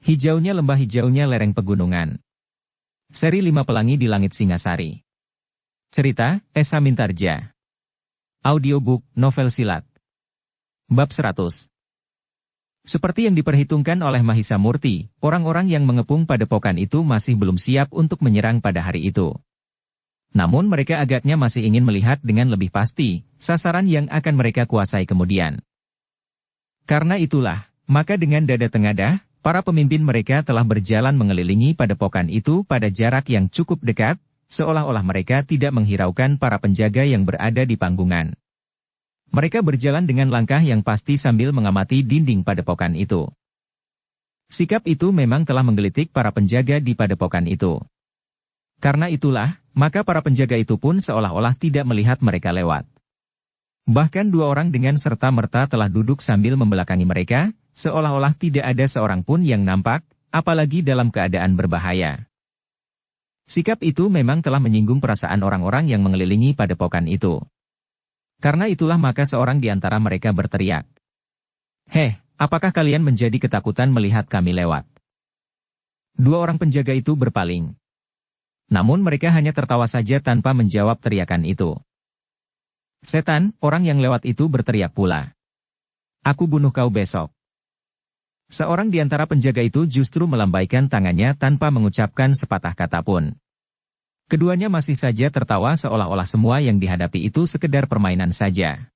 Hijaunya lembah, hijaunya lereng pegunungan. Seri 5 Pelangi di Langit Singasari. Cerita, S. Hamintarja. Audiobook, novel silat. Bab 100. Seperti yang diperhitungkan oleh Mahisa Murti, orang-orang yang mengepung padepokan itu masih belum siap untuk menyerang pada hari itu. Namun mereka agaknya masih ingin melihat dengan lebih pasti, sasaran yang akan mereka kuasai kemudian. Karena itulah, maka dengan dada tengadah, para pemimpin mereka telah berjalan mengelilingi padepokan itu pada jarak yang cukup dekat, seolah-olah mereka tidak menghiraukan para penjaga yang berada di panggungan. Mereka berjalan dengan langkah yang pasti sambil mengamati dinding padepokan itu. Sikap itu memang telah menggelitik para penjaga di padepokan itu. Karena itulah, maka para penjaga itu pun seolah-olah tidak melihat mereka lewat. Bahkan dua orang dengan serta-merta telah duduk sambil membelakangi mereka, seolah-olah tidak ada seorang pun yang nampak, apalagi dalam keadaan berbahaya. Sikap itu memang telah menyinggung perasaan orang-orang yang mengelilingi padepokan itu. Karena itulah maka seorang di antara mereka berteriak, "Heh, apakah kalian menjadi ketakutan melihat kami lewat?" Dua orang penjaga itu berpaling. Namun mereka hanya tertawa saja tanpa menjawab teriakan itu. "Setan," orang yang lewat itu berteriak pula. "Aku bunuh kau besok." Seorang di antara penjaga itu justru melambaikan tangannya tanpa mengucapkan sepatah kata pun. Keduanya masih saja tertawa seolah-olah semua yang dihadapi itu sekedar permainan saja.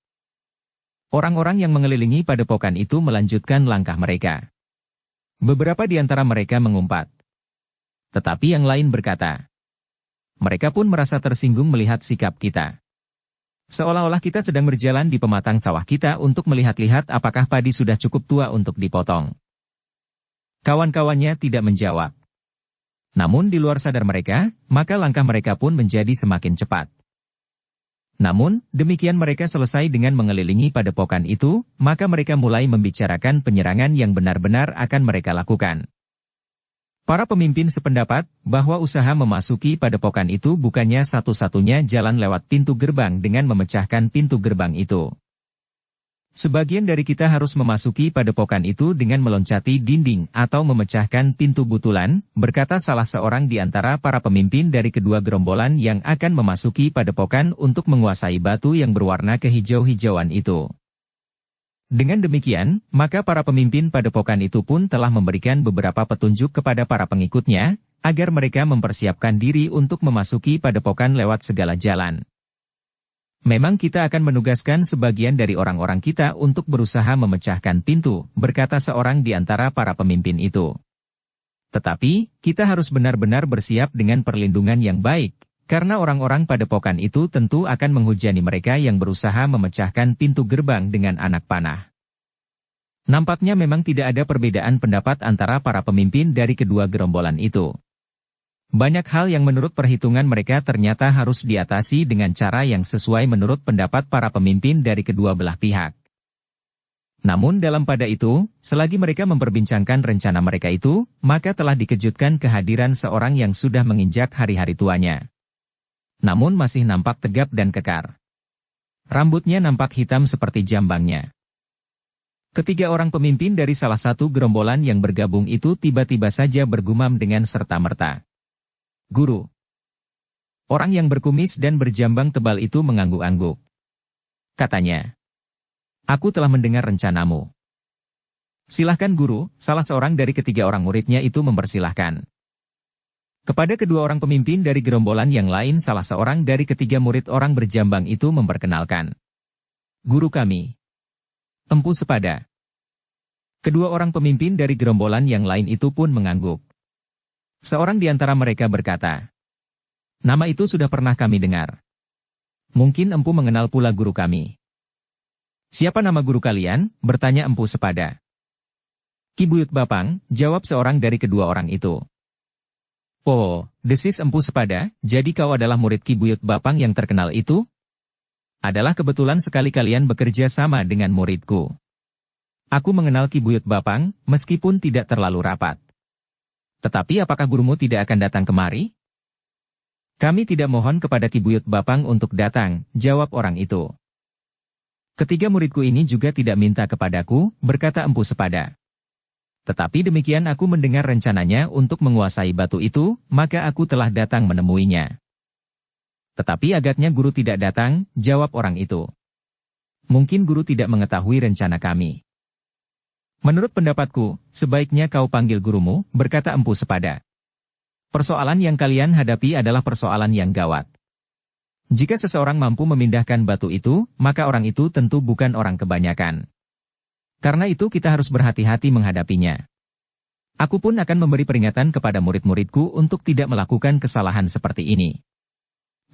Orang-orang yang mengelilingi padepokan itu melanjutkan langkah mereka. Beberapa di antara mereka mengumpat. Tetapi yang lain berkata, mereka pun merasa tersinggung melihat sikap kita. Seolah-olah kita sedang berjalan di pematang sawah kita untuk melihat-lihat apakah padi sudah cukup tua untuk dipotong. Kawan-kawannya tidak menjawab. Namun di luar sadar mereka, maka langkah mereka pun menjadi semakin cepat. Namun, demikian mereka selesai dengan mengelilingi padepokan itu, maka mereka mulai membicarakan penyerangan yang benar-benar akan mereka lakukan. Para pemimpin sependapat bahwa usaha memasuki padepokan itu bukannya satu-satunya jalan lewat pintu gerbang dengan memecahkan pintu gerbang itu. Sebagian dari kita harus memasuki padepokan itu dengan meloncati dinding atau memecahkan pintu butulan, berkata salah seorang di antara para pemimpin dari kedua gerombolan yang akan memasuki padepokan untuk menguasai batu yang berwarna kehijau-hijauan itu. Dengan demikian, maka para pemimpin padepokan itu pun telah memberikan beberapa petunjuk kepada para pengikutnya, agar mereka mempersiapkan diri untuk memasuki padepokan lewat segala jalan. Memang kita akan menugaskan sebagian dari orang-orang kita untuk berusaha memecahkan pintu, berkata seorang di antara para pemimpin itu. Tetapi, kita harus benar-benar bersiap dengan perlindungan yang baik, karena orang-orang padepokan itu tentu akan menghujani mereka yang berusaha memecahkan pintu gerbang dengan anak panah. Nampaknya memang tidak ada perbedaan pendapat antara para pemimpin dari kedua gerombolan itu. Banyak hal yang menurut perhitungan mereka ternyata harus diatasi dengan cara yang sesuai menurut pendapat para pemimpin dari kedua belah pihak. Namun dalam pada itu, selagi mereka memperbincangkan rencana mereka itu, maka telah dikejutkan kehadiran seorang yang sudah menginjak hari-hari tuanya. Namun masih nampak tegap dan kekar. Rambutnya nampak hitam seperti jambangnya. Ketiga orang pemimpin dari salah satu gerombolan yang bergabung itu tiba-tiba saja bergumam dengan serta-merta. "Guru." Orang yang berkumis dan berjambang tebal itu mengangguk-angguk. Katanya, "Aku telah mendengar rencanamu." "Silahkan guru," salah seorang dari ketiga orang muridnya itu mempersilahkan. Kepada kedua orang pemimpin dari gerombolan yang lain salah seorang dari ketiga murid orang berjambang itu memperkenalkan. "Guru kami, Empu Sepada." Kedua orang pemimpin dari gerombolan yang lain itu pun mengangguk. Seorang di antara mereka berkata, "Nama itu sudah pernah kami dengar. Mungkin Empu mengenal pula guru kami." "Siapa nama guru kalian?" bertanya Empu Sepada. "Ki Buyut Bapang," jawab seorang dari kedua orang itu. "Oh," desis Empu Sepada, "jadi kau adalah murid Ki Buyut Bapang yang terkenal itu?" "Adalah kebetulan sekali kalian bekerja sama dengan muridku. Aku mengenal Ki Buyut Bapang, meskipun tidak terlalu rapat." "Tetapi apakah gurumu tidak akan datang kemari?" "Kami tidak mohon kepada Ki Buyut Bapang untuk datang," jawab orang itu. "Ketiga muridku ini juga tidak minta kepadaku," berkata Empu Sepada. Tetapi demikian aku mendengar rencananya untuk menguasai batu itu, maka aku telah datang menemuinya. Tetapi agaknya guru tidak datang, jawab orang itu. Mungkin guru tidak mengetahui rencana kami. Menurut pendapatku, sebaiknya kau panggil gurumu, berkata Empu Sepada. Persoalan yang kalian hadapi adalah persoalan yang gawat. Jika seseorang mampu memindahkan batu itu, maka orang itu tentu bukan orang kebanyakan. Karena itu kita harus berhati-hati menghadapinya. Aku pun akan memberi peringatan kepada murid-muridku untuk tidak melakukan kesalahan seperti ini.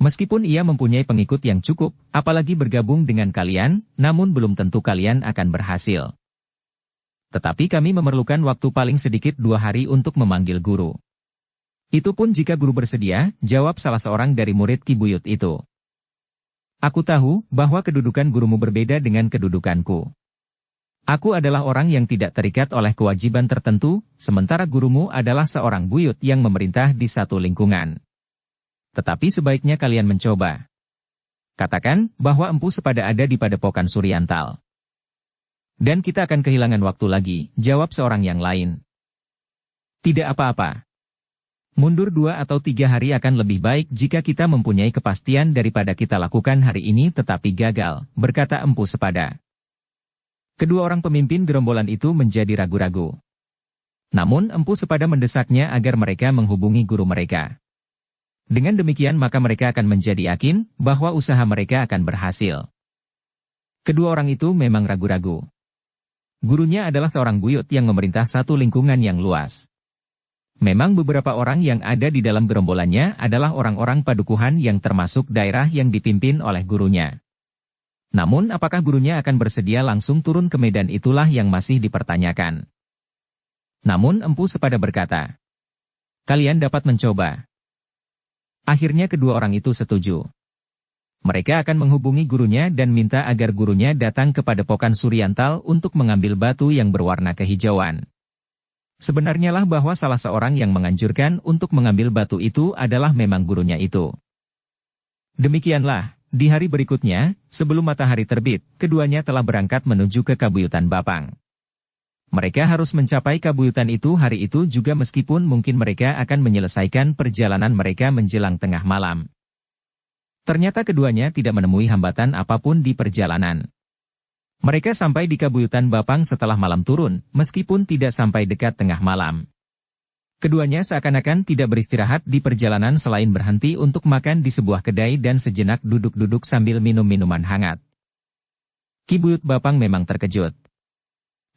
Meskipun ia mempunyai pengikut yang cukup, apalagi bergabung dengan kalian, namun belum tentu kalian akan berhasil. Tetapi kami memerlukan waktu paling sedikit 2 hari untuk memanggil guru. Itu pun jika guru bersedia, jawab salah seorang dari murid Ki Buyut itu. Aku tahu bahwa kedudukan gurumu berbeda dengan kedudukanku. Aku adalah orang yang tidak terikat oleh kewajiban tertentu, sementara gurumu adalah seorang buyut yang memerintah di satu lingkungan. Tetapi sebaiknya kalian mencoba. Katakan bahwa Empu Sepada ada di Padepokan Suryantal. Dan kita akan kehilangan waktu lagi, jawab seorang yang lain. Tidak apa-apa. Mundur 2 atau 3 hari akan lebih baik jika kita mempunyai kepastian daripada kita lakukan hari ini tetapi gagal, berkata Empu Sepada. Kedua orang pemimpin gerombolan itu menjadi ragu-ragu. Namun Empu Sepada mendesaknya agar mereka menghubungi guru mereka. Dengan demikian maka mereka akan menjadi yakin bahwa usaha mereka akan berhasil. Kedua orang itu memang ragu-ragu. Gurunya adalah seorang buyut yang memerintah satu lingkungan yang luas. Memang beberapa orang yang ada di dalam gerombolannya adalah orang-orang padukuhan yang termasuk daerah yang dipimpin oleh gurunya. Namun apakah gurunya akan bersedia langsung turun ke medan itulah yang masih dipertanyakan. Namun Empu Sepada berkata, kalian dapat mencoba. Akhirnya kedua orang itu setuju. Mereka akan menghubungi gurunya dan minta agar gurunya datang ke Padepokan Suryantal untuk mengambil batu yang berwarna kehijauan. Sebenarnya lah bahwa salah seorang yang menganjurkan untuk mengambil batu itu adalah memang gurunya itu. Demikianlah. Di hari berikutnya, sebelum matahari terbit, keduanya telah berangkat menuju ke Kabuyutan Bapang. Mereka harus mencapai Kabuyutan itu hari itu juga meskipun mungkin mereka akan menyelesaikan perjalanan mereka menjelang tengah malam. Ternyata keduanya tidak menemui hambatan apapun di perjalanan. Mereka sampai di Kabuyutan Bapang setelah malam turun, meskipun tidak sampai dekat tengah malam. Keduanya seakan-akan tidak beristirahat di perjalanan selain berhenti untuk makan di sebuah kedai dan sejenak duduk-duduk sambil minum minuman hangat. Ki Buyut Bapang memang terkejut.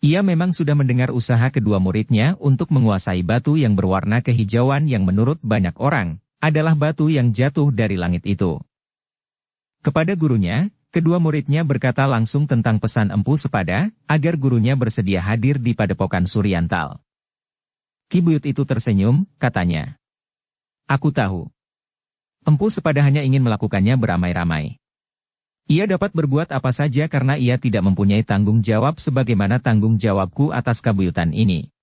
Ia memang sudah mendengar usaha kedua muridnya untuk menguasai batu yang berwarna kehijauan yang menurut banyak orang, adalah batu yang jatuh dari langit itu. Kepada gurunya, kedua muridnya berkata langsung tentang pesan Empu Sepada, agar gurunya bersedia hadir di Padepokan Suryantal. Ki Buyut itu tersenyum, katanya. Aku tahu. Empu Sepada hanya ingin melakukannya beramai-ramai. Ia dapat berbuat apa saja karena ia tidak mempunyai tanggung jawab sebagaimana tanggung jawabku atas kabuyutan ini.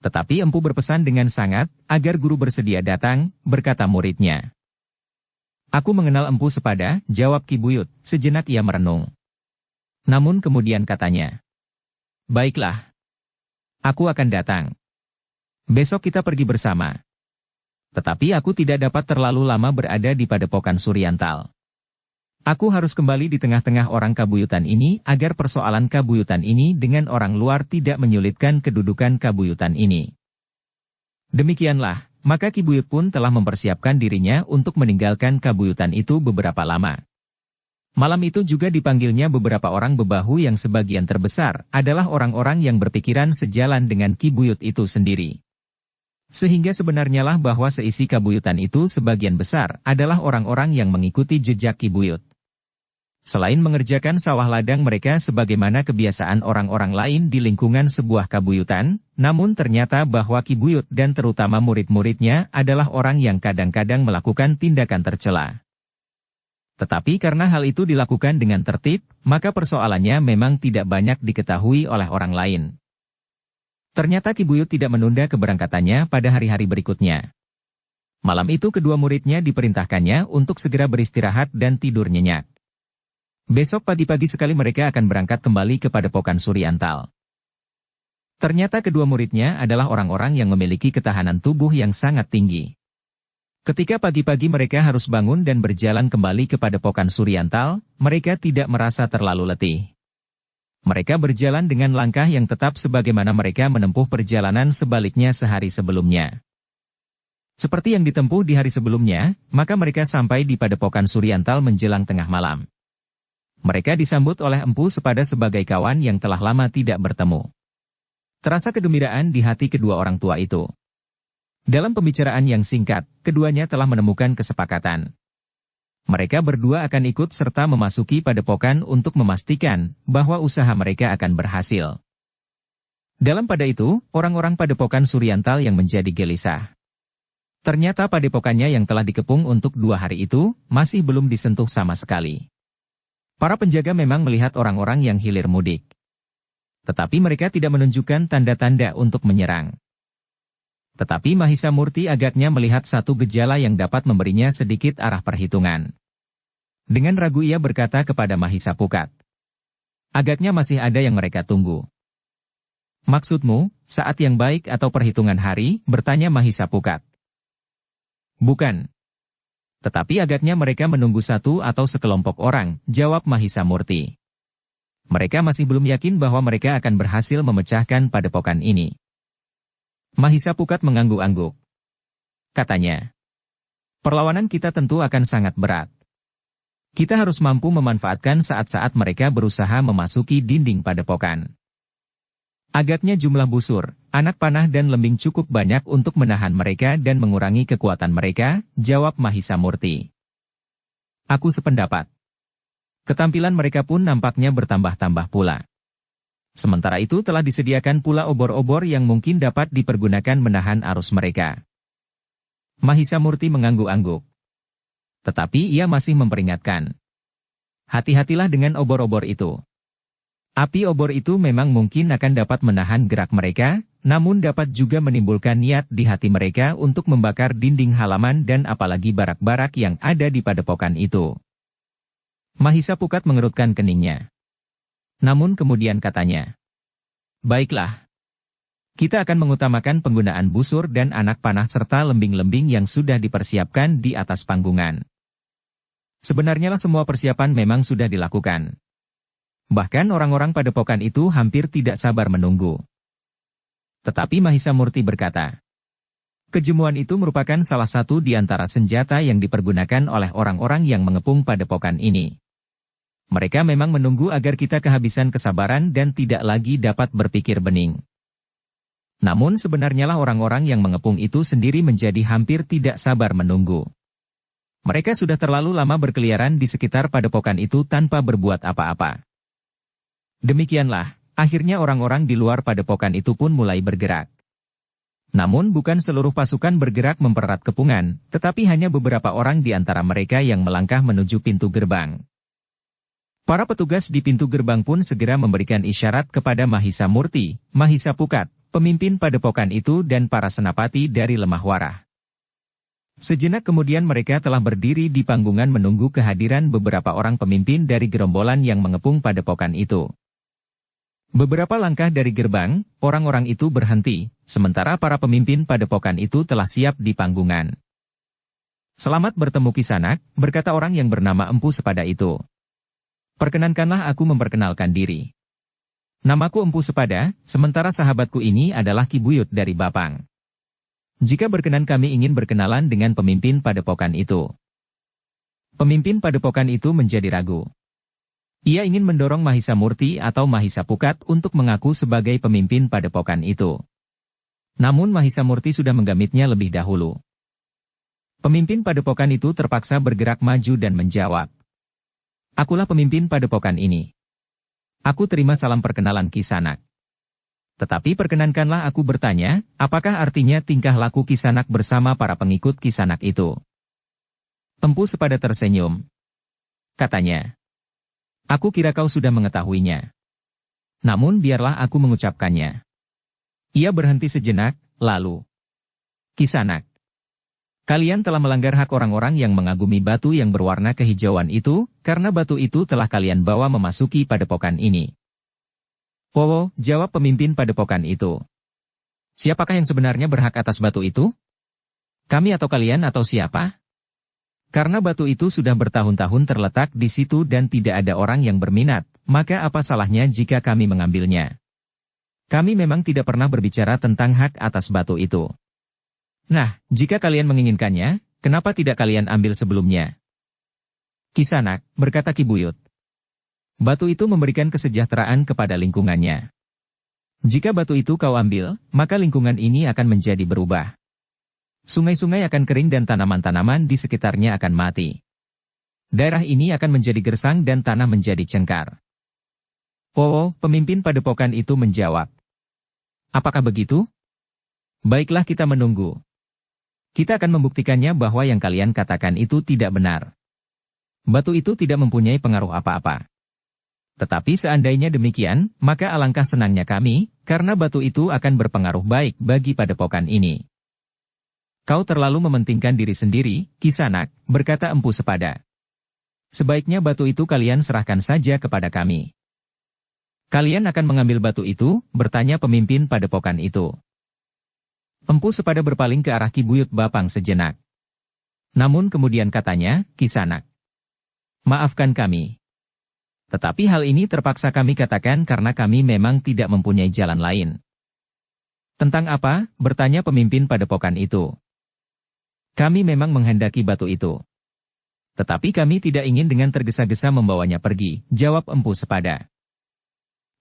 Tetapi Empu berpesan dengan sangat, agar guru bersedia datang, berkata muridnya. Aku mengenal Empu Sepada, jawab Ki Buyut, sejenak ia merenung. Namun kemudian katanya. Baiklah. Aku akan datang. Besok kita pergi bersama. Tetapi aku tidak dapat terlalu lama berada di Padepokan Suryantal. Aku harus kembali di tengah-tengah orang kabuyutan ini agar persoalan kabuyutan ini dengan orang luar tidak menyulitkan kedudukan kabuyutan ini. Demikianlah, maka Ki Buyut pun telah mempersiapkan dirinya untuk meninggalkan kabuyutan itu beberapa lama. Malam itu juga dipanggilnya beberapa orang bebahu yang sebagian terbesar adalah orang-orang yang berpikiran sejalan dengan Ki Buyut itu sendiri. Sehingga sebenarnya lah bahwa seisi kabuyutan itu sebagian besar adalah orang-orang yang mengikuti jejak Ki Buyut. Selain mengerjakan sawah ladang mereka sebagaimana kebiasaan orang-orang lain di lingkungan sebuah kabuyutan, namun ternyata bahwa Ki Buyut dan terutama murid-muridnya adalah orang yang kadang-kadang melakukan tindakan tercela. Tetapi karena hal itu dilakukan dengan tertib, maka persoalannya memang tidak banyak diketahui oleh orang lain. Ternyata Ki Buyut tidak menunda keberangkatannya pada hari-hari berikutnya. Malam itu kedua muridnya diperintahkannya untuk segera beristirahat dan tidur nyenyak. Besok pagi-pagi sekali mereka akan berangkat kembali ke Padepokan Suryantal. Ternyata kedua muridnya adalah orang-orang yang memiliki ketahanan tubuh yang sangat tinggi. Ketika pagi-pagi mereka harus bangun dan berjalan kembali ke Padepokan Suryantal, mereka tidak merasa terlalu letih. Mereka berjalan dengan langkah yang tetap sebagaimana mereka menempuh perjalanan sebaliknya sehari sebelumnya. Seperti yang ditempuh di hari sebelumnya, maka mereka sampai di Padepokan Suryantal menjelang tengah malam. Mereka disambut oleh Empu Sepada sebagai kawan yang telah lama tidak bertemu. Terasa kegembiraan di hati kedua orang tua itu. Dalam pembicaraan yang singkat, keduanya telah menemukan kesepakatan. Mereka berdua akan ikut serta memasuki padepokan untuk memastikan bahwa usaha mereka akan berhasil. Dalam pada itu, orang-orang Padepokan Suryantal yang menjadi gelisah. Ternyata padepokannya yang telah dikepung untuk 2 hari itu, masih belum disentuh sama sekali. Para penjaga memang melihat orang-orang yang hilir mudik. Tetapi mereka tidak menunjukkan tanda-tanda untuk menyerang. Tetapi Mahisa Murti agaknya melihat satu gejala yang dapat memberinya sedikit arah perhitungan. Dengan ragu ia berkata kepada Mahisa Pukat. Agaknya masih ada yang mereka tunggu. Maksudmu, saat yang baik atau perhitungan hari, bertanya Mahisa Pukat. Bukan. Tetapi agaknya mereka menunggu satu atau sekelompok orang, jawab Mahisa Murti. Mereka masih belum yakin bahwa mereka akan berhasil memecahkan padepokan ini. Mahisa Pukat mengangguk-angguk. Katanya, perlawanan kita tentu akan sangat berat. Kita harus mampu memanfaatkan saat-saat mereka berusaha memasuki dinding padepokan. Agaknya jumlah busur, anak panah dan lembing cukup banyak untuk menahan mereka dan mengurangi kekuatan mereka, jawab Mahisa Murti. Aku sependapat. Ketampilan mereka pun nampaknya bertambah-tambah pula. Sementara itu telah disediakan pula obor-obor yang mungkin dapat dipergunakan menahan arus mereka. Mahisa Murti mengangguk-angguk. Tetapi ia masih memperingatkan. Hati-hatilah dengan obor-obor itu. Api obor itu memang mungkin akan dapat menahan gerak mereka, namun dapat juga menimbulkan niat di hati mereka untuk membakar dinding halaman dan apalagi barak-barak yang ada di padepokan itu. Mahisa Pukat mengerutkan keningnya. Namun kemudian katanya, baiklah. Kita akan mengutamakan penggunaan busur dan anak panah serta lembing-lembing yang sudah dipersiapkan di atas panggungan. Sebenarnya semua persiapan memang sudah dilakukan. Bahkan orang-orang padepokan itu hampir tidak sabar menunggu. Tetapi Mahisa Murti berkata, kejemuan itu merupakan salah satu di antara senjata yang dipergunakan oleh orang-orang yang mengepung padepokan ini. Mereka memang menunggu agar kita kehabisan kesabaran dan tidak lagi dapat berpikir bening. Namun sebenarnya orang-orang yang mengepung itu sendiri menjadi hampir tidak sabar menunggu. Mereka sudah terlalu lama berkeliaran di sekitar padepokan itu tanpa berbuat apa-apa. Demikianlah, akhirnya orang-orang di luar padepokan itu pun mulai bergerak. Namun bukan seluruh pasukan bergerak mempererat kepungan, tetapi hanya beberapa orang di antara mereka yang melangkah menuju pintu gerbang. Para petugas di pintu gerbang pun segera memberikan isyarat kepada Mahisa Murti, Mahisa Pukat, pemimpin padepokan itu dan para senapati dari Lemah Warah. Sejenak kemudian mereka telah berdiri di panggungan menunggu kehadiran beberapa orang pemimpin dari gerombolan yang mengepung padepokan itu. Beberapa langkah dari gerbang, orang-orang itu berhenti, sementara para pemimpin padepokan itu telah siap di panggungan. Selamat bertemu Kisanak, berkata orang yang bernama Empu Sepada itu. Perkenankanlah aku memperkenalkan diri. Namaku Empu Sepada, sementara sahabatku ini adalah Ki Buyut dari Bapang. Jika berkenan kami ingin berkenalan dengan pemimpin padepokan itu. Pemimpin padepokan itu menjadi ragu. Ia ingin mendorong Mahisa Murti atau Mahisa Pukat untuk mengaku sebagai pemimpin padepokan itu. Namun Mahisa Murti sudah menggamitnya lebih dahulu. Pemimpin padepokan itu terpaksa bergerak maju dan menjawab. Akulah pemimpin padepokan ini. Aku terima salam perkenalan Kisanak. Tetapi perkenankanlah aku bertanya, apakah artinya tingkah laku Kisanak bersama para pengikut Kisanak itu? Empu Sepada tersenyum. Katanya, aku kira kau sudah mengetahuinya. Namun biarlah aku mengucapkannya. Ia berhenti sejenak, lalu. Kisanak. Kalian telah melanggar hak orang-orang yang mengagumi batu yang berwarna kehijauan itu, karena batu itu telah kalian bawa memasuki padepokan ini. "Powo," jawab pemimpin padepokan itu. "Siapakah yang sebenarnya berhak atas batu itu? Kami atau kalian atau siapa? Karena batu itu sudah bertahun-tahun terletak di situ dan tidak ada orang yang berminat, maka apa salahnya jika kami mengambilnya? Kami memang tidak pernah berbicara tentang hak atas batu itu. Nah, jika kalian menginginkannya, kenapa tidak kalian ambil sebelumnya?" "Kisanak," berkata Ki Buyut. "Batu itu memberikan kesejahteraan kepada lingkungannya. Jika batu itu kau ambil, maka lingkungan ini akan menjadi berubah. Sungai-sungai akan kering dan tanaman-tanaman di sekitarnya akan mati. Daerah ini akan menjadi gersang dan tanah menjadi cengkar." "Powo," pemimpin padepokan itu menjawab. "Apakah begitu? Baiklah, kita menunggu. Kita akan membuktikannya bahwa yang kalian katakan itu tidak benar. Batu itu tidak mempunyai pengaruh apa-apa. Tetapi seandainya demikian, maka alangkah senangnya kami, karena batu itu akan berpengaruh baik bagi padepokan ini." "Kau terlalu mementingkan diri sendiri, Kisanak," berkata Empu Sepada. "Sebaiknya batu itu kalian serahkan saja kepada kami." "Kalian akan mengambil batu itu?" bertanya pemimpin padepokan itu. Empu Sepada berpaling ke arah Ki Buyut Bapang sejenak. Namun kemudian katanya, "Kisanak, maafkan kami. Tetapi hal ini terpaksa kami katakan karena kami memang tidak mempunyai jalan lain." "Tentang apa?" bertanya pemimpin padepokan itu. "Kami memang menghendaki batu itu. Tetapi kami tidak ingin dengan tergesa-gesa membawanya pergi," jawab Empu Sepada.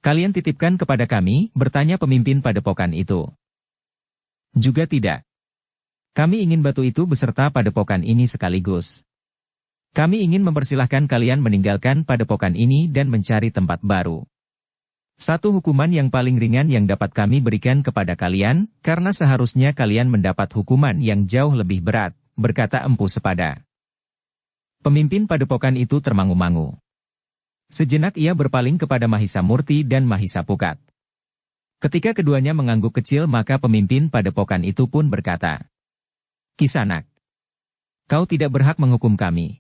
"Kalian titipkan kepada kami?" bertanya pemimpin padepokan itu. "Juga tidak. Kami ingin batu itu beserta padepokan ini sekaligus. Kami ingin mempersilahkan kalian meninggalkan padepokan ini dan mencari tempat baru. Satu hukuman yang paling ringan yang dapat kami berikan kepada kalian, karena seharusnya kalian mendapat hukuman yang jauh lebih berat," berkata Empu Sepada. Pemimpin padepokan itu termangu-mangu. Sejenak ia berpaling kepada Mahisa Murti dan Mahisa Pukat. Ketika keduanya mengangguk kecil, maka pemimpin padepokan itu pun berkata, "Kisanak, kau tidak berhak menghukum kami.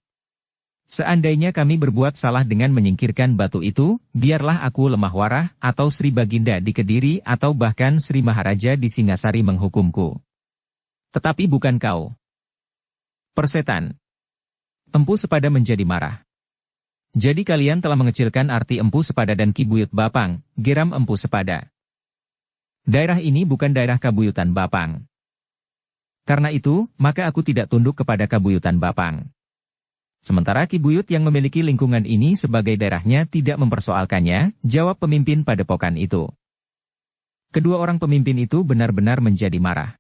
Seandainya kami berbuat salah dengan menyingkirkan batu itu, biarlah aku Lemah Warah, atau Sri Baginda di Kediri, atau bahkan Sri Maharaja di Singasari menghukumku. Tetapi bukan kau." "Persetan!" Empu Sepada menjadi marah. "Jadi kalian telah mengecilkan arti Empu Sepada dan Ki Buyut Bapang," geram Empu Sepada. "Daerah ini bukan daerah Kabuyutan Bapang. Karena itu, maka aku tidak tunduk kepada Kabuyutan Bapang. Sementara Ki Buyut yang memiliki lingkungan ini sebagai daerahnya tidak mempersoalkannya," jawab pemimpin padepokan itu. Kedua orang pemimpin itu benar-benar menjadi marah.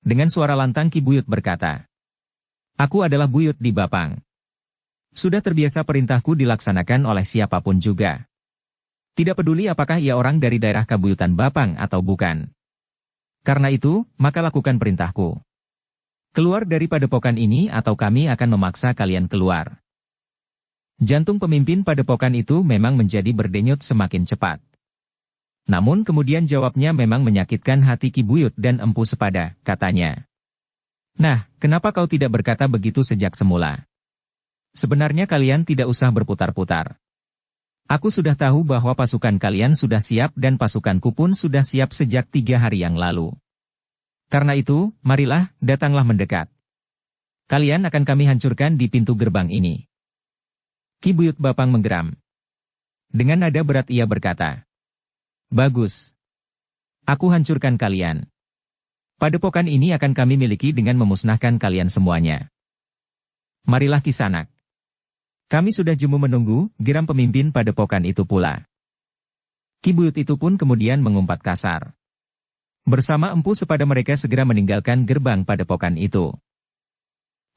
Dengan suara lantang Ki Buyut berkata, "Aku adalah buyut di Bapang. Sudah terbiasa perintahku dilaksanakan oleh siapapun juga. Tidak peduli apakah ia orang dari daerah Kabuyutan Bapang atau bukan. Karena itu, maka lakukan perintahku. Keluar dari padepokan ini atau kami akan memaksa kalian keluar." Jantung pemimpin padepokan itu memang menjadi berdenyut semakin cepat. Namun kemudian jawabnya memang menyakitkan hati Ki Buyut dan Empu Sepada, katanya. "Nah, kenapa kau tidak berkata begitu sejak semula? Sebenarnya kalian tidak usah berputar-putar. Aku sudah tahu bahwa pasukan kalian sudah siap dan pasukanku pun sudah siap sejak 3 hari yang lalu. Karena itu, marilah, datanglah mendekat. Kalian akan kami hancurkan di pintu gerbang ini." Ki Buyut Bapang menggeram. Dengan nada berat ia berkata, "Bagus. Aku hancurkan kalian. Padepokan ini akan kami miliki dengan memusnahkan kalian semuanya. Marilah Kisanak. Kami sudah jemu menunggu," geram pemimpin padepokan itu pula. Ki Buyut itu pun kemudian mengumpat kasar. Bersama Empu Sepada mereka segera meninggalkan gerbang padepokan itu.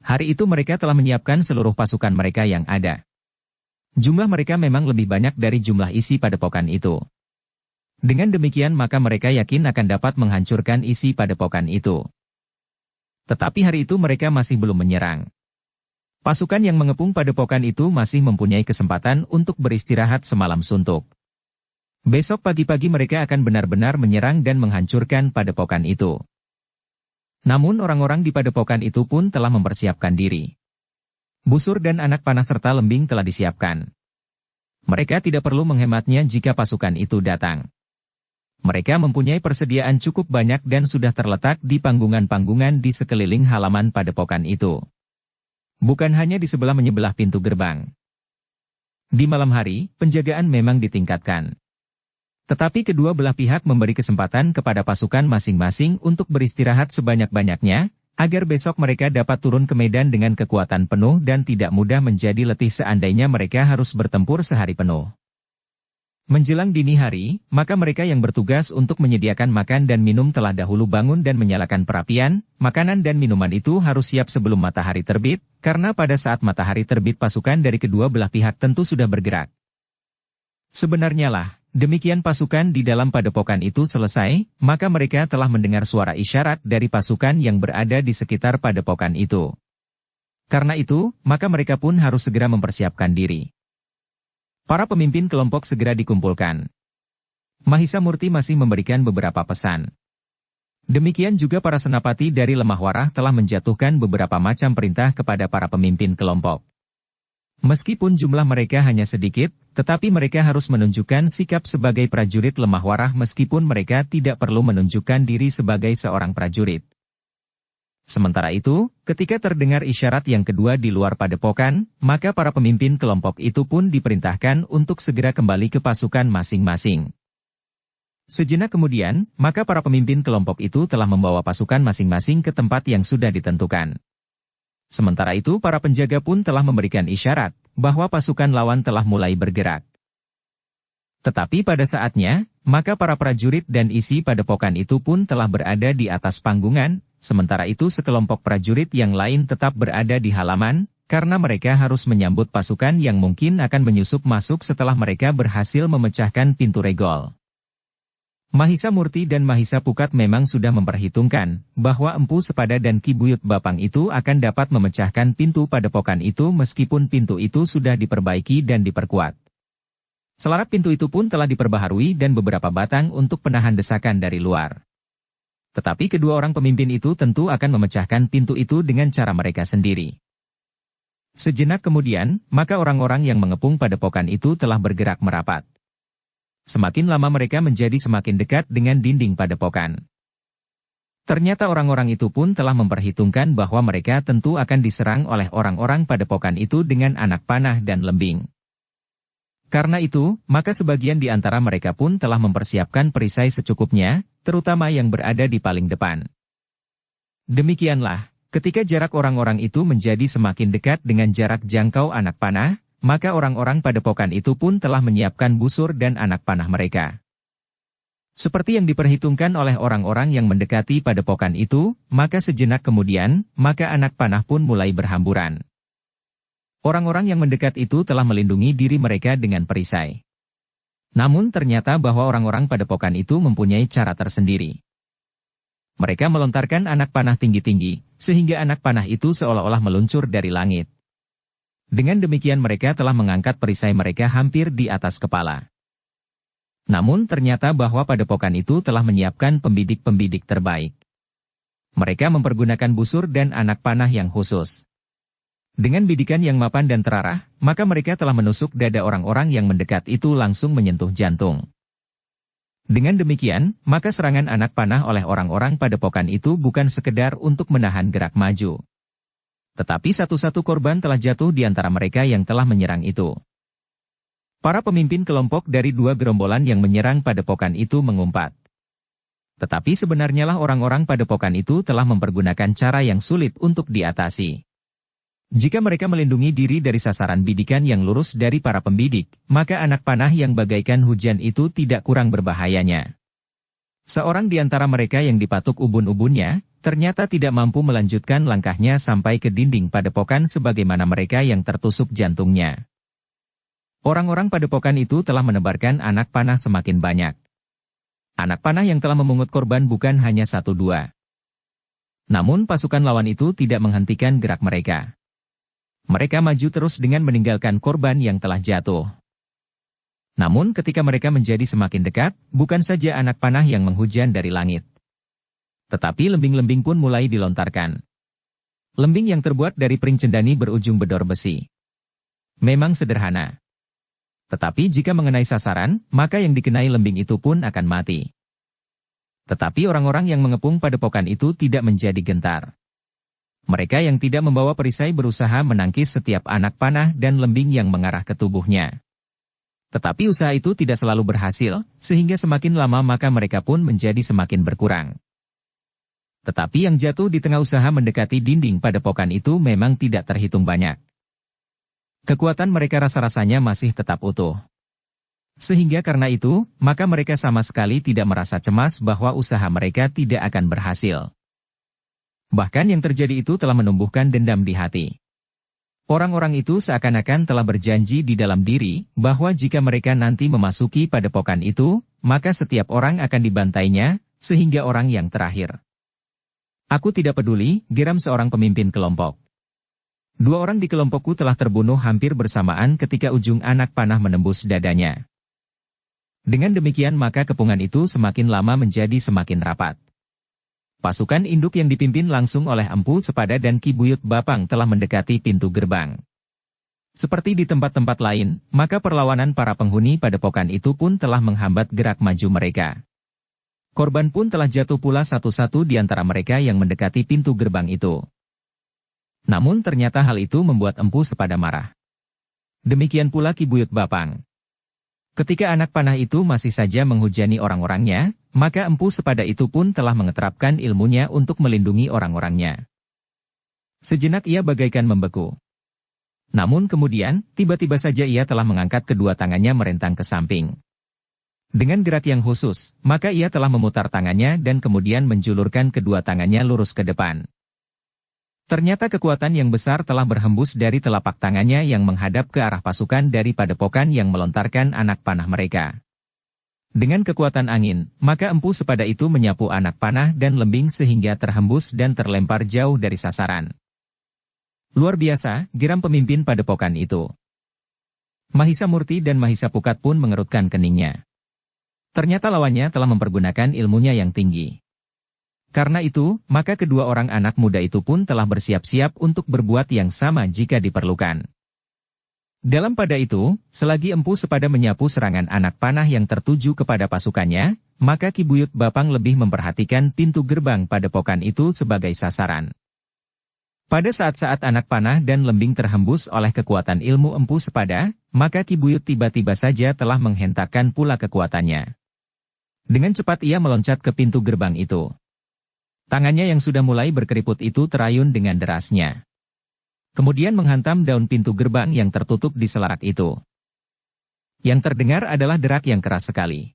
Hari itu mereka telah menyiapkan seluruh pasukan mereka yang ada. Jumlah mereka memang lebih banyak dari jumlah isi padepokan itu. Dengan demikian maka mereka yakin akan dapat menghancurkan isi padepokan itu. Tetapi hari itu mereka masih belum menyerang. Pasukan yang mengepung padepokan itu masih mempunyai kesempatan untuk beristirahat semalam suntuk. Besok pagi-pagi mereka akan benar-benar menyerang dan menghancurkan padepokan itu. Namun orang-orang di padepokan itu pun telah mempersiapkan diri. Busur dan anak panah serta lembing telah disiapkan. Mereka tidak perlu menghematnya jika pasukan itu datang. Mereka mempunyai persediaan cukup banyak dan sudah terletak di panggungan-panggungan di sekeliling halaman padepokan itu. Bukan hanya di sebelah menyebelah pintu gerbang. Di malam hari, penjagaan memang ditingkatkan. Tetapi kedua belah pihak memberi kesempatan kepada pasukan masing-masing untuk beristirahat sebanyak-banyaknya, agar besok mereka dapat turun ke medan dengan kekuatan penuh dan tidak mudah menjadi letih seandainya mereka harus bertempur sehari penuh. Menjelang dini hari, maka mereka yang bertugas untuk menyediakan makan dan minum telah dahulu bangun dan menyalakan perapian. Makanan dan minuman itu harus siap sebelum matahari terbit, karena pada saat matahari terbit pasukan dari kedua belah pihak tentu sudah bergerak. Sebenarnya lah, demikian pasukan di dalam padepokan itu selesai, maka mereka telah mendengar suara isyarat dari pasukan yang berada di sekitar padepokan itu. Karena itu, maka mereka pun harus segera mempersiapkan diri. Para pemimpin kelompok segera dikumpulkan. Mahisa Murti masih memberikan beberapa pesan. Demikian juga para senapati dari Lemah Warah telah menjatuhkan beberapa macam perintah kepada para pemimpin kelompok. Meskipun jumlah mereka hanya sedikit, tetapi mereka harus menunjukkan sikap sebagai prajurit Lemah Warah meskipun mereka tidak perlu menunjukkan diri sebagai seorang prajurit. Sementara itu, ketika terdengar isyarat yang kedua di luar padepokan, maka para pemimpin kelompok itu pun diperintahkan untuk segera kembali ke pasukan masing-masing. Sejenak kemudian, maka para pemimpin kelompok itu telah membawa pasukan masing-masing ke tempat yang sudah ditentukan. Sementara itu para penjaga pun telah memberikan isyarat, bahwa pasukan lawan telah mulai bergerak. Tetapi pada saatnya, maka para prajurit dan isi padepokan itu pun telah berada di atas panggungan, sementara itu sekelompok prajurit yang lain tetap berada di halaman, karena mereka harus menyambut pasukan yang mungkin akan menyusup masuk setelah mereka berhasil memecahkan pintu regol. Mahisa Murti dan Mahisa Pukat memang sudah memperhitungkan bahwa Empu Sepada dan Ki Buyut Bapang itu akan dapat memecahkan pintu padepokan itu meskipun pintu itu sudah diperbaiki dan diperkuat. Selaras pintu itu pun telah diperbaharui dan beberapa batang untuk penahan desakan dari luar. Tetapi kedua orang pemimpin itu tentu akan memecahkan pintu itu dengan cara mereka sendiri. Sejenak kemudian, maka orang-orang yang mengepung padepokan itu telah bergerak merapat. Semakin lama mereka menjadi semakin dekat dengan dinding padepokan. Ternyata orang-orang itu pun telah memperhitungkan bahwa mereka tentu akan diserang oleh orang-orang padepokan itu dengan anak panah dan lembing. Karena itu, maka sebagian di antara mereka pun telah mempersiapkan perisai secukupnya, terutama yang berada di paling depan. Demikianlah, ketika jarak orang-orang itu menjadi semakin dekat dengan jarak jangkau anak panah, maka orang-orang padepokan itu pun telah menyiapkan busur dan anak panah mereka. Seperti yang diperhitungkan oleh orang-orang yang mendekati padepokan itu, maka sejenak kemudian, maka anak panah pun mulai berhamburan. Orang-orang yang mendekat itu telah melindungi diri mereka dengan perisai. Namun ternyata bahwa orang-orang padepokan itu mempunyai cara tersendiri. Mereka melontarkan anak panah tinggi-tinggi, sehingga anak panah itu seolah-olah meluncur dari langit. Dengan demikian mereka telah mengangkat perisai mereka hampir di atas kepala. Namun ternyata bahwa padepokan itu telah menyiapkan pembidik-pembidik terbaik. Mereka mempergunakan busur dan anak panah yang khusus. Dengan bidikan yang mapan dan terarah, maka mereka telah menusuk dada orang-orang yang mendekat itu langsung menyentuh jantung. Dengan demikian, maka serangan anak panah oleh orang-orang padepokan itu bukan sekedar untuk menahan gerak maju. Tetapi satu-satu korban telah jatuh di antara mereka yang telah menyerang itu. Para pemimpin kelompok dari dua gerombolan yang menyerang padepokan itu mengumpat. Tetapi sebenarnya lah orang-orang padepokan itu telah mempergunakan cara yang sulit untuk diatasi. Jika mereka melindungi diri dari sasaran bidikan yang lurus dari para pembidik, maka anak panah yang bagaikan hujan itu tidak kurang berbahayanya. Seorang di antara mereka yang dipatuk ubun-ubunnya, ternyata tidak mampu melanjutkan langkahnya sampai ke dinding padepokan sebagaimana mereka yang tertusuk jantungnya. Orang-orang padepokan itu telah menebarkan anak panah semakin banyak. Anak panah yang telah memungut korban bukan hanya 1-2. Namun pasukan lawan itu tidak menghentikan gerak mereka. Mereka maju terus dengan meninggalkan korban yang telah jatuh. Namun ketika mereka menjadi semakin dekat, bukan saja anak panah yang menghujan dari langit. Tetapi lembing-lembing pun mulai dilontarkan. Lembing yang terbuat dari pring cendani berujung bedor besi. Memang sederhana. Tetapi jika mengenai sasaran, maka yang dikenai lembing itu pun akan mati. Tetapi orang-orang yang mengepung padepokan itu tidak menjadi gentar. Mereka yang tidak membawa perisai berusaha menangkis setiap anak panah dan lembing yang mengarah ke tubuhnya. Tetapi usaha itu tidak selalu berhasil, sehingga semakin lama maka mereka pun menjadi semakin berkurang. Tetapi yang jatuh di tengah usaha mendekati dinding padepokan itu memang tidak terhitung banyak. Kekuatan mereka rasa-rasanya masih tetap utuh. Sehingga karena itu, maka mereka sama sekali tidak merasa cemas bahwa usaha mereka tidak akan berhasil. Bahkan yang terjadi itu telah menumbuhkan dendam di hati. Orang-orang itu seakan-akan telah berjanji di dalam diri, bahwa jika mereka nanti memasuki padepokan itu, maka setiap orang akan dibantainya, sehingga orang yang terakhir. Aku tidak peduli, geram seorang pemimpin kelompok. 2 orang di kelompokku telah terbunuh hampir bersamaan ketika ujung anak panah menembus dadanya. Dengan demikian maka kepungan itu semakin lama menjadi semakin rapat. Pasukan induk yang dipimpin langsung oleh Empu Sepada dan Ki Buyut Bapang telah mendekati pintu gerbang. Seperti di tempat-tempat lain, maka perlawanan para penghuni padepokan itu pun telah menghambat gerak maju mereka. Korban pun telah jatuh pula satu-satu di antara mereka yang mendekati pintu gerbang itu. Namun ternyata hal itu membuat Empu Sepada marah. Demikian pula Ki Buyut Bapang. Ketika anak panah itu masih saja menghujani orang-orangnya, maka Empu Sepada itu pun telah mengeterapkan ilmunya untuk melindungi orang-orangnya. Sejenak ia bagaikan membeku. Namun kemudian, tiba-tiba saja ia telah mengangkat kedua tangannya merentang ke samping. Dengan gerak yang khusus, maka ia telah memutar tangannya dan kemudian menjulurkan kedua tangannya lurus ke depan. Ternyata kekuatan yang besar telah berhembus dari telapak tangannya yang menghadap ke arah pasukan dari padepokan yang melontarkan anak panah mereka. Dengan kekuatan angin, maka Empu Sepada itu menyapu anak panah dan lembing sehingga terhembus dan terlempar jauh dari sasaran. Luar biasa, geram pemimpin padepokan itu. Mahisa Murti dan Mahisa Pukat pun mengerutkan keningnya. Ternyata lawannya telah mempergunakan ilmunya yang tinggi. Karena itu, maka kedua orang anak muda itu pun telah bersiap-siap untuk berbuat yang sama jika diperlukan. Dalam pada itu, selagi Empu Sepada menyapu serangan anak panah yang tertuju kepada pasukannya, maka Ki Buyut Bapang lebih memperhatikan pintu gerbang padepokan itu sebagai sasaran. Pada saat-saat anak panah dan lembing terhembus oleh kekuatan ilmu Empu Sepada, maka Ki Buyut tiba-tiba saja telah menghentakkan pula kekuatannya. Dengan cepat ia meloncat ke pintu gerbang itu. Tangannya yang sudah mulai berkeriput itu terayun dengan derasnya. Kemudian menghantam daun pintu gerbang yang tertutup di selarak itu. Yang terdengar adalah derak yang keras sekali.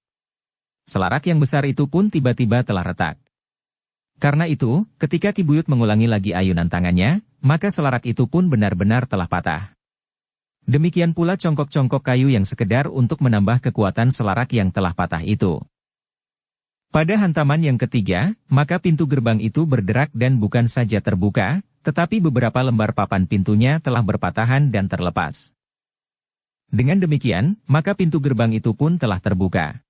Selarak yang besar itu pun tiba-tiba telah retak. Karena itu, ketika Ki Buyut mengulangi lagi ayunan tangannya, maka selarak itu pun benar-benar telah patah. Demikian pula congkok-congkok kayu yang sekedar untuk menambah kekuatan selarak yang telah patah itu. Pada hantaman yang ketiga, maka pintu gerbang itu berderak dan bukan saja terbuka, tetapi beberapa lembar papan pintunya telah berpatahan dan terlepas. Dengan demikian, maka pintu gerbang itu pun telah terbuka.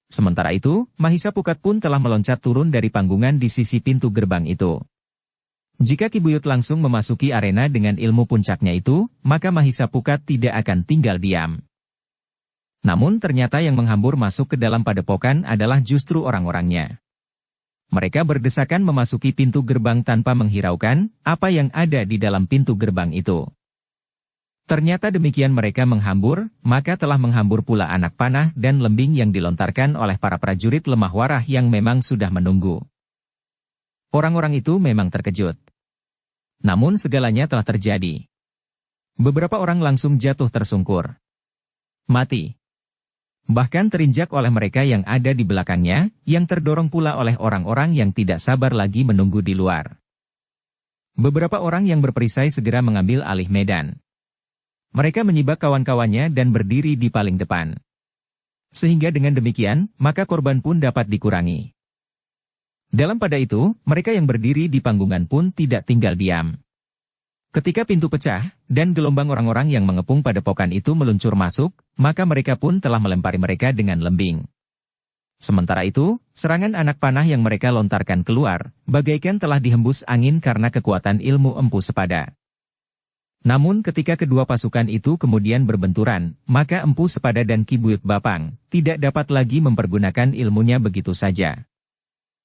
Sementara itu, Mahisa Pukat pun telah meloncat turun dari panggungan di sisi pintu gerbang itu. Jika Ki Buyut langsung memasuki arena dengan ilmu puncaknya itu, maka Mahisa Pukat tidak akan tinggal diam. Namun ternyata yang menghambur masuk ke dalam padepokan adalah justru orang-orangnya. Mereka berdesakan memasuki pintu gerbang tanpa menghiraukan apa yang ada di dalam pintu gerbang itu. Ternyata demikian mereka menghambur, maka telah menghambur pula anak panah dan lembing yang dilontarkan oleh para prajurit lemah warah yang memang sudah menunggu. Orang-orang itu memang terkejut. Namun segalanya telah terjadi. Beberapa orang langsung jatuh tersungkur. Mati. Bahkan terinjak oleh mereka yang ada di belakangnya, yang terdorong pula oleh orang-orang yang tidak sabar lagi menunggu di luar. Beberapa orang yang berperisai segera mengambil alih medan. Mereka menyibak kawan-kawannya dan berdiri di paling depan. Sehingga dengan demikian, maka korban pun dapat dikurangi. Dalam pada itu, mereka yang berdiri di panggungan pun tidak tinggal diam. Ketika pintu pecah, dan gelombang orang-orang yang mengepung padepokan itu meluncur masuk, maka mereka pun telah melempari mereka dengan lembing. Sementara itu, serangan anak panah yang mereka lontarkan keluar, bagaikan telah dihembus angin karena kekuatan ilmu Empu Sepada. Namun ketika kedua pasukan itu kemudian berbenturan, maka Empu Sepada dan Ki Buyut Bapang tidak dapat lagi mempergunakan ilmunya begitu saja.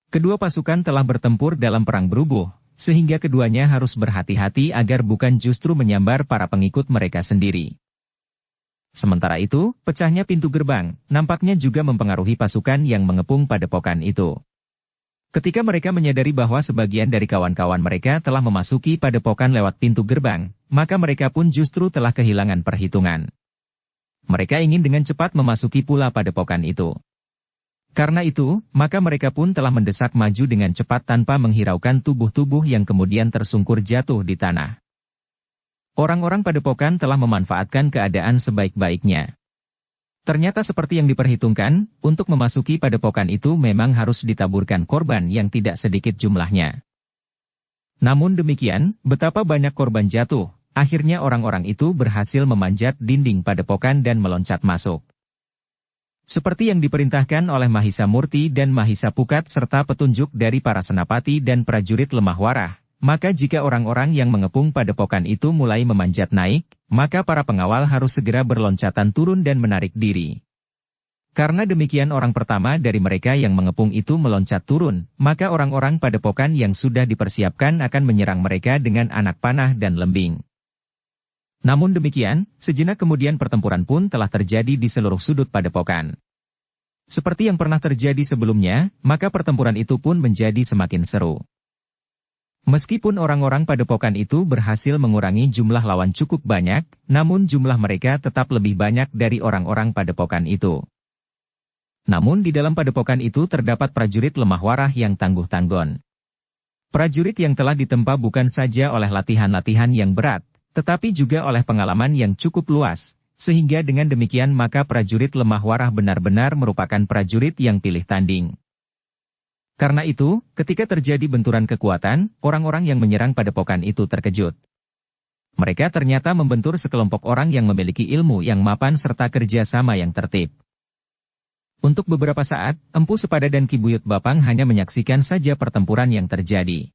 Kedua pasukan telah bertempur dalam perang berubuh, sehingga keduanya harus berhati-hati agar bukan justru menyambar para pengikut mereka sendiri. Sementara itu, pecahnya pintu gerbang nampaknya juga mempengaruhi pasukan yang mengepung padepokan itu. Ketika mereka menyadari bahwa sebagian dari kawan-kawan mereka telah memasuki padepokan lewat pintu gerbang, maka mereka pun justru telah kehilangan perhitungan. Mereka ingin dengan cepat memasuki pula padepokan itu. Karena itu, maka mereka pun telah mendesak maju dengan cepat tanpa menghiraukan tubuh-tubuh yang kemudian tersungkur jatuh di tanah. Orang-orang padepokan telah memanfaatkan keadaan sebaik-baiknya. Ternyata seperti yang diperhitungkan, untuk memasuki padepokan itu memang harus ditaburkan korban yang tidak sedikit jumlahnya. Namun demikian, betapa banyak korban jatuh, akhirnya orang-orang itu berhasil memanjat dinding padepokan dan meloncat masuk. Seperti yang diperintahkan oleh Mahisa Murti dan Mahisa Pukat serta petunjuk dari para senapati dan prajurit lemah warah, maka jika orang-orang yang mengepung padepokan itu mulai memanjat naik, maka para pengawal harus segera berloncatan turun dan menarik diri. Karena demikian orang pertama dari mereka yang mengepung itu meloncat turun, maka orang-orang padepokan yang sudah dipersiapkan akan menyerang mereka dengan anak panah dan lembing. Namun demikian, sejenak kemudian pertempuran pun telah terjadi di seluruh sudut padepokan. Seperti yang pernah terjadi sebelumnya, maka pertempuran itu pun menjadi semakin seru. Meskipun orang-orang padepokan itu berhasil mengurangi jumlah lawan cukup banyak, namun jumlah mereka tetap lebih banyak dari orang-orang padepokan itu. Namun di dalam padepokan itu terdapat prajurit lemah warah yang tangguh-tanggon. Prajurit yang telah ditempa bukan saja oleh latihan-latihan yang berat, tetapi juga oleh pengalaman yang cukup luas, sehingga dengan demikian maka prajurit lemah warah benar-benar merupakan prajurit yang pilih tanding. Karena itu, ketika terjadi benturan kekuatan, orang-orang yang menyerang padepokan itu terkejut. Mereka ternyata membentur sekelompok orang yang memiliki ilmu yang mapan serta kerjasama yang tertib. Untuk beberapa saat, Empu Sepada dan Ki Buyut Bapang hanya menyaksikan saja pertempuran yang terjadi.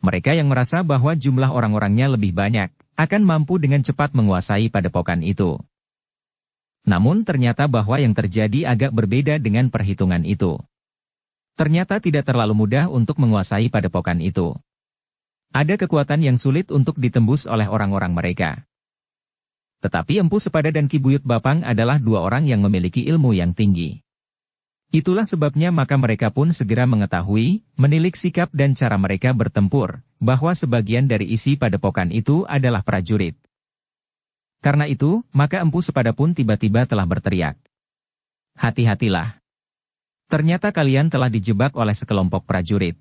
Mereka yang merasa bahwa jumlah orang-orangnya lebih banyak, akan mampu dengan cepat menguasai padepokan itu. Namun ternyata bahwa yang terjadi agak berbeda dengan perhitungan itu. Ternyata tidak terlalu mudah untuk menguasai padepokan itu. Ada kekuatan yang sulit untuk ditembus oleh orang-orang mereka. Tetapi Empu Sepada dan Ki Buyut Bapang adalah dua orang yang memiliki ilmu yang tinggi. Itulah sebabnya maka mereka pun segera mengetahui, menilik sikap dan cara mereka bertempur, bahwa sebagian dari isi padepokan itu adalah prajurit. Karena itu, maka Empu Sepada pun tiba-tiba telah berteriak. Hati-hatilah. Ternyata kalian telah dijebak oleh sekelompok prajurit.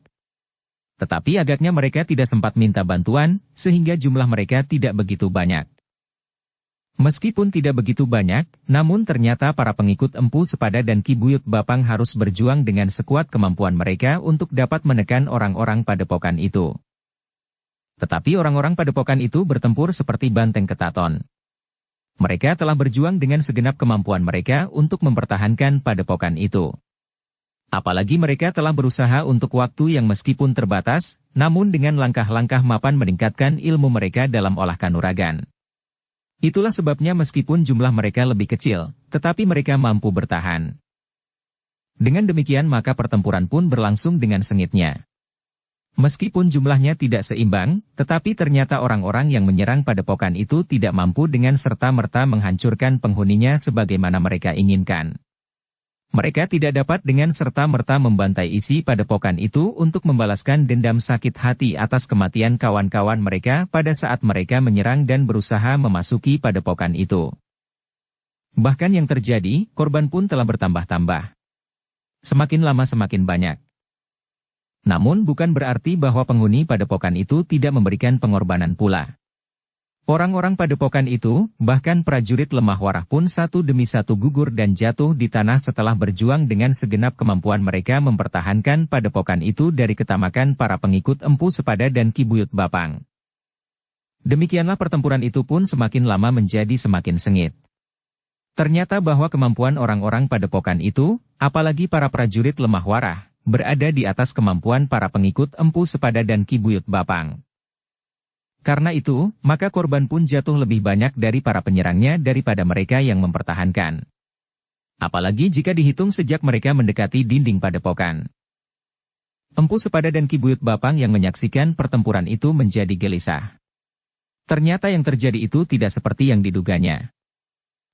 Tetapi agaknya mereka tidak sempat minta bantuan, sehingga jumlah mereka tidak begitu banyak. Meskipun tidak begitu banyak, namun ternyata para pengikut Empu Sepada dan Ki Buyut Bapang harus berjuang dengan sekuat kemampuan mereka untuk dapat menekan orang-orang padepokan itu. Tetapi orang-orang padepokan itu bertempur seperti banteng ketaton. Mereka telah berjuang dengan segenap kemampuan mereka untuk mempertahankan padepokan itu. Apalagi mereka telah berusaha untuk waktu yang meskipun terbatas, namun dengan langkah-langkah mapan meningkatkan ilmu mereka dalam olah kanuragan. Itulah sebabnya meskipun jumlah mereka lebih kecil, tetapi mereka mampu bertahan. Dengan demikian maka pertempuran pun berlangsung dengan sengitnya. Meskipun jumlahnya tidak seimbang, tetapi ternyata orang-orang yang menyerang padepokan itu tidak mampu dengan serta-merta menghancurkan penghuninya sebagaimana mereka inginkan. Mereka tidak dapat dengan serta-merta membantai isi padepokan itu untuk membalaskan dendam sakit hati atas kematian kawan-kawan mereka pada saat mereka menyerang dan berusaha memasuki padepokan itu. Bahkan yang terjadi, korban pun telah bertambah-tambah. Semakin lama semakin banyak. Namun bukan berarti bahwa penghuni padepokan itu tidak memberikan pengorbanan pula. Orang-orang padepokan itu, bahkan prajurit lemah warah pun satu demi satu gugur dan jatuh di tanah setelah berjuang dengan segenap kemampuan mereka mempertahankan padepokan itu dari ketamakan para pengikut Empu Sepada dan Ki Buyut Bapang. Demikianlah pertempuran itu pun semakin lama menjadi semakin sengit. Ternyata bahwa kemampuan orang-orang padepokan itu, apalagi para prajurit lemah warah, berada di atas kemampuan para pengikut Empu Sepada dan Ki Buyut Bapang. Karena itu, maka korban pun jatuh lebih banyak dari para penyerangnya daripada mereka yang mempertahankan. Apalagi jika dihitung sejak mereka mendekati dinding padepokan. Empu Sepada dan Ki Buyut Bapang yang menyaksikan pertempuran itu menjadi gelisah. Ternyata yang terjadi itu tidak seperti yang diduganya.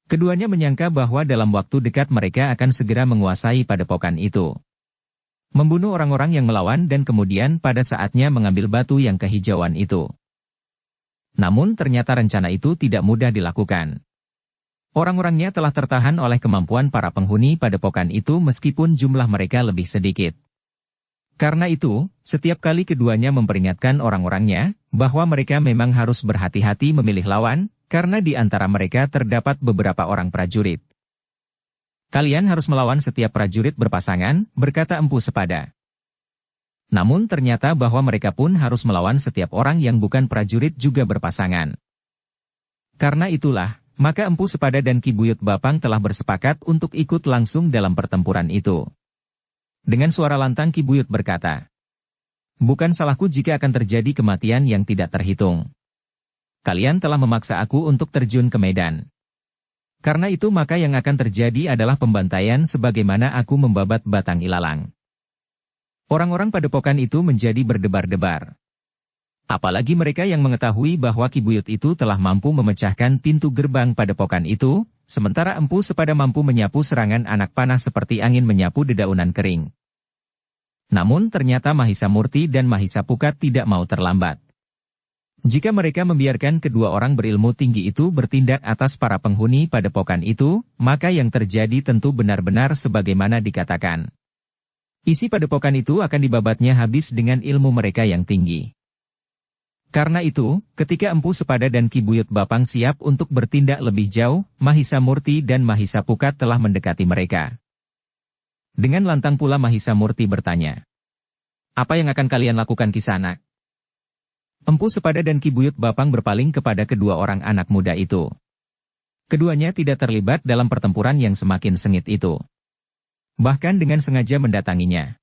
Keduanya menyangka bahwa dalam waktu dekat mereka akan segera menguasai padepokan itu. Membunuh orang-orang yang melawan dan kemudian pada saatnya mengambil batu yang kehijauan itu. Namun ternyata rencana itu tidak mudah dilakukan. Orang-orangnya telah tertahan oleh kemampuan para penghuni padepokan itu meskipun jumlah mereka lebih sedikit. Karena itu, setiap kali keduanya memperingatkan orang-orangnya, bahwa mereka memang harus berhati-hati memilih lawan, karena di antara mereka terdapat beberapa orang prajurit. Kalian harus melawan setiap prajurit berpasangan, berkata Empu Sepada. Namun ternyata bahwa mereka pun harus melawan setiap orang yang bukan prajurit juga berpasangan. Karena itulah, maka Empu Sepada dan Ki Buyut Bapang telah bersepakat untuk ikut langsung dalam pertempuran itu. Dengan suara lantang Ki Buyut berkata, "Bukan salahku jika akan terjadi kematian yang tidak terhitung. Kalian telah memaksa aku untuk terjun ke medan. Karena itu maka yang akan terjadi adalah pembantaian sebagaimana aku membabat batang ilalang." Orang-orang padepokan itu menjadi berdebar-debar. Apalagi mereka yang mengetahui bahwa Ki Buyut itu telah mampu memecahkan pintu gerbang padepokan itu, sementara Empu Sepada mampu menyapu serangan anak panah seperti angin menyapu dedaunan kering. Namun ternyata Mahisa Murti dan Mahisa Pukat tidak mau terlambat. Jika mereka membiarkan kedua orang berilmu tinggi itu bertindak atas para penghuni padepokan itu, maka yang terjadi tentu benar-benar sebagaimana dikatakan. Isi padepokan itu akan dibabatnya habis dengan ilmu mereka yang tinggi. Karena itu, ketika Empu Sepada dan Ki Buyut Bapang siap untuk bertindak lebih jauh, Mahisa Murti dan Mahisa Pukat telah mendekati mereka. Dengan lantang pula Mahisa Murti bertanya, "Apa yang akan kalian lakukan Kisanak?" Empu Sepada dan Ki Buyut Bapang berpaling kepada kedua orang anak muda itu. Keduanya tidak terlibat dalam pertempuran yang semakin sengit itu. Bahkan dengan sengaja mendatanginya.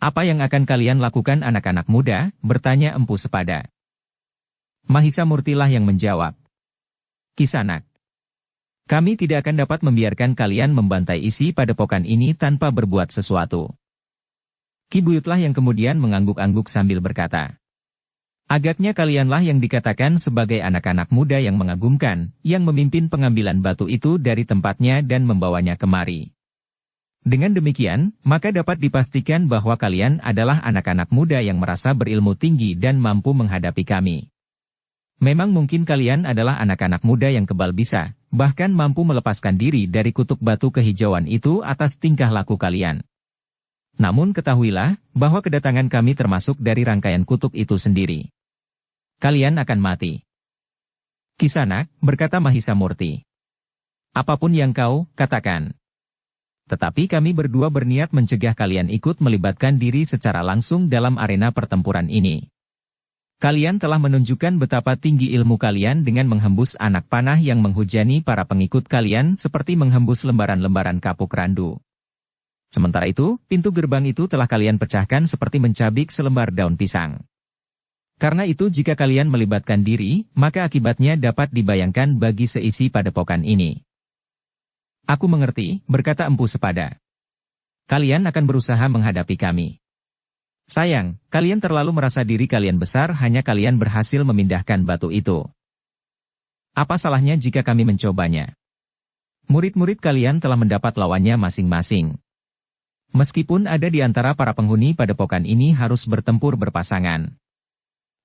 "Apa yang akan kalian lakukan anak-anak muda?" bertanya Empu Sepada. Mahisa Murtilah yang menjawab, "Kisanak, kami tidak akan dapat membiarkan kalian membantai isi padepokan ini tanpa berbuat sesuatu." Ki Buyutlah yang kemudian mengangguk-angguk sambil berkata, "Agaknya kalianlah yang dikatakan sebagai anak-anak muda yang mengagumkan, yang memimpin pengambilan batu itu dari tempatnya dan membawanya kemari. Dengan demikian, maka dapat dipastikan bahwa kalian adalah anak-anak muda yang merasa berilmu tinggi dan mampu menghadapi kami. Memang mungkin kalian adalah anak-anak muda yang kebal bisa, bahkan mampu melepaskan diri dari kutuk batu kehijauan itu atas tingkah laku kalian. Namun ketahuilah, bahwa kedatangan kami termasuk dari rangkaian kutuk itu sendiri. Kalian akan mati." "Kisanak," berkata Mahisa Murti, "apapun yang kau katakan. Tetapi kami berdua berniat mencegah kalian ikut melibatkan diri secara langsung dalam arena pertempuran ini. Kalian telah menunjukkan betapa tinggi ilmu kalian dengan menghembus anak panah yang menghujani para pengikut kalian seperti menghembus lembaran-lembaran kapuk randu. Sementara itu, pintu gerbang itu telah kalian pecahkan seperti mencabik selembar daun pisang. Karena itu jika kalian melibatkan diri, maka akibatnya dapat dibayangkan bagi seisi padepokan ini." "Aku mengerti," berkata Empu Sepada. "Kalian akan berusaha menghadapi kami. Sayang, kalian terlalu merasa diri kalian besar hanya kalian berhasil memindahkan batu itu. Apa salahnya jika kami mencobanya? Murid-murid kalian telah mendapat lawannya masing-masing. Meskipun ada di antara para penghuni padepokan ini harus bertempur berpasangan.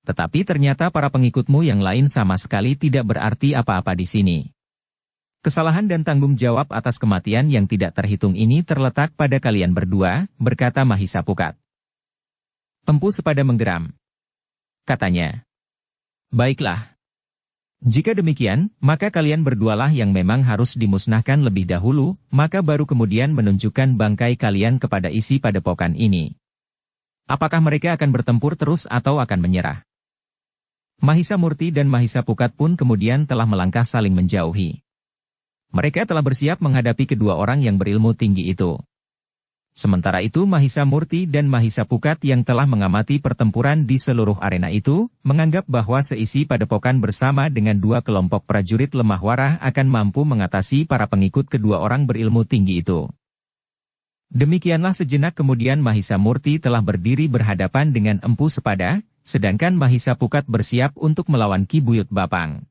Tetapi ternyata para pengikutmu yang lain sama sekali tidak berarti apa-apa di sini. Kesalahan dan tanggung jawab atas kematian yang tidak terhitung ini terletak pada kalian berdua," berkata Mahisa Pukat. Empu Sepada menggeram. Katanya, "Baiklah. Jika demikian, maka kalian berdualah yang memang harus dimusnahkan lebih dahulu, maka baru kemudian menunjukkan bangkai kalian kepada isi padepokan ini. Apakah mereka akan bertempur terus atau akan menyerah?" Mahisa Murti dan Mahisa Pukat pun kemudian telah melangkah saling menjauhi. Mereka telah bersiap menghadapi kedua orang yang berilmu tinggi itu. Sementara itu Mahisa Murti dan Mahisa Pukat yang telah mengamati pertempuran di seluruh arena itu, menganggap bahwa seisi padepokan bersama dengan dua kelompok prajurit lemah warah akan mampu mengatasi para pengikut kedua orang berilmu tinggi itu. Demikianlah sejenak kemudian Mahisa Murti telah berdiri berhadapan dengan Empu Sepada, sedangkan Mahisa Pukat bersiap untuk melawan Ki Buyut Bapang.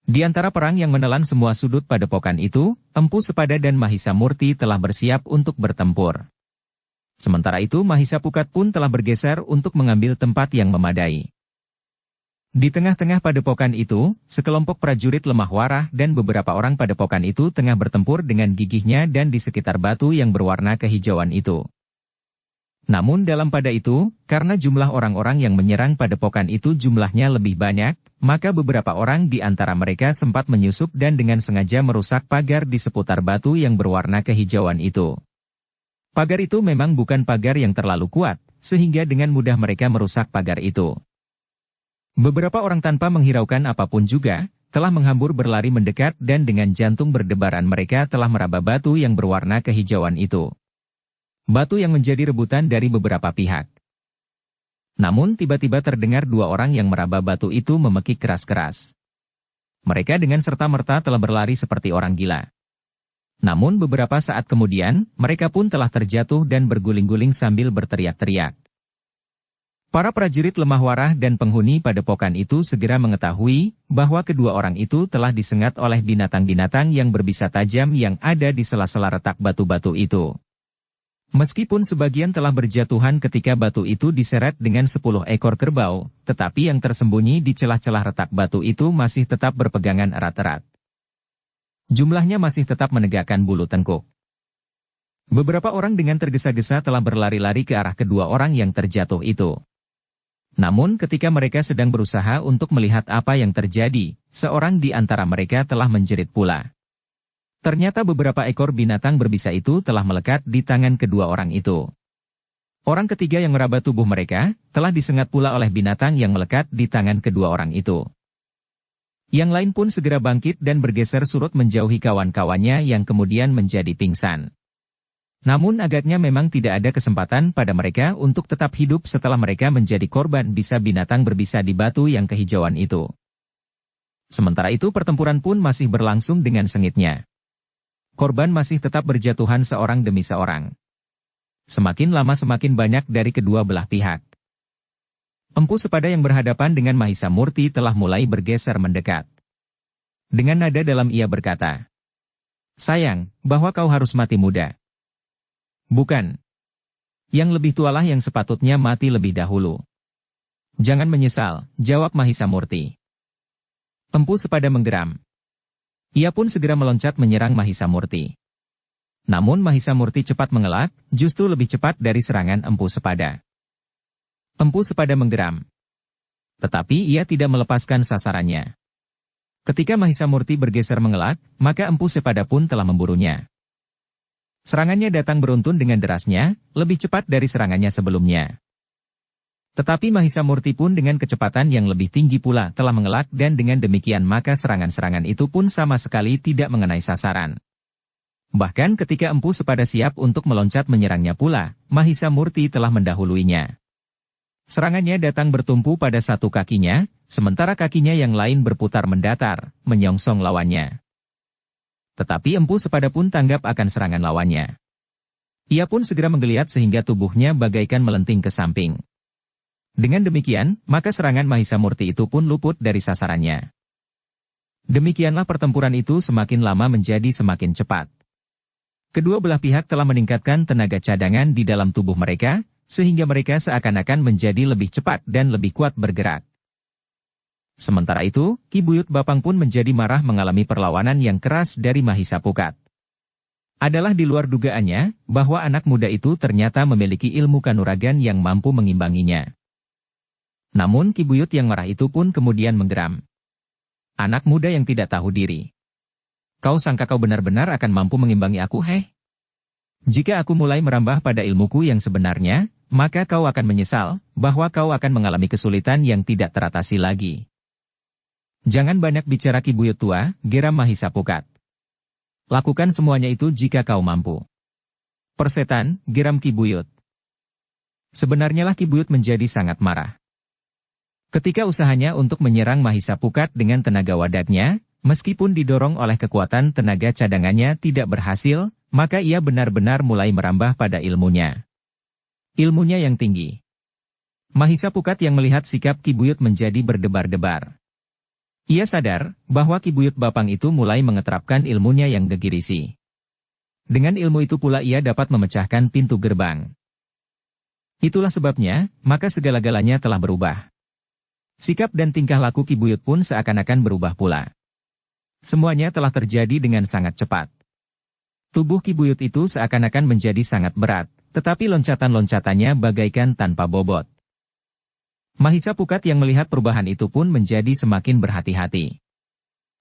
Di antara perang yang menelan semua sudut padepokan itu, Empu Sepada dan Mahisa Murti telah bersiap untuk bertempur. Sementara itu Mahisa Pukat pun telah bergeser untuk mengambil tempat yang memadai. Di tengah-tengah padepokan itu, sekelompok prajurit lemah warah dan beberapa orang padepokan itu tengah bertempur dengan gigihnya dan di sekitar batu yang berwarna kehijauan itu. Namun dalam pada itu, karena jumlah orang-orang yang menyerang padepokan itu jumlahnya lebih banyak, maka beberapa orang di antara mereka sempat menyusup dan dengan sengaja merusak pagar di seputar batu yang berwarna kehijauan itu. Pagar itu memang bukan pagar yang terlalu kuat, sehingga dengan mudah mereka merusak pagar itu. Beberapa orang tanpa menghiraukan apapun juga, telah menghambur berlari mendekat dan dengan jantung berdebaran mereka telah meraba batu yang berwarna kehijauan itu. Batu yang menjadi rebutan dari beberapa pihak. Namun tiba-tiba terdengar dua orang yang meraba batu itu memekik keras-keras. Mereka dengan serta-merta telah berlari seperti orang gila. Namun beberapa saat kemudian, mereka pun telah terjatuh dan berguling-guling sambil berteriak-teriak. Para prajurit lemah warah dan penghuni padepokan itu segera mengetahui bahwa kedua orang itu telah disengat oleh binatang-binatang yang berbisa tajam yang ada di sela-sela retak batu-batu itu. Meskipun sebagian telah berjatuhan ketika batu itu diseret dengan 10 ekor kerbau, tetapi yang tersembunyi di celah-celah retak batu itu masih tetap berpegangan erat-erat. Jumlahnya masih tetap menegakkan bulu tengkuk. Beberapa orang dengan tergesa-gesa telah berlari-lari ke arah kedua orang yang terjatuh itu. Namun ketika mereka sedang berusaha untuk melihat apa yang terjadi, seorang di antara mereka telah menjerit pula. Ternyata beberapa ekor binatang berbisa itu telah melekat di tangan kedua orang itu. Orang ketiga yang meraba tubuh mereka, telah disengat pula oleh binatang yang melekat di tangan kedua orang itu. Yang lain pun segera bangkit dan bergeser surut menjauhi kawan-kawannya yang kemudian menjadi pingsan. Namun agaknya memang tidak ada kesempatan pada mereka untuk tetap hidup setelah mereka menjadi korban bisa binatang berbisa di batu yang kehijauan itu. Sementara itu pertempuran pun masih berlangsung dengan sengitnya. Korban masih tetap berjatuhan seorang demi seorang. Semakin lama semakin banyak dari kedua belah pihak. Empu Sepada yang berhadapan dengan Mahisa Murti telah mulai bergeser mendekat. Dengan nada dalam ia berkata, "Sayang, bahwa kau harus mati muda." "Bukan. Yang lebih tualah yang sepatutnya mati lebih dahulu." "Jangan menyesal," jawab Mahisa Murti. Empu Sepada menggeram. Ia pun segera meloncat menyerang Mahisa Murti. Namun Mahisa Murti cepat mengelak, justru lebih cepat dari serangan Empu Sepada. Empu Sepada menggeram. Tetapi ia tidak melepaskan sasarannya. Ketika Mahisa Murti bergeser mengelak, maka Empu Sepada pun telah memburunya. Serangannya datang beruntun dengan derasnya, lebih cepat dari serangannya sebelumnya. Tetapi Mahisa Murti pun dengan kecepatan yang lebih tinggi pula telah mengelak dan dengan demikian maka serangan-serangan itu pun sama sekali tidak mengenai sasaran. Bahkan ketika Empu Sepada siap untuk meloncat menyerangnya pula, Mahisa Murti telah mendahuluinya. Serangannya datang bertumpu pada satu kakinya, sementara kakinya yang lain berputar mendatar, menyongsong lawannya. Tetapi Empu Sepada pun tanggap akan serangan lawannya. Ia pun segera menggeliat sehingga tubuhnya bagaikan melenting ke samping. Dengan demikian, maka serangan Mahisa Murti itu pun luput dari sasarannya. Demikianlah pertempuran itu semakin lama menjadi semakin cepat. Kedua belah pihak telah meningkatkan tenaga cadangan di dalam tubuh mereka, sehingga mereka seakan-akan menjadi lebih cepat dan lebih kuat bergerak. Sementara itu, Ki Buyut Bapang pun menjadi marah mengalami perlawanan yang keras dari Mahisa Pukat. Adalah di luar dugaannya, bahwa anak muda itu ternyata memiliki ilmu kanuragan yang mampu mengimbanginya. Namun Ki Buyut yang marah itu pun kemudian menggeram. "Anak muda yang tidak tahu diri. Kau sangka kau benar-benar akan mampu mengimbangi aku, heh? Jika aku mulai merambah pada ilmuku yang sebenarnya, maka kau akan menyesal, bahwa kau akan mengalami kesulitan yang tidak teratasi lagi." "Jangan banyak bicara Ki Buyut tua," geram Mahisa Pukat. "Lakukan semuanya itu jika kau mampu. Persetan, geram Ki Buyut. Sebenarnya lah Ki Buyut menjadi sangat marah. Ketika usahanya untuk menyerang Mahisa Pukat dengan tenaga wadaknya, meskipun didorong oleh kekuatan tenaga cadangannya tidak berhasil, maka ia benar-benar mulai merambah pada ilmunya. Ilmunya yang tinggi. Mahisa Pukat yang melihat sikap Ki Buyut menjadi berdebar-debar. Ia sadar bahwa Ki Buyut Bapang itu mulai mengeterapkan ilmunya yang gegirisi. Dengan ilmu itu pula ia dapat memecahkan pintu gerbang. Itulah sebabnya, maka segala-galanya telah berubah. Sikap dan tingkah laku Ki Buyut pun seakan-akan berubah pula. Semuanya telah terjadi dengan sangat cepat. Tubuh Ki Buyut itu seakan-akan menjadi sangat berat, tetapi loncatan-loncatannya bagaikan tanpa bobot. Mahisa Pukat yang melihat perubahan itu pun menjadi semakin berhati-hati.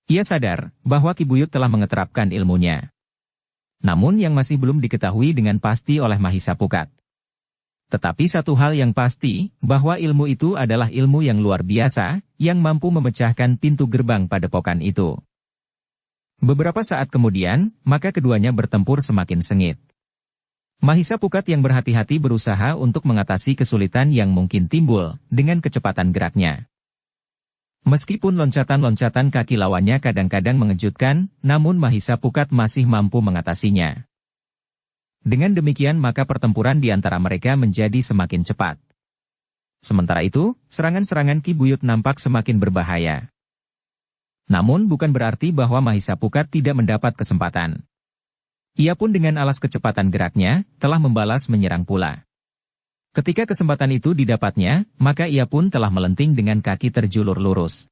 Ia sadar bahwa Ki Buyut telah mengeterapkan ilmunya. Namun yang masih belum diketahui dengan pasti oleh Mahisa Pukat. Tetapi satu hal yang pasti, bahwa ilmu itu adalah ilmu yang luar biasa, yang mampu memecahkan pintu gerbang padepokan itu. Beberapa saat kemudian, maka keduanya bertempur semakin sengit. Mahisa Pukat yang berhati-hati berusaha untuk mengatasi kesulitan yang mungkin timbul, dengan kecepatan geraknya. Meskipun loncatan-loncatan kaki lawannya kadang-kadang mengejutkan, namun Mahisa Pukat masih mampu mengatasinya. Dengan demikian maka pertempuran di antara mereka menjadi semakin cepat. Sementara itu, serangan-serangan Ki Buyut nampak semakin berbahaya. Namun bukan berarti bahwa Mahisa Pukat tidak mendapat kesempatan. Ia pun dengan alas kecepatan geraknya, telah membalas menyerang pula. Ketika kesempatan itu didapatnya, maka ia pun telah melenting dengan kaki terjulur lurus.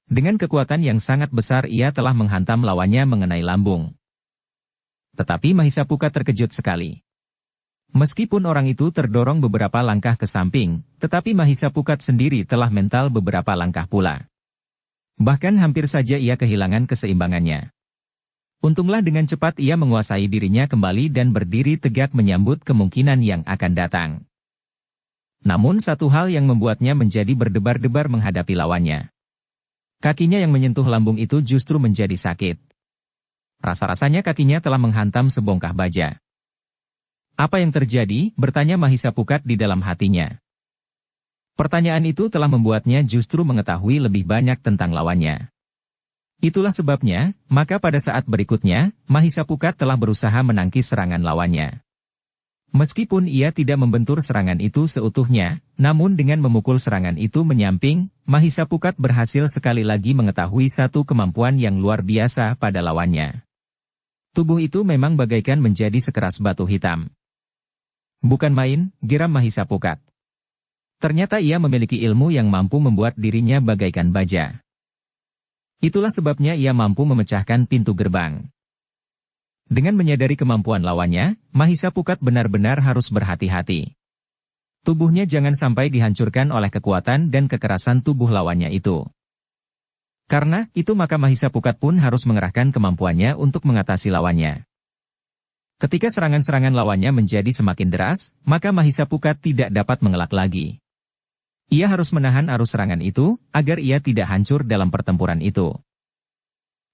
Dengan kekuatan yang sangat besar ia telah menghantam lawannya mengenai lambung. Tetapi Mahisa Pukat terkejut sekali. Meskipun orang itu terdorong beberapa langkah ke samping, tetapi Mahisa Pukat sendiri telah mental beberapa langkah pula. Bahkan hampir saja ia kehilangan keseimbangannya. Untunglah dengan cepat ia menguasai dirinya kembali dan berdiri tegak menyambut kemungkinan yang akan datang. Namun satu hal yang membuatnya menjadi berdebar-debar menghadapi lawannya. Kakinya yang menyentuh lambung itu justru menjadi sakit. Rasa-rasanya kakinya telah menghantam sebongkah baja. Apa yang terjadi? Bertanya Mahisa Pukat di dalam hatinya. Pertanyaan itu telah membuatnya justru mengetahui lebih banyak tentang lawannya. Itulah sebabnya, maka pada saat berikutnya, Mahisa Pukat telah berusaha menangkis serangan lawannya. Meskipun ia tidak membentur serangan itu seutuhnya, namun dengan memukul serangan itu menyamping, Mahisa Pukat berhasil sekali lagi mengetahui satu kemampuan yang luar biasa pada lawannya. Tubuh itu memang bagaikan menjadi sekeras batu hitam. Bukan main, geram Mahisa Pukat. Ternyata ia memiliki ilmu yang mampu membuat dirinya bagaikan baja. Itulah sebabnya ia mampu memecahkan pintu gerbang. Dengan menyadari kemampuan lawannya, Mahisa Pukat benar-benar harus berhati-hati. Tubuhnya jangan sampai dihancurkan oleh kekuatan dan kekerasan tubuh lawannya itu. Karena itu maka Mahisa Pukat pun harus mengerahkan kemampuannya untuk mengatasi lawannya. Ketika serangan-serangan lawannya menjadi semakin deras, maka Mahisa Pukat tidak dapat mengelak lagi. Ia harus menahan arus serangan itu, agar ia tidak hancur dalam pertempuran itu.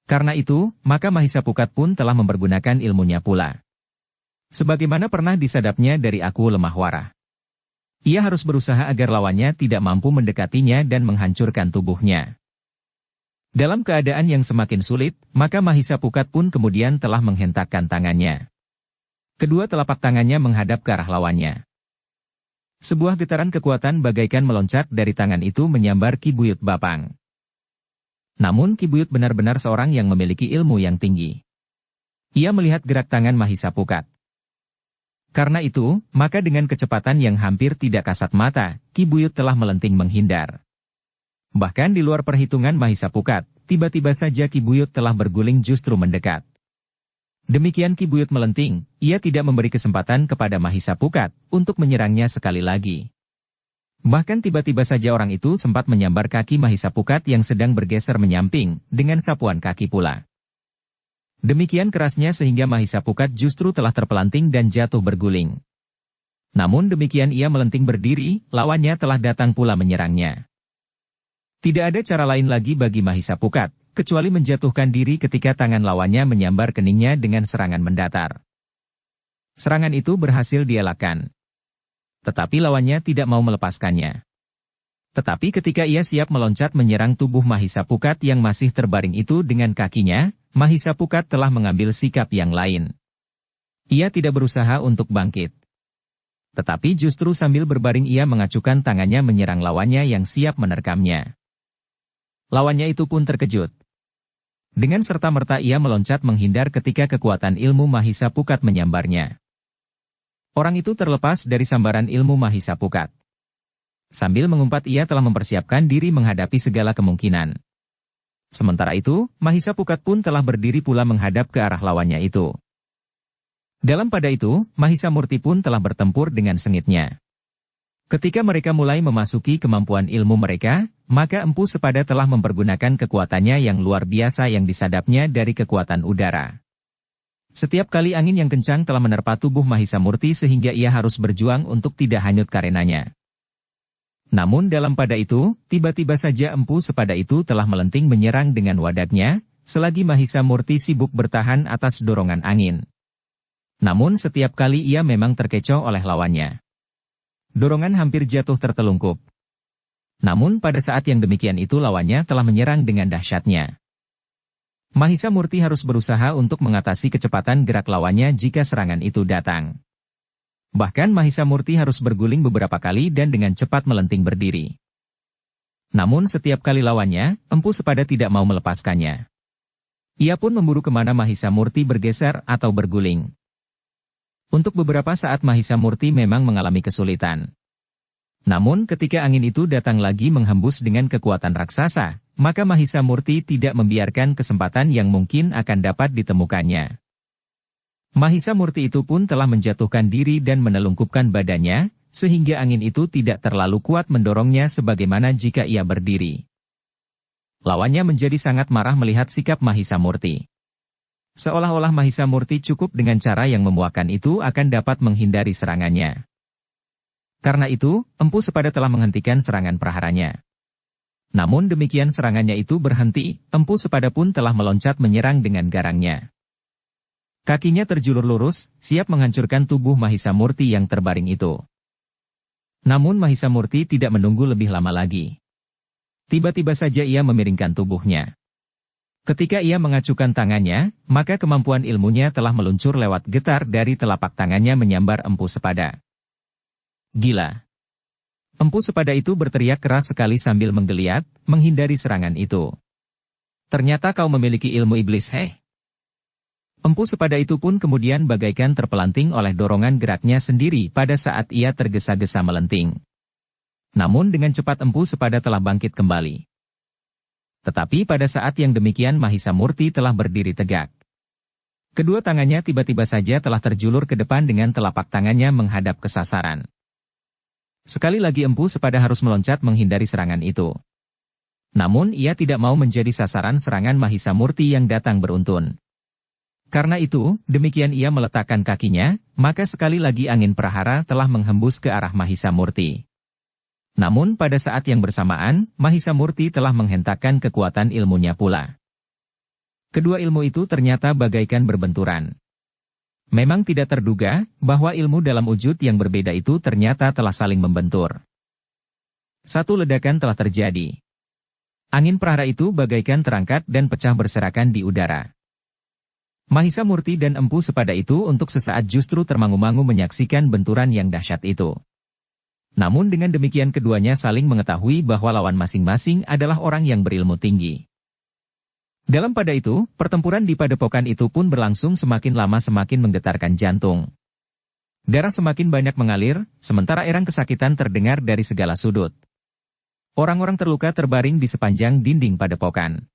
Karena itu, maka Mahisa Pukat pun telah mempergunakan ilmunya pula. Sebagaimana pernah disadapnya dari Aku Lemah Warah. Ia harus berusaha agar lawannya tidak mampu mendekatinya dan menghancurkan tubuhnya. Dalam keadaan yang semakin sulit, maka Mahisa Pukat pun kemudian telah menghentakkan tangannya. Kedua telapak tangannya menghadap ke arah lawannya. Sebuah getaran kekuatan bagaikan meloncat dari tangan itu menyambar Ki Buyut Bapang. Namun Ki Buyut benar-benar seorang yang memiliki ilmu yang tinggi. Ia melihat gerak tangan Mahisa Pukat. Karena itu, maka dengan kecepatan yang hampir tidak kasat mata, Ki Buyut telah melenting menghindar. Bahkan di luar perhitungan Mahisa Pukat, tiba-tiba saja Ki Buyut telah berguling justru mendekat. Demikian Ki Buyut melenting, ia tidak memberi kesempatan kepada Mahisa Pukat untuk menyerangnya sekali lagi. Bahkan tiba-tiba saja orang itu sempat menyambar kaki Mahisa Pukat yang sedang bergeser menyamping, dengan sapuan kaki pula. Demikian kerasnya sehingga Mahisa Pukat justru telah terpelanting dan jatuh berguling. Namun demikian ia melenting berdiri, lawannya telah datang pula menyerangnya. Tidak ada cara lain lagi bagi Mahisa Pukat, kecuali menjatuhkan diri ketika tangan lawannya menyambar keningnya dengan serangan mendatar. Serangan itu berhasil dielakkan. Tetapi lawannya tidak mau melepaskannya. Tetapi ketika ia siap meloncat menyerang tubuh Mahisa Pukat yang masih terbaring itu dengan kakinya, Mahisa Pukat telah mengambil sikap yang lain. Ia tidak berusaha untuk bangkit. Tetapi justru sambil berbaring ia mengacukan tangannya menyerang lawannya yang siap menerkamnya. Lawannya itu pun terkejut. Dengan serta-merta ia meloncat menghindar ketika kekuatan ilmu Mahisa Pukat menyambarnya. Orang itu terlepas dari sambaran ilmu Mahisa Pukat. Sambil mengumpat ia telah mempersiapkan diri menghadapi segala kemungkinan. Sementara itu, Mahisa Pukat pun telah berdiri pula menghadap ke arah lawannya itu. Dalam pada itu, Mahisa Murti pun telah bertempur dengan sengitnya. Ketika mereka mulai memasuki kemampuan ilmu mereka, maka Empu Sepada telah mempergunakan kekuatannya yang luar biasa yang disadapnya dari kekuatan udara. Setiap kali angin yang kencang telah menerpa tubuh Mahisa Murti sehingga ia harus berjuang untuk tidak hanyut karenanya. Namun dalam pada itu, tiba-tiba saja Empu Sepada itu telah melenting menyerang dengan wadatnya, selagi Mahisa Murti sibuk bertahan atas dorongan angin. Namun setiap kali ia memang terkecoh oleh lawannya. Dorongan hampir jatuh tertelungkup. Namun pada saat yang demikian itu lawannya telah menyerang dengan dahsyatnya. Mahisa Murti harus berusaha untuk mengatasi kecepatan gerak lawannya jika serangan itu datang. Bahkan Mahisa Murti harus berguling beberapa kali dan dengan cepat melenting berdiri. Namun setiap kali lawannya, Empu Sepada tidak mau melepaskannya. Ia pun memburu kemana Mahisa Murti bergeser atau berguling. Untuk beberapa saat Mahisa Murti memang mengalami kesulitan. Namun ketika angin itu datang lagi menghembus dengan kekuatan raksasa, maka Mahisa Murti tidak membiarkan kesempatan yang mungkin akan dapat ditemukannya. Mahisa Murti itu pun telah menjatuhkan diri dan menelungkupkan badannya, sehingga angin itu tidak terlalu kuat mendorongnya sebagaimana jika ia berdiri. Lawannya menjadi sangat marah melihat sikap Mahisa Murti. Seolah-olah Mahisa Murti cukup dengan cara yang memuakan itu akan dapat menghindari serangannya. Karena itu, Empu Sepada telah menghentikan serangan praharanya. Namun demikian serangannya itu berhenti, Empu Sepada pun telah meloncat menyerang dengan garangnya. Kakinya terjulur lurus, siap menghancurkan tubuh Mahisa Murti yang terbaring itu. Namun Mahisa Murti tidak menunggu lebih lama lagi. Tiba-tiba saja ia memiringkan tubuhnya. Ketika ia mengacukan tangannya, maka kemampuan ilmunya telah meluncur lewat getar dari telapak tangannya menyambar Empu Sepada. Gila! Empu Sepada itu berteriak keras sekali sambil menggeliat, menghindari serangan itu. Ternyata kau memiliki ilmu iblis, heh! Empu Sepada itu pun kemudian bagaikan terpelanting oleh dorongan geraknya sendiri pada saat ia tergesa-gesa melenting. Namun dengan cepat Empu Sepada telah bangkit kembali. Tetapi pada saat yang demikian Mahisa Murti telah berdiri tegak. Kedua tangannya tiba-tiba saja telah terjulur ke depan dengan telapak tangannya menghadap ke sasaran. Sekali lagi Empu Sepada harus meloncat menghindari serangan itu. Namun ia tidak mau menjadi sasaran serangan Mahisa Murti yang datang beruntun. Karena itu, demikian ia meletakkan kakinya, maka sekali lagi angin prahara telah menghembus ke arah Mahisa Murti. Namun pada saat yang bersamaan, Mahisa Murti telah menghentakkan kekuatan ilmunya pula. Kedua ilmu itu ternyata bagaikan berbenturan. Memang tidak terduga, bahwa ilmu dalam wujud yang berbeda itu ternyata telah saling membentur. Satu ledakan telah terjadi. Angin prahara itu bagaikan terangkat dan pecah berserakan di udara. Mahisa Murti dan Empu Sepada itu untuk sesaat justru termangu-mangu menyaksikan benturan yang dahsyat itu. Namun dengan demikian keduanya saling mengetahui bahwa lawan masing-masing adalah orang yang berilmu tinggi. Dalam pada itu, pertempuran di padepokan itu pun berlangsung semakin lama semakin menggetarkan jantung. Darah semakin banyak mengalir, sementara erang kesakitan terdengar dari segala sudut. Orang-orang terluka terbaring di sepanjang dinding padepokan.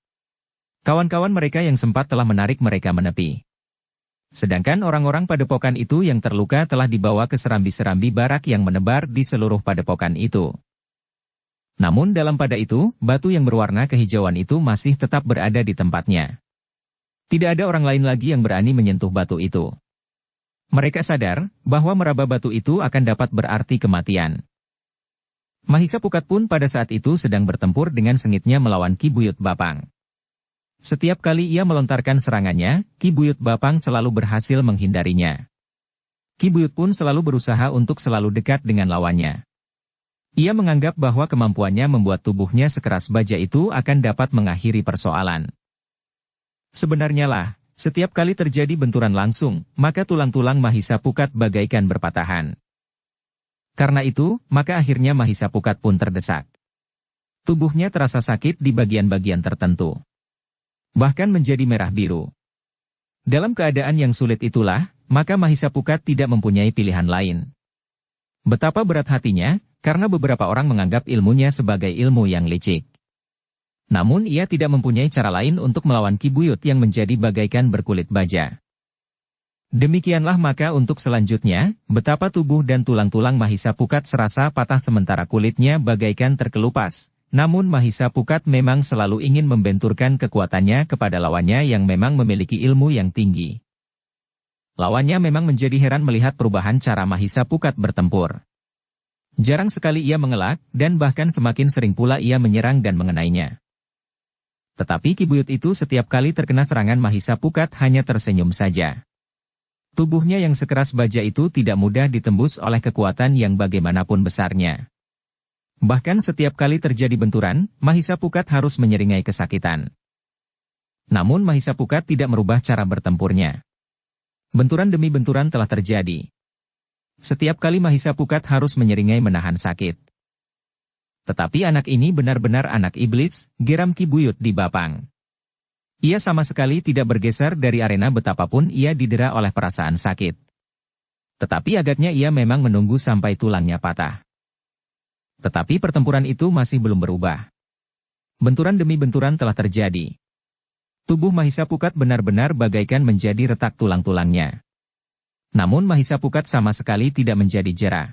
Kawan-kawan mereka yang sempat telah menarik mereka menepi. Sedangkan orang-orang padepokan itu yang terluka telah dibawa ke serambi-serambi barak yang menebar di seluruh padepokan itu. Namun dalam pada itu, batu yang berwarna kehijauan itu masih tetap berada di tempatnya. Tidak ada orang lain lagi yang berani menyentuh batu itu. Mereka sadar, bahwa meraba batu itu akan dapat berarti kematian. Mahisa Pukat pun pada saat itu sedang bertempur dengan sengitnya melawan Ki Buyut Bapang. Setiap kali ia melontarkan serangannya, Ki Buyut Bapang selalu berhasil menghindarinya. Ki Buyut pun selalu berusaha untuk selalu dekat dengan lawannya. Ia menganggap bahwa kemampuannya membuat tubuhnya sekeras baja itu akan dapat mengakhiri persoalan. Sebenarnya lah, setiap kali terjadi benturan langsung, maka tulang-tulang Mahisa Pukat bagaikan berpatahan. Karena itu, maka akhirnya Mahisa Pukat pun terdesak. Tubuhnya terasa sakit di bagian-bagian tertentu. Bahkan menjadi merah biru. Dalam keadaan yang sulit itulah, maka Mahisa Pukat tidak mempunyai pilihan lain. Betapa berat hatinya, karena beberapa orang menganggap ilmunya sebagai ilmu yang licik. Namun ia tidak mempunyai cara lain untuk melawan Ki Buyut yang menjadi bagaikan berkulit baja. Demikianlah maka untuk selanjutnya, betapa tubuh dan tulang-tulang Mahisa Pukat serasa patah sementara kulitnya bagaikan terkelupas. Namun Mahisa Pukat memang selalu ingin membenturkan kekuatannya kepada lawannya yang memang memiliki ilmu yang tinggi. Lawannya memang menjadi heran melihat perubahan cara Mahisa Pukat bertempur. Jarang sekali ia mengelak, dan bahkan semakin sering pula ia menyerang dan mengenainya. Tetapi Ki Buyut itu setiap kali terkena serangan Mahisa Pukat hanya tersenyum saja. Tubuhnya yang sekeras baja itu tidak mudah ditembus oleh kekuatan yang bagaimanapun besarnya. Bahkan setiap kali terjadi benturan, Mahisa Pukat harus menyeringai kesakitan. Namun Mahisa Pukat tidak merubah cara bertempurnya. Benturan demi benturan telah terjadi. Setiap kali Mahisa Pukat harus menyeringai menahan sakit. Tetapi anak ini benar-benar anak iblis, geram Ki Buyut di Bapang. Ia sama sekali tidak bergeser dari arena betapapun ia didera oleh perasaan sakit. Tetapi agaknya ia memang menunggu sampai tulangnya patah. Tetapi pertempuran itu masih belum berubah. Benturan demi benturan telah terjadi. Tubuh Mahisa Pukat benar-benar bagaikan menjadi retak tulang-tulangnya. Namun Mahisa Pukat sama sekali tidak menjadi jera.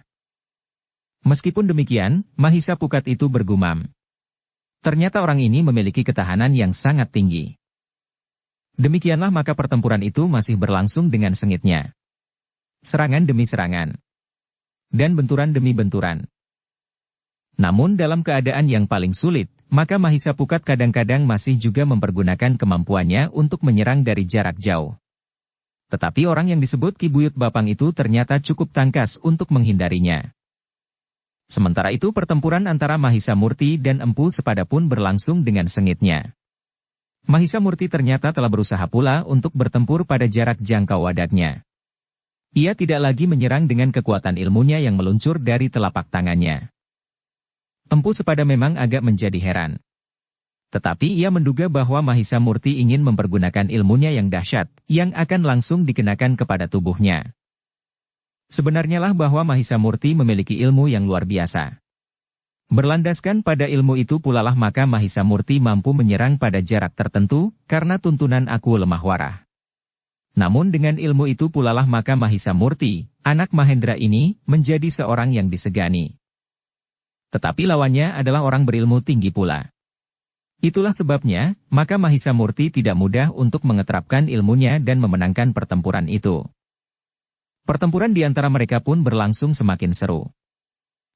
Meskipun demikian, Mahisa Pukat itu bergumam. Ternyata orang ini memiliki ketahanan yang sangat tinggi. Demikianlah maka pertempuran itu masih berlangsung dengan sengitnya. Serangan demi serangan. Dan benturan demi benturan. Namun dalam keadaan yang paling sulit, maka Mahisa Pukat kadang-kadang masih juga mempergunakan kemampuannya untuk menyerang dari jarak jauh. Tetapi orang yang disebut Ki Buyut Bapang itu ternyata cukup tangkas untuk menghindarinya. Sementara itu pertempuran antara Mahisa Murti dan Empu Sepada pun berlangsung dengan sengitnya. Mahisa Murti ternyata telah berusaha pula untuk bertempur pada jarak jangkau wadaknya. Ia tidak lagi menyerang dengan kekuatan ilmunya yang meluncur dari telapak tangannya. Empu Sepada memang agak menjadi heran. Tetapi ia menduga bahwa Mahisa Murti ingin mempergunakan ilmunya yang dahsyat, yang akan langsung dikenakan kepada tubuhnya. Sebenarnya lah bahwa Mahisa Murti memiliki ilmu yang luar biasa. Berlandaskan pada ilmu itu pula lah maka Mahisa Murti mampu menyerang pada jarak tertentu, karena tuntunan aku lemah warah. Namun dengan ilmu itu pula lah maka Mahisa Murti, anak Mahendra ini, menjadi seorang yang disegani. Tetapi lawannya adalah orang berilmu tinggi pula. Itulah sebabnya, maka Mahisa Murti tidak mudah untuk mengeterapkan ilmunya dan memenangkan pertempuran itu. Pertempuran di antara mereka pun berlangsung semakin seru.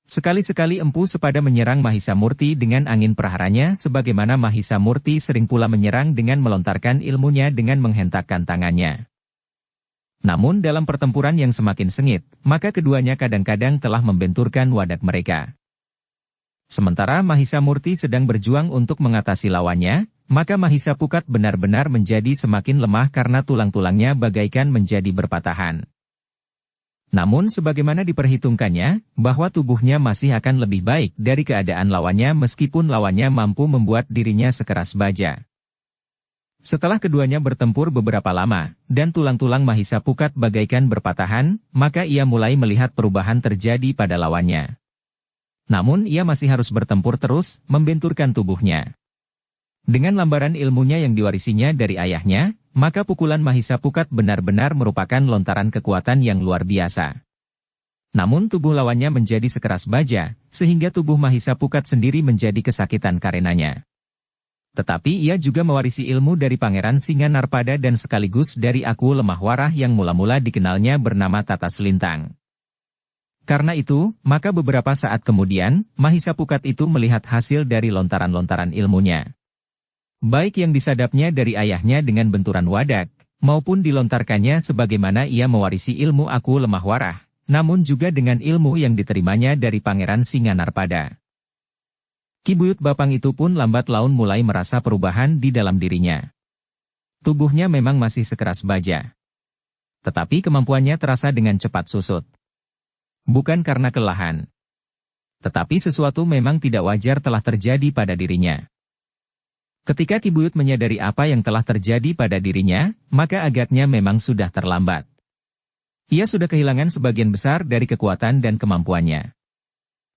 Sekali-sekali Empu Sepada menyerang Mahisa Murti dengan angin praharanya sebagaimana Mahisa Murti sering pula menyerang dengan melontarkan ilmunya dengan menghentakkan tangannya. Namun dalam pertempuran yang semakin sengit, maka keduanya kadang-kadang telah membenturkan wadak mereka. Sementara Mahisa Murti sedang berjuang untuk mengatasi lawannya, maka Mahisa Pukat benar-benar menjadi semakin lemah karena tulang-tulangnya bagaikan menjadi berpatahan. Namun sebagaimana diperhitungkannya, bahwa tubuhnya masih akan lebih baik dari keadaan lawannya meskipun lawannya mampu membuat dirinya sekeras baja. Setelah keduanya bertempur beberapa lama, dan tulang-tulang Mahisa Pukat bagaikan berpatahan, maka ia mulai melihat perubahan terjadi pada lawannya. Namun ia masih harus bertempur terus, membenturkan tubuhnya. Dengan lambaran ilmunya yang diwarisinya dari ayahnya, maka pukulan Mahisa Pukat benar-benar merupakan lontaran kekuatan yang luar biasa. Namun tubuh lawannya menjadi sekeras baja, sehingga tubuh Mahisa Pukat sendiri menjadi kesakitan karenanya. Tetapi ia juga mewarisi ilmu dari Pangeran Singa Narpada dan sekaligus dari Aku Lemah Warah yang mula-mula dikenalnya bernama Tata Selintang. Karena itu, maka beberapa saat kemudian, Mahisa Pukat itu melihat hasil dari lontaran-lontaran ilmunya. Baik yang disadapnya dari ayahnya dengan benturan wadak, maupun dilontarkannya sebagaimana ia mewarisi ilmu aku lemah warah, namun juga dengan ilmu yang diterimanya dari Pangeran Singanarpada. Ki Buyut Bapang itu pun lambat laun mulai merasa perubahan di dalam dirinya. Tubuhnya memang masih sekeras baja. Tetapi kemampuannya terasa dengan cepat susut. Bukan karena kelelahan. Tetapi sesuatu memang tidak wajar telah terjadi pada dirinya. Ketika Ki Buyut menyadari apa yang telah terjadi pada dirinya, maka agaknya memang sudah terlambat. Ia sudah kehilangan sebagian besar dari kekuatan dan kemampuannya.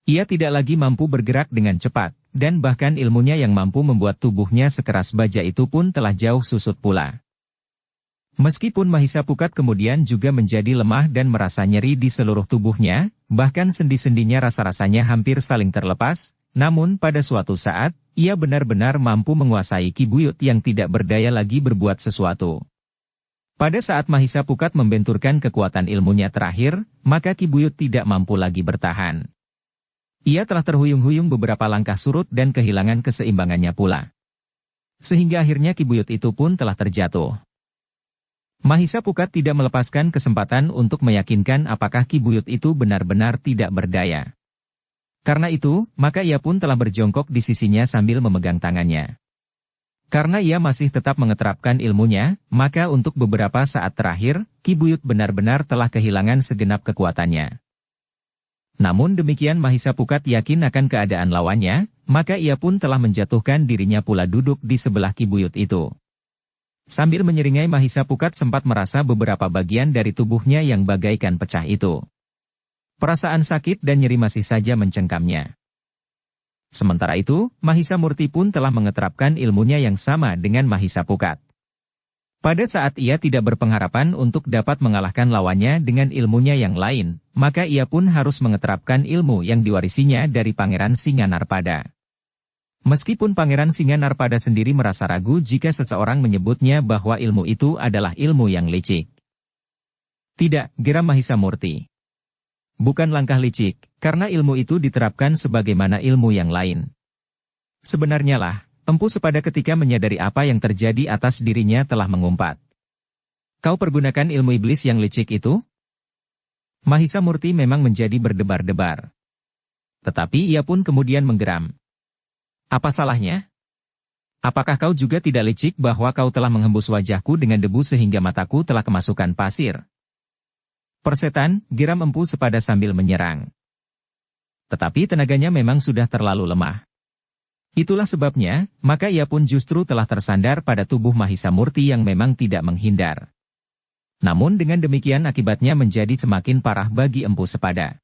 Ia tidak lagi mampu bergerak dengan cepat, dan bahkan ilmunya yang mampu membuat tubuhnya sekeras baja itu pun telah jauh susut pula. Meskipun Mahisa Pukat kemudian juga menjadi lemah dan merasa nyeri di seluruh tubuhnya, bahkan sendi-sendinya rasa-rasanya hampir saling terlepas, namun pada suatu saat, ia benar-benar mampu menguasai Ki Buyut yang tidak berdaya lagi berbuat sesuatu. Pada saat Mahisa Pukat membenturkan kekuatan ilmunya terakhir, maka Ki Buyut tidak mampu lagi bertahan. Ia telah terhuyung-huyung beberapa langkah surut dan kehilangan keseimbangannya pula. Sehingga akhirnya Ki Buyut itu pun telah terjatuh. Mahisa Pukat tidak melepaskan kesempatan untuk meyakinkan apakah Ki Buyut itu benar-benar tidak berdaya. Karena itu, maka ia pun telah berjongkok di sisinya sambil memegang tangannya. Karena ia masih tetap mengeterapkan ilmunya, maka untuk beberapa saat terakhir, Ki Buyut benar-benar telah kehilangan segenap kekuatannya. Namun demikian Mahisa Pukat yakin akan keadaan lawannya, maka ia pun telah menjatuhkan dirinya pula duduk di sebelah Ki Buyut itu. Sambil menyeringai Mahisa Pukat sempat merasa beberapa bagian dari tubuhnya yang bagaikan pecah itu. Perasaan sakit dan nyeri masih saja mencengkamnya. Sementara itu, Mahisa Murti pun telah mengeterapkan ilmunya yang sama dengan Mahisa Pukat. Pada saat ia tidak berpengharapan untuk dapat mengalahkan lawannya dengan ilmunya yang lain, maka ia pun harus mengeterapkan ilmu yang diwarisinya dari Pangeran Singanarpada. Meskipun Pangeran Singanarpada sendiri merasa ragu jika seseorang menyebutnya bahwa ilmu itu adalah ilmu yang licik. Tidak, geram Mahisa Murti. Bukan langkah licik, karena ilmu itu diterapkan sebagaimana ilmu yang lain. Sebenarnya lah, Empu Sepada ketika menyadari apa yang terjadi atas dirinya telah mengumpat. Kau pergunakan ilmu iblis yang licik itu? Mahisa Murti memang menjadi berdebar-debar. Tetapi ia pun kemudian menggeram. Apa salahnya? Apakah kau juga tidak licik bahwa kau telah menghembus wajahku dengan debu sehingga mataku telah kemasukan pasir? Persetan, geram Empu Sepada sambil menyerang. Tetapi tenaganya memang sudah terlalu lemah. Itulah sebabnya, maka ia pun justru telah tersandar pada tubuh Mahisa Murti yang memang tidak menghindar. Namun dengan demikian akibatnya menjadi semakin parah bagi Empu Sepada.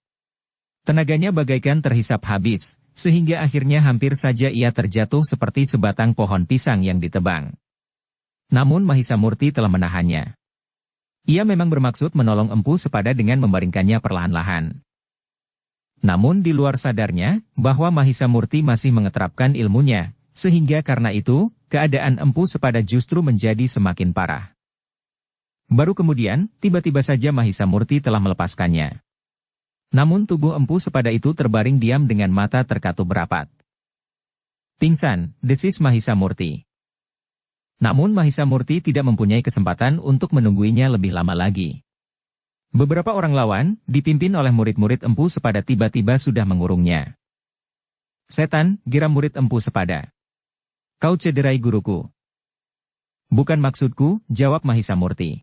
Tenaganya bagaikan terhisap habis, sehingga akhirnya hampir saja ia terjatuh seperti sebatang pohon pisang yang ditebang. Namun Mahisa Murti telah menahannya. Ia memang bermaksud menolong Empu Sepada dengan membaringkannya perlahan-lahan. Namun di luar sadarnya, bahwa Mahisa Murti masih mengeterapkan ilmunya, sehingga karena itu, keadaan Empu Sepada justru menjadi semakin parah. Baru kemudian, tiba-tiba saja Mahisa Murti telah melepaskannya. Namun tubuh Empu Sepada itu terbaring diam dengan mata terkatup rapat. Pingsan, desis Mahisa Murti. Namun Mahisa Murti tidak mempunyai kesempatan untuk menungguinya lebih lama lagi. Beberapa orang lawan, dipimpin oleh murid-murid Empu Sepada tiba-tiba sudah mengurungnya. Setan, geram murid Empu Sepada. Kau cederai guruku. Bukan maksudku, jawab Mahisa Murti.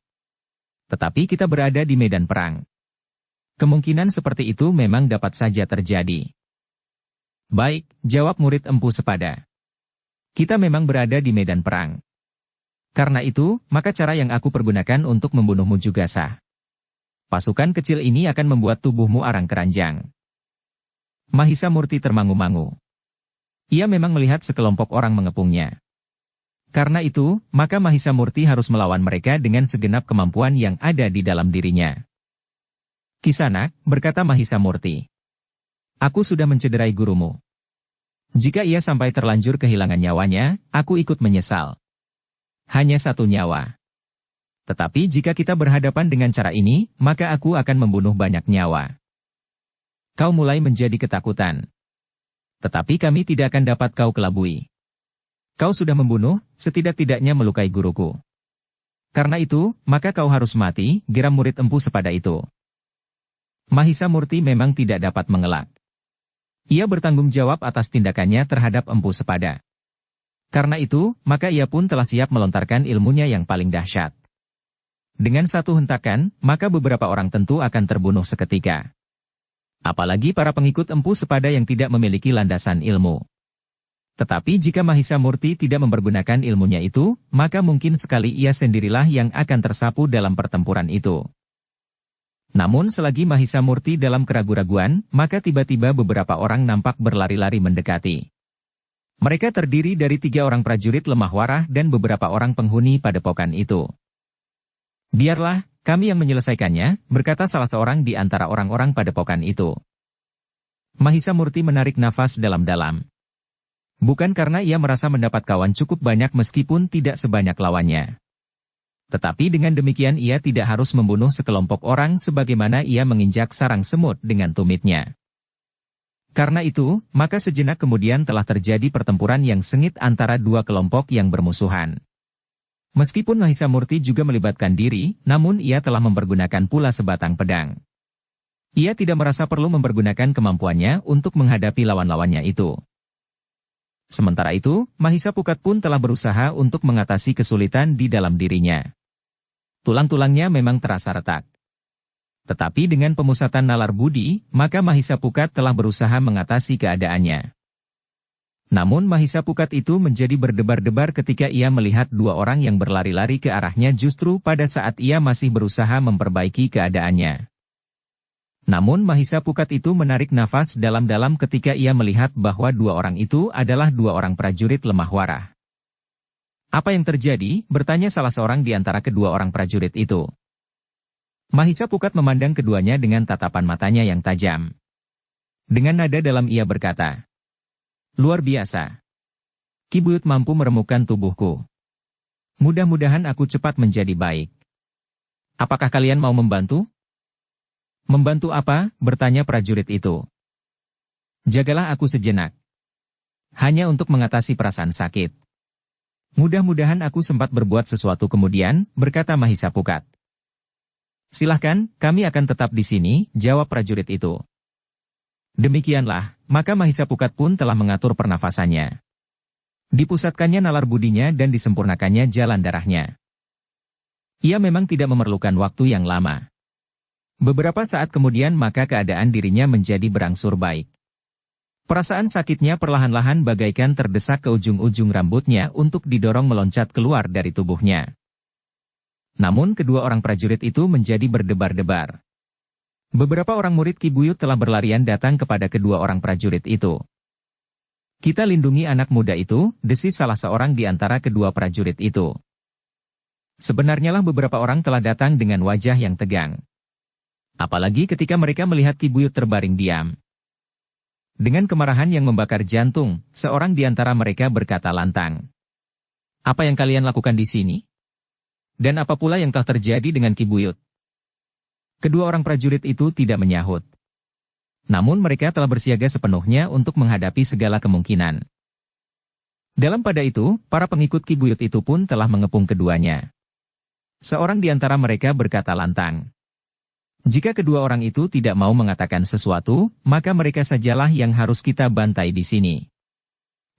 Tetapi kita berada di medan perang. Kemungkinan seperti itu memang dapat saja terjadi. Baik, jawab murid Empu Sepada. Kita memang berada di medan perang. Karena itu, maka cara yang aku pergunakan untuk membunuhmu juga sah. Pasukan kecil ini akan membuat tubuhmu arang-keranjang. Mahisa Murti termangu-mangu. Ia memang melihat sekelompok orang mengepungnya. Karena itu, maka Mahisa Murti harus melawan mereka dengan segenap kemampuan yang ada di dalam dirinya. Kisanak, berkata Mahisa Murti. Aku sudah mencederai gurumu. Jika ia sampai terlanjur kehilangan nyawanya, aku ikut menyesal. Hanya satu nyawa. Tetapi jika kita berhadapan dengan cara ini, maka aku akan membunuh banyak nyawa. Kau mulai menjadi ketakutan. Tetapi kami tidak akan dapat kau kelabui. Kau sudah membunuh, setidak-tidaknya melukai guruku. Karena itu, maka kau harus mati, geram murid Empu Sepada itu. Mahisa Murti memang tidak dapat mengelak. Ia bertanggung jawab atas tindakannya terhadap Empu Sepada. Karena itu, maka ia pun telah siap melontarkan ilmunya yang paling dahsyat. Dengan satu hentakan, maka beberapa orang tentu akan terbunuh seketika. Apalagi para pengikut Empu Sepada yang tidak memiliki landasan ilmu. Tetapi jika Mahisa Murti tidak mempergunakan ilmunya itu, maka mungkin sekali ia sendirilah yang akan tersapu dalam pertempuran itu. Namun selagi Mahisa Murti dalam keraguan-raguan, maka tiba-tiba beberapa orang nampak berlari-lari mendekati. Mereka terdiri dari 3 orang prajurit lemah warah dan beberapa orang penghuni padepokan itu. Biarlah, kami yang menyelesaikannya, berkata salah seorang di antara orang-orang padepokan itu. Mahisa Murti menarik nafas dalam-dalam. Bukan karena ia merasa mendapat kawan cukup banyak meskipun tidak sebanyak lawannya. Tetapi dengan demikian ia tidak harus membunuh sekelompok orang sebagaimana ia menginjak sarang semut dengan tumitnya. Karena itu, maka sejenak kemudian telah terjadi pertempuran yang sengit antara 2 kelompok yang bermusuhan. Meskipun Mahisa Murti juga melibatkan diri, namun ia telah mempergunakan pula sebatang pedang. Ia tidak merasa perlu mempergunakan kemampuannya untuk menghadapi lawan-lawannya itu. Sementara itu, Mahisa Pukat pun telah berusaha untuk mengatasi kesulitan di dalam dirinya. Tulang-tulangnya memang terasa retak. Tetapi dengan pemusatan nalar budi, maka Mahisa Pukat telah berusaha mengatasi keadaannya. Namun Mahisa Pukat itu menjadi berdebar-debar ketika ia melihat 2 orang yang berlari-lari ke arahnya justru pada saat ia masih berusaha memperbaiki keadaannya. Namun Mahisa Pukat itu menarik nafas dalam-dalam ketika ia melihat bahwa 2 orang itu adalah 2 orang prajurit lemah warah. Apa yang terjadi? Bertanya salah seorang di antara kedua orang prajurit itu. Mahisa Pukat memandang keduanya dengan tatapan matanya yang tajam. Dengan nada dalam ia berkata, "Luar biasa. Ki Buyut mampu meremukkan tubuhku. Mudah-mudahan aku cepat menjadi baik. Apakah kalian mau membantu?" "Membantu apa?" bertanya prajurit itu. "Jagalah aku sejenak. Hanya untuk mengatasi perasaan sakit. Mudah-mudahan aku sempat berbuat sesuatu kemudian," berkata Mahisa Pukat. "Silahkan, kami akan tetap di sini," jawab prajurit itu. Demikianlah, maka Mahisa Pukat pun telah mengatur pernafasannya. Dipusatkannya nalar budinya dan disempurnakannya jalan darahnya. Ia memang tidak memerlukan waktu yang lama. Beberapa saat kemudian maka keadaan dirinya menjadi berangsur baik. Perasaan sakitnya perlahan-lahan bagaikan terdesak ke ujung-ujung rambutnya untuk didorong meloncat keluar dari tubuhnya. Namun kedua orang prajurit itu menjadi berdebar-debar. Beberapa orang murid Ki Buyut telah berlarian datang kepada kedua orang prajurit itu. "Kita lindungi anak muda itu," desis salah seorang di antara kedua prajurit itu. Sebenarnya lah beberapa orang telah datang dengan wajah yang tegang. Apalagi ketika mereka melihat Ki Buyut terbaring diam. Dengan kemarahan yang membakar jantung, seorang di antara mereka berkata lantang, "Apa yang kalian lakukan di sini? Dan apa pula yang telah terjadi dengan Ki Buyut?" Kedua orang prajurit itu tidak menyahut. Namun mereka telah bersiaga sepenuhnya untuk menghadapi segala kemungkinan. Dalam pada itu, para pengikut Ki Buyut itu pun telah mengepung keduanya. Seorang di antara mereka berkata lantang, "Jika kedua orang itu tidak mau mengatakan sesuatu, maka mereka sajalah yang harus kita bantai di sini.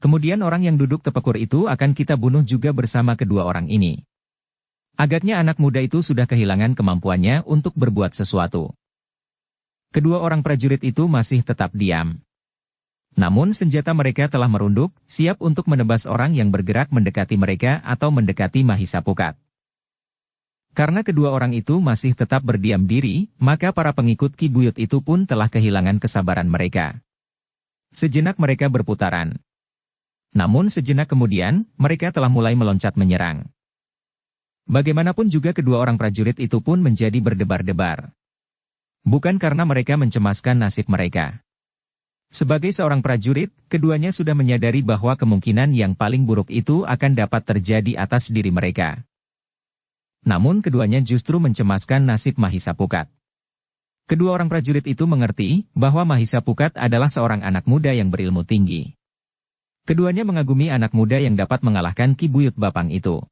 Kemudian orang yang duduk tepekur itu akan kita bunuh juga bersama kedua orang ini." Agaknya anak muda itu sudah kehilangan kemampuannya untuk berbuat sesuatu. Kedua orang prajurit itu masih tetap diam. Namun senjata mereka telah merunduk, siap untuk menebas orang yang bergerak mendekati mereka atau mendekati Mahisa Pukat. Karena kedua orang itu masih tetap berdiam diri, maka para pengikut Ki Buyut itu pun telah kehilangan kesabaran mereka. Sejenak mereka berputaran. Namun sejenak kemudian, mereka telah mulai meloncat menyerang. Bagaimanapun juga kedua orang prajurit itu pun menjadi berdebar-debar. Bukan karena mereka mencemaskan nasib mereka. Sebagai seorang prajurit, keduanya sudah menyadari bahwa kemungkinan yang paling buruk itu akan dapat terjadi atas diri mereka. Namun keduanya justru mencemaskan nasib Mahisa Pukat. Kedua orang prajurit itu mengerti bahwa Mahisa Pukat adalah seorang anak muda yang berilmu tinggi. Keduanya mengagumi anak muda yang dapat mengalahkan Ki Buyut Bapang itu.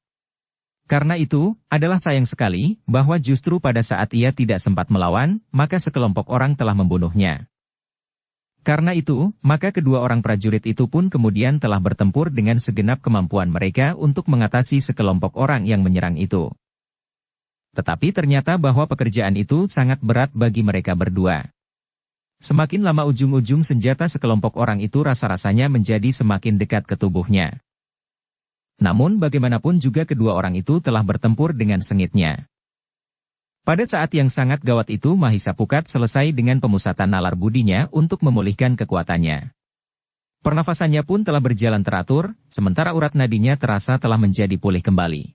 Karena itu, adalah sayang sekali, bahwa justru pada saat ia tidak sempat melawan, maka sekelompok orang telah membunuhnya. Karena itu, maka kedua orang prajurit itu pun kemudian telah bertempur dengan segenap kemampuan mereka untuk mengatasi sekelompok orang yang menyerang itu. Tetapi ternyata bahwa pekerjaan itu sangat berat bagi mereka berdua. Semakin lama ujung-ujung senjata sekelompok orang itu rasa-rasanya menjadi semakin dekat ke tubuhnya. Namun bagaimanapun juga kedua orang itu telah bertempur dengan sengitnya. Pada saat yang sangat gawat itu Mahisa Pukat selesai dengan pemusatan nalar budinya untuk memulihkan kekuatannya. Pernafasannya pun telah berjalan teratur, sementara urat nadinya terasa telah menjadi pulih kembali.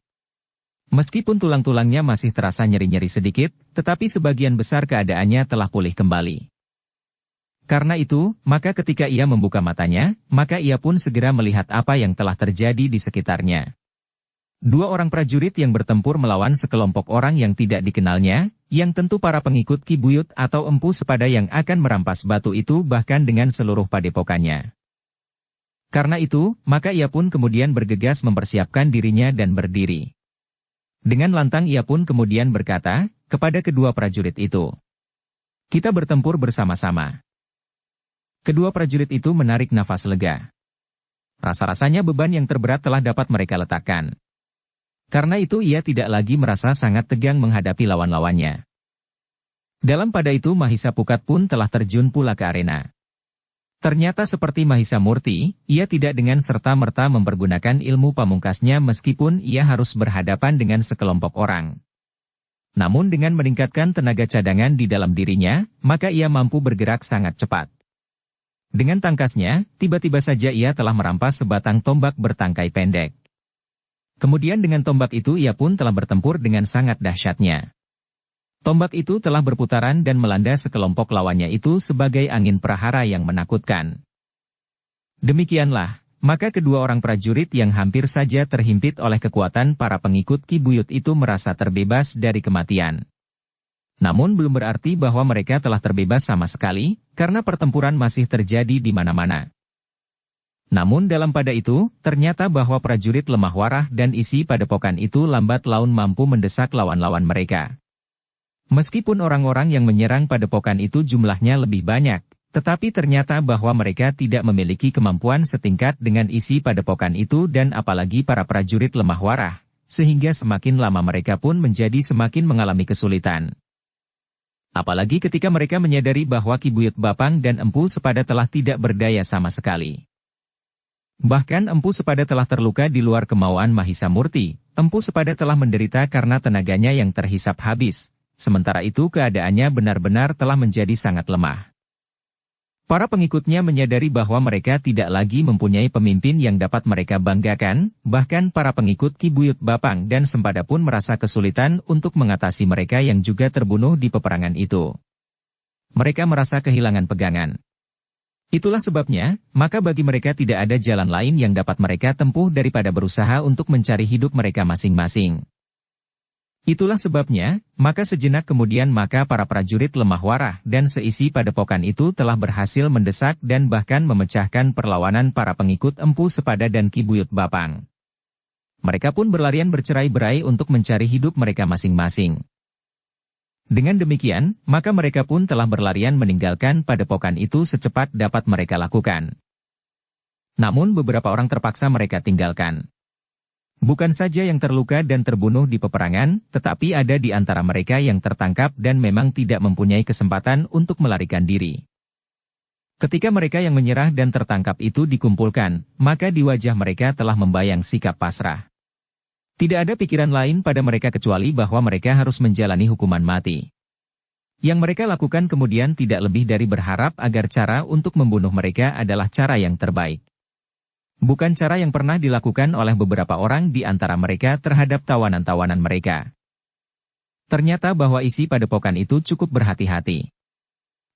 Meskipun tulang-tulangnya masih terasa nyeri-nyeri sedikit, tetapi sebagian besar keadaannya telah pulih kembali. Karena itu, maka ketika ia membuka matanya, maka ia pun segera melihat apa yang telah terjadi di sekitarnya. Dua orang prajurit yang bertempur melawan sekelompok orang yang tidak dikenalnya, yang tentu para pengikut Ki Buyut atau Empu Sepada yang akan merampas batu itu bahkan dengan seluruh padepokannya. Karena itu, maka ia pun kemudian bergegas mempersiapkan dirinya dan berdiri. Dengan lantang ia pun kemudian berkata, kepada kedua prajurit itu, "Kita bertempur bersama-sama." Kedua prajurit itu menarik nafas lega. Rasa-rasanya beban yang terberat telah dapat mereka letakkan. Karena itu ia tidak lagi merasa sangat tegang menghadapi lawan-lawannya. Dalam pada itu Mahisa Pukat pun telah terjun pula ke arena. Ternyata seperti Mahisa Murti, ia tidak dengan serta-merta mempergunakan ilmu pamungkasnya meskipun ia harus berhadapan dengan sekelompok orang. Namun dengan meningkatkan tenaga cadangan di dalam dirinya, maka ia mampu bergerak sangat cepat. Dengan tangkasnya, tiba-tiba saja ia telah merampas sebatang tombak bertangkai pendek. Kemudian dengan tombak itu ia pun telah bertempur dengan sangat dahsyatnya. Tombak itu telah berputaran dan melanda sekelompok lawannya itu sebagai angin prahara yang menakutkan. Demikianlah, maka kedua orang prajurit yang hampir saja terhimpit oleh kekuatan para pengikut Ki Buyut itu merasa terbebas dari kematian. Namun belum berarti bahwa mereka telah terbebas sama sekali, karena pertempuran masih terjadi di mana-mana. Namun dalam pada itu, ternyata bahwa prajurit lemah warah dan isi padepokan itu lambat laun mampu mendesak lawan-lawan mereka. Meskipun orang-orang yang menyerang padepokan itu jumlahnya lebih banyak, tetapi ternyata bahwa mereka tidak memiliki kemampuan setingkat dengan isi padepokan itu dan apalagi para prajurit lemah warah, sehingga semakin lama mereka pun menjadi semakin mengalami kesulitan. Apalagi ketika mereka menyadari bahwa Ki Buyut Bapang dan Empu Sepada telah tidak berdaya sama sekali. Bahkan Empu Sepada telah terluka di luar kemauan Mahisa Murti, Empu Sepada telah menderita karena tenaganya yang terhisap habis, sementara itu keadaannya benar-benar telah menjadi sangat lemah. Para pengikutnya menyadari bahwa mereka tidak lagi mempunyai pemimpin yang dapat mereka banggakan, bahkan para pengikut Ki Buyut Bapang dan Sempada pun merasa kesulitan untuk mengatasi mereka yang juga terbunuh di peperangan itu. Mereka merasa kehilangan pegangan. Itulah sebabnya, maka bagi mereka tidak ada jalan lain yang dapat mereka tempuh daripada berusaha untuk mencari hidup mereka masing-masing. Itulah sebabnya, maka sejenak kemudian maka para prajurit lemah warah dan seisi padepokan itu telah berhasil mendesak dan bahkan memecahkan perlawanan para pengikut Empu Sepada dan Ki Buyut Bapang. Mereka pun berlarian bercerai-berai untuk mencari hidup mereka masing-masing. Dengan demikian, maka mereka pun telah berlarian meninggalkan padepokan itu secepat dapat mereka lakukan. Namun beberapa orang terpaksa mereka tinggalkan. Bukan saja yang terluka dan terbunuh di peperangan, tetapi ada di antara mereka yang tertangkap dan memang tidak mempunyai kesempatan untuk melarikan diri. Ketika mereka yang menyerah dan tertangkap itu dikumpulkan, maka di wajah mereka telah membayang sikap pasrah. Tidak ada pikiran lain pada mereka kecuali bahwa mereka harus menjalani hukuman mati. Yang mereka lakukan kemudian tidak lebih dari berharap agar cara untuk membunuh mereka adalah cara yang terbaik. Bukan cara yang pernah dilakukan oleh beberapa orang di antara mereka terhadap tawanan-tawanan mereka. Ternyata bahwa isi padepokan itu cukup berhati-hati.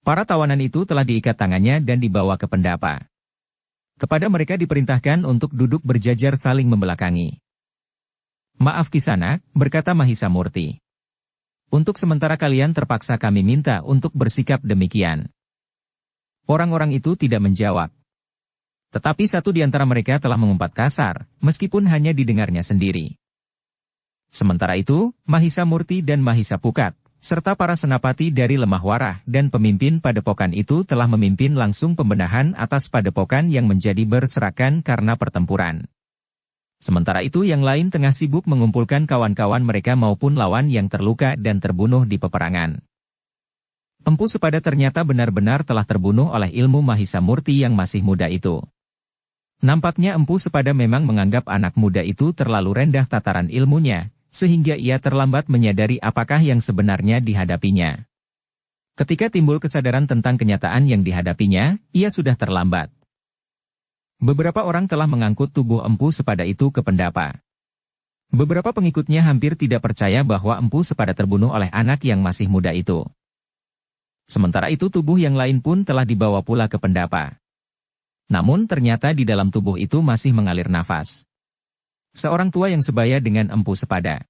Para tawanan itu telah diikat tangannya dan dibawa ke pendapa. Kepada mereka diperintahkan untuk duduk berjajar saling membelakangi. "Maaf Kisanak," berkata Mahisa Murti. "Untuk sementara kalian terpaksa kami minta untuk bersikap demikian." Orang-orang itu tidak menjawab. Tetapi satu di antara mereka telah mengumpat kasar, meskipun hanya didengarnya sendiri. Sementara itu, Mahisa Murti dan Mahisa Pukat, serta para senapati dari Lemah Warah dan pemimpin padepokan itu telah memimpin langsung pembenahan atas padepokan yang menjadi berserakan karena pertempuran. Sementara itu yang lain tengah sibuk mengumpulkan kawan-kawan mereka maupun lawan yang terluka dan terbunuh di peperangan. Empu Sepada ternyata benar-benar telah terbunuh oleh ilmu Mahisa Murti yang masih muda itu. Nampaknya Empu Sepada memang menganggap anak muda itu terlalu rendah tataran ilmunya, sehingga ia terlambat menyadari apakah yang sebenarnya dihadapinya. Ketika timbul kesadaran tentang kenyataan yang dihadapinya, ia sudah terlambat. Beberapa orang telah mengangkut tubuh Empu Sepada itu ke pendapa. Beberapa pengikutnya hampir tidak percaya bahwa Empu Sepada terbunuh oleh anak yang masih muda itu. Sementara itu tubuh yang lain pun telah dibawa pula ke pendapa. Namun ternyata di dalam tubuh itu masih mengalir nafas seorang tua yang sebaya dengan Empu Sepada.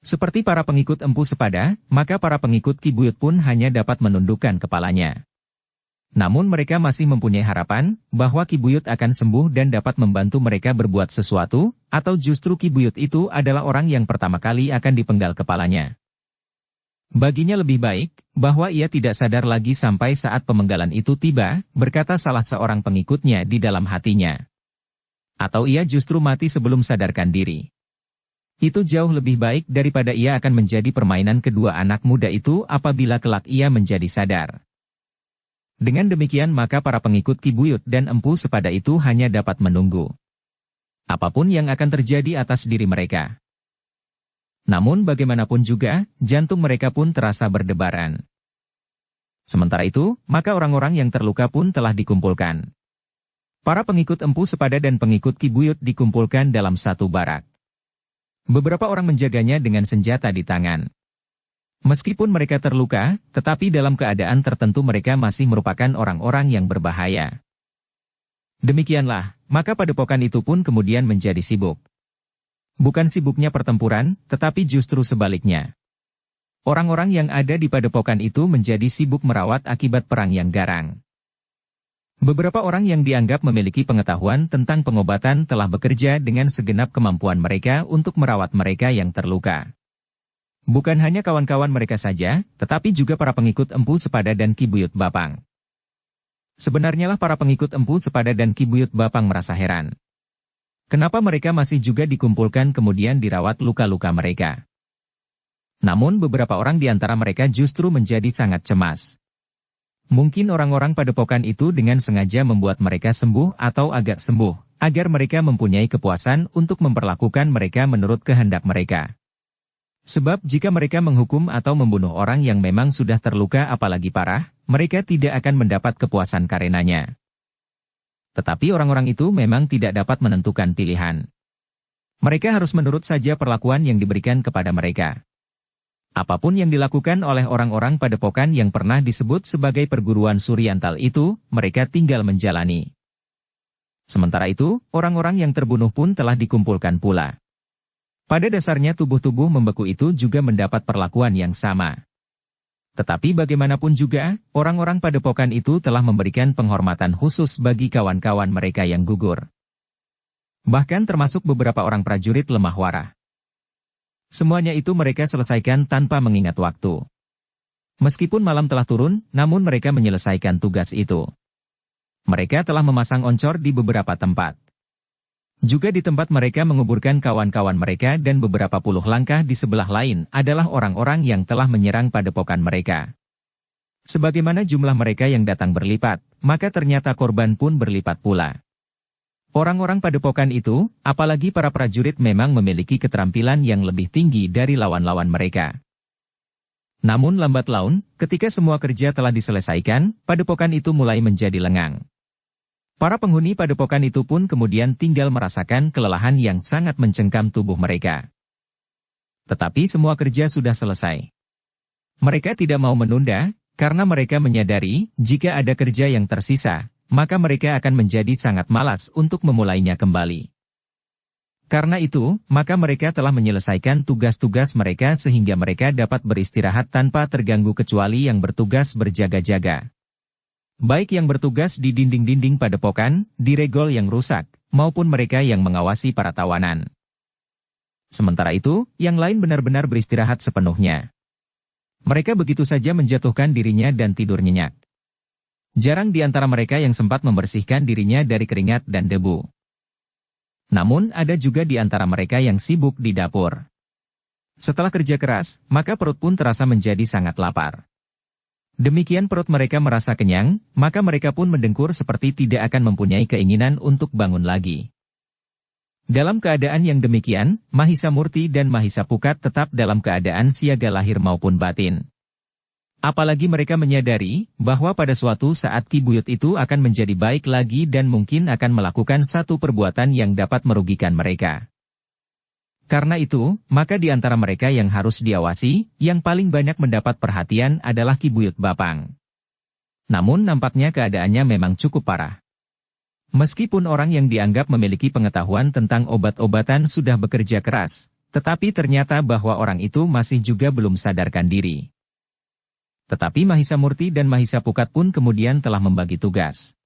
Seperti para pengikut Empu Sepada, maka para pengikut Ki Buyut pun hanya dapat menundukkan kepalanya. Namun mereka masih mempunyai harapan bahwa Ki Buyut akan sembuh dan dapat membantu mereka berbuat sesuatu, atau justru Ki Buyut itu adalah orang yang pertama kali akan dipenggal kepalanya. Baginya lebih baik, bahwa ia tidak sadar lagi sampai saat pemenggalan itu tiba, berkata salah seorang pengikutnya di dalam hatinya. Atau ia justru mati sebelum sadarkan diri. Itu jauh lebih baik daripada ia akan menjadi permainan kedua anak muda itu apabila kelak ia menjadi sadar. Dengan demikian maka para pengikut Ki Buyut dan Empu Sepada itu hanya dapat menunggu apapun yang akan terjadi atas diri mereka. Namun bagaimanapun juga, jantung mereka pun terasa berdebaran. Sementara itu, maka orang-orang yang terluka pun telah dikumpulkan. Para pengikut Empu Sepada dan pengikut Ki Buyut dikumpulkan dalam satu barak. Beberapa orang menjaganya dengan senjata di tangan. Meskipun mereka terluka, tetapi dalam keadaan tertentu mereka masih merupakan orang-orang yang berbahaya. Demikianlah, maka padepokan itu pun kemudian menjadi sibuk. Bukan sibuknya pertempuran, tetapi justru sebaliknya. Orang-orang yang ada di padepokan itu menjadi sibuk merawat akibat perang yang garang. Beberapa orang yang dianggap memiliki pengetahuan tentang pengobatan telah bekerja dengan segenap kemampuan mereka untuk merawat mereka yang terluka. Bukan hanya kawan-kawan mereka saja, tetapi juga para pengikut Empu Sepada dan Ki Buyut Bapang. Sebenarnya lah para pengikut Empu Sepada dan Ki Buyut Bapang merasa heran. Kenapa mereka masih juga dikumpulkan kemudian dirawat luka-luka mereka? Namun beberapa orang di antara mereka justru menjadi sangat cemas. Mungkin orang-orang padepokan itu dengan sengaja membuat mereka sembuh atau agak sembuh, agar mereka mempunyai kepuasan untuk memperlakukan mereka menurut kehendak mereka. Sebab jika mereka menghukum atau membunuh orang yang memang sudah terluka apalagi parah, mereka tidak akan mendapat kepuasan karenanya. Tetapi orang-orang itu memang tidak dapat menentukan pilihan. Mereka harus menurut saja perlakuan yang diberikan kepada mereka. Apapun yang dilakukan oleh orang-orang padepokan yang pernah disebut sebagai perguruan Suryantal itu, mereka tinggal menjalani. Sementara itu, orang-orang yang terbunuh pun telah dikumpulkan pula. Pada dasarnya tubuh-tubuh membeku itu juga mendapat perlakuan yang sama. Tetapi bagaimanapun juga, orang-orang padepokan itu telah memberikan penghormatan khusus bagi kawan-kawan mereka yang gugur. Bahkan termasuk beberapa orang prajurit Lemah Warah. Semuanya itu mereka selesaikan tanpa mengingat waktu. Meskipun malam telah turun, namun mereka menyelesaikan tugas itu. Mereka telah memasang oncor di beberapa tempat. Juga di tempat mereka menguburkan kawan-kawan mereka dan beberapa puluh langkah di sebelah lain adalah orang-orang yang telah menyerang padepokan mereka. Sebagaimana jumlah mereka yang datang berlipat, maka ternyata korban pun berlipat pula. Orang-orang padepokan itu, apalagi para prajurit memang memiliki keterampilan yang lebih tinggi dari lawan-lawan mereka. Namun lambat laun, ketika semua kerja telah diselesaikan, padepokan itu mulai menjadi lengang. Para penghuni padepokan itu pun kemudian tinggal merasakan kelelahan yang sangat mencengkam tubuh mereka. Tetapi semua kerja sudah selesai. Mereka tidak mau menunda, karena mereka menyadari, jika ada kerja yang tersisa, maka mereka akan menjadi sangat malas untuk memulainya kembali. Karena itu, maka mereka telah menyelesaikan tugas-tugas mereka sehingga mereka dapat beristirahat tanpa terganggu kecuali yang bertugas berjaga-jaga. Baik yang bertugas di dinding-dinding padepokan, di regol yang rusak, maupun mereka yang mengawasi para tawanan. Sementara itu, yang lain benar-benar beristirahat sepenuhnya. Mereka begitu saja menjatuhkan dirinya dan tidur nyenyak. Jarang di antara mereka yang sempat membersihkan dirinya dari keringat dan debu. Namun ada juga di antara mereka yang sibuk di dapur. Setelah kerja keras, maka perut pun terasa menjadi sangat lapar. Demikian perut mereka merasa kenyang, maka mereka pun mendengkur seperti tidak akan mempunyai keinginan untuk bangun lagi. Dalam keadaan yang demikian, Mahisa Murti dan Mahisa Pukat tetap dalam keadaan siaga lahir maupun batin. Apalagi mereka menyadari bahwa pada suatu saat Ki Buyut itu akan menjadi baik lagi dan mungkin akan melakukan satu perbuatan yang dapat merugikan mereka. Karena itu, maka di antara mereka yang harus diawasi, yang paling banyak mendapat perhatian adalah Ki Buyut Bapang. Namun nampaknya keadaannya memang cukup parah. Meskipun orang yang dianggap memiliki pengetahuan tentang obat-obatan sudah bekerja keras, tetapi ternyata bahwa orang itu masih juga belum sadarkan diri. Tetapi Mahisa Murti dan Mahisa Pukat pun kemudian telah membagi tugas.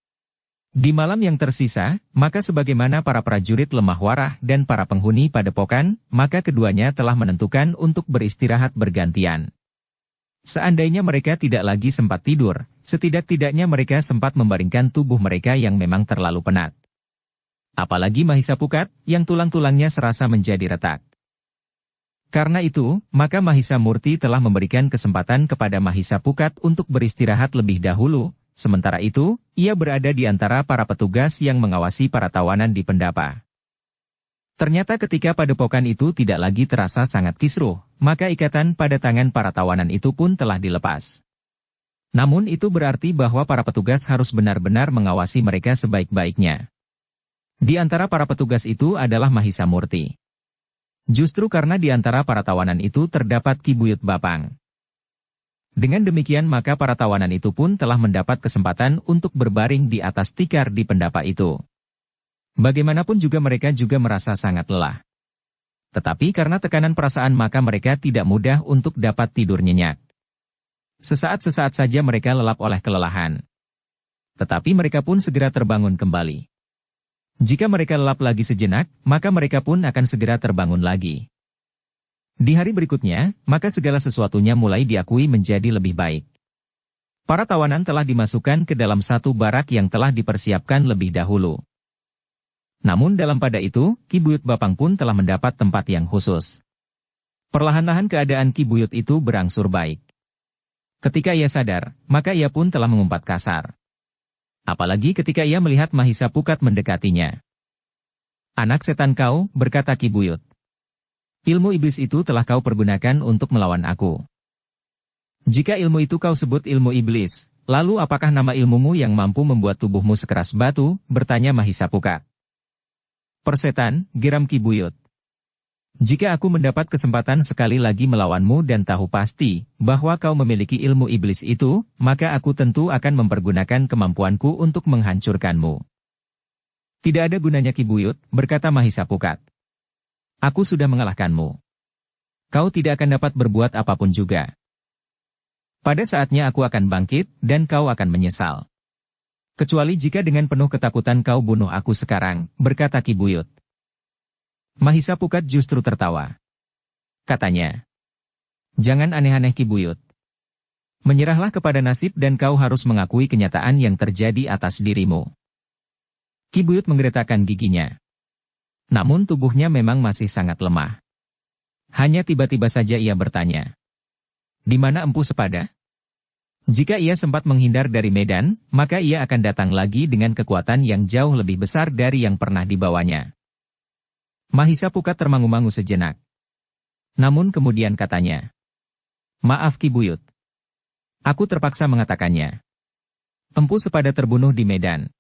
Di malam yang tersisa, maka sebagaimana para prajurit lemah warah dan para penghuni padepokan, maka keduanya telah menentukan untuk beristirahat bergantian. Seandainya mereka tidak lagi sempat tidur, setidak-tidaknya mereka sempat membaringkan tubuh mereka yang memang terlalu penat. Apalagi Mahisa Pukat, yang tulang-tulangnya serasa menjadi retak. Karena itu, maka Mahisa Murti telah memberikan kesempatan kepada Mahisa Pukat untuk beristirahat lebih dahulu, sementara itu, ia berada di antara para petugas yang mengawasi para tawanan di pendapa. Ternyata ketika padepokan itu tidak lagi terasa sangat kisruh, maka ikatan pada tangan para tawanan itu pun telah dilepas. Namun itu berarti bahwa para petugas harus benar-benar mengawasi mereka sebaik-baiknya. Di antara para petugas itu adalah Mahisa Murti. Justru karena di antara para tawanan itu terdapat Ki Buyut Bapang. Dengan demikian maka para tawanan itu pun telah mendapat kesempatan untuk berbaring di atas tikar di pendapa itu. Bagaimanapun juga mereka juga merasa sangat lelah. Tetapi karena tekanan perasaan maka mereka tidak mudah untuk dapat tidur nyenyak. Sesaat-sesaat saja mereka lelap oleh kelelahan. Tetapi mereka pun segera terbangun kembali. Jika mereka lelap lagi sejenak, maka mereka pun akan segera terbangun lagi. Di hari berikutnya, maka segala sesuatunya mulai diakui menjadi lebih baik. Para tawanan telah dimasukkan ke dalam satu barak yang telah dipersiapkan lebih dahulu. Namun dalam pada itu, Ki Buyut Bapang pun telah mendapat tempat yang khusus. Perlahan-lahan keadaan Ki Buyut itu berangsur baik. Ketika ia sadar, maka ia pun telah mengumpat kasar. Apalagi ketika ia melihat Mahisa Pukat mendekatinya. "Anak setan kau," berkata Ki Buyut. "Ilmu iblis itu telah kau pergunakan untuk melawan aku. Jika ilmu itu kau sebut ilmu iblis, lalu apakah nama ilmumu yang mampu membuat tubuhmu sekeras batu?" bertanya Mahisa Pukat. "Persetan," geram Ki Buyut. "Jika aku mendapat kesempatan sekali lagi melawanmu dan tahu pasti bahwa kau memiliki ilmu iblis itu, maka aku tentu akan mempergunakan kemampuanku untuk menghancurkanmu." "Tidak ada gunanya Ki Buyut," berkata Mahisa Pukat. "Aku sudah mengalahkanmu. Kau tidak akan dapat berbuat apapun juga. Pada saatnya aku akan bangkit, dan kau akan menyesal. Kecuali jika dengan penuh ketakutan kau bunuh aku sekarang," berkata Ki Buyut. Mahisa Pukat justru tertawa. Katanya, "Jangan aneh-aneh Ki Buyut. Menyerahlah kepada nasib dan kau harus mengakui kenyataan yang terjadi atas dirimu." Ki Buyut menggeretakkan giginya. Namun tubuhnya memang masih sangat lemah. Hanya tiba-tiba saja ia bertanya, "Di mana Empu Sepada?" Jika ia sempat menghindar dari medan, maka ia akan datang lagi dengan kekuatan yang jauh lebih besar dari yang pernah dibawanya. Mahisa Pukat termangu-mangu sejenak. Namun kemudian katanya, "Maaf Ki Buyut. Aku terpaksa mengatakannya. Empu Sepada terbunuh di medan."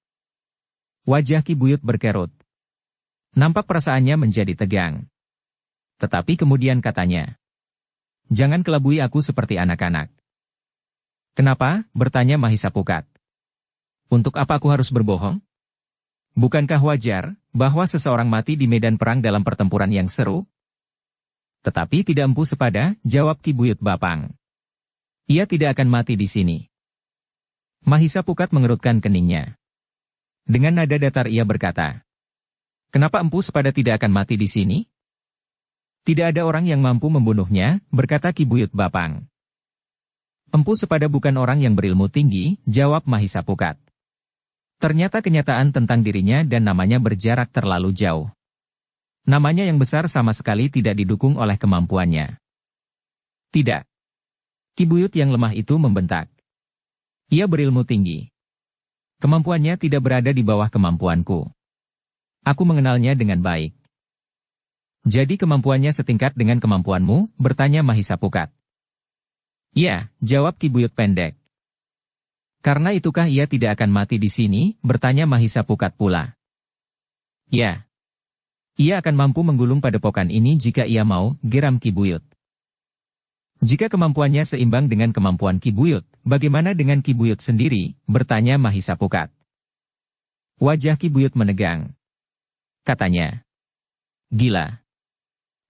Wajah Ki Buyut berkerut. Nampak perasaannya menjadi tegang. Tetapi kemudian katanya, "Jangan kelabui aku seperti anak-anak." "Kenapa?" bertanya Mahisa Pukat. "Untuk apa aku harus berbohong? Bukankah wajar bahwa seseorang mati di medan perang dalam pertempuran yang seru?" "Tetapi tidak Empu Sepada," jawab Ki Buyut Bapang. "Ia tidak akan mati di sini." Mahisa Pukat mengerutkan keningnya. Dengan nada datar ia berkata, "Kenapa Empu Sepada tidak akan mati di sini?" Tidak ada orang yang mampu membunuhnya, berkata Ki Buyut Bapang. Empu Sepada bukan orang yang berilmu tinggi, jawab Mahisa Pukat. Ternyata kenyataan tentang dirinya dan namanya berjarak terlalu jauh. Namanya yang besar sama sekali tidak didukung oleh kemampuannya. Tidak. Ki Buyut yang lemah itu membentak. Ia berilmu tinggi. Kemampuannya tidak berada di bawah kemampuanku. Aku mengenalnya dengan baik. Jadi kemampuannya setingkat dengan kemampuanmu, bertanya Mahisa Pukat. Ya, jawab Ki Buyut pendek. Karena itukah ia tidak akan mati di sini, bertanya Mahisa Pukat pula. Ya. Ia akan mampu menggulung padepokan ini jika ia mau, geram Ki Buyut. Jika kemampuannya seimbang dengan kemampuan Ki Buyut, bagaimana dengan Ki Buyut sendiri, bertanya Mahisa Pukat. Wajah Ki Buyut menegang. Katanya. Gila.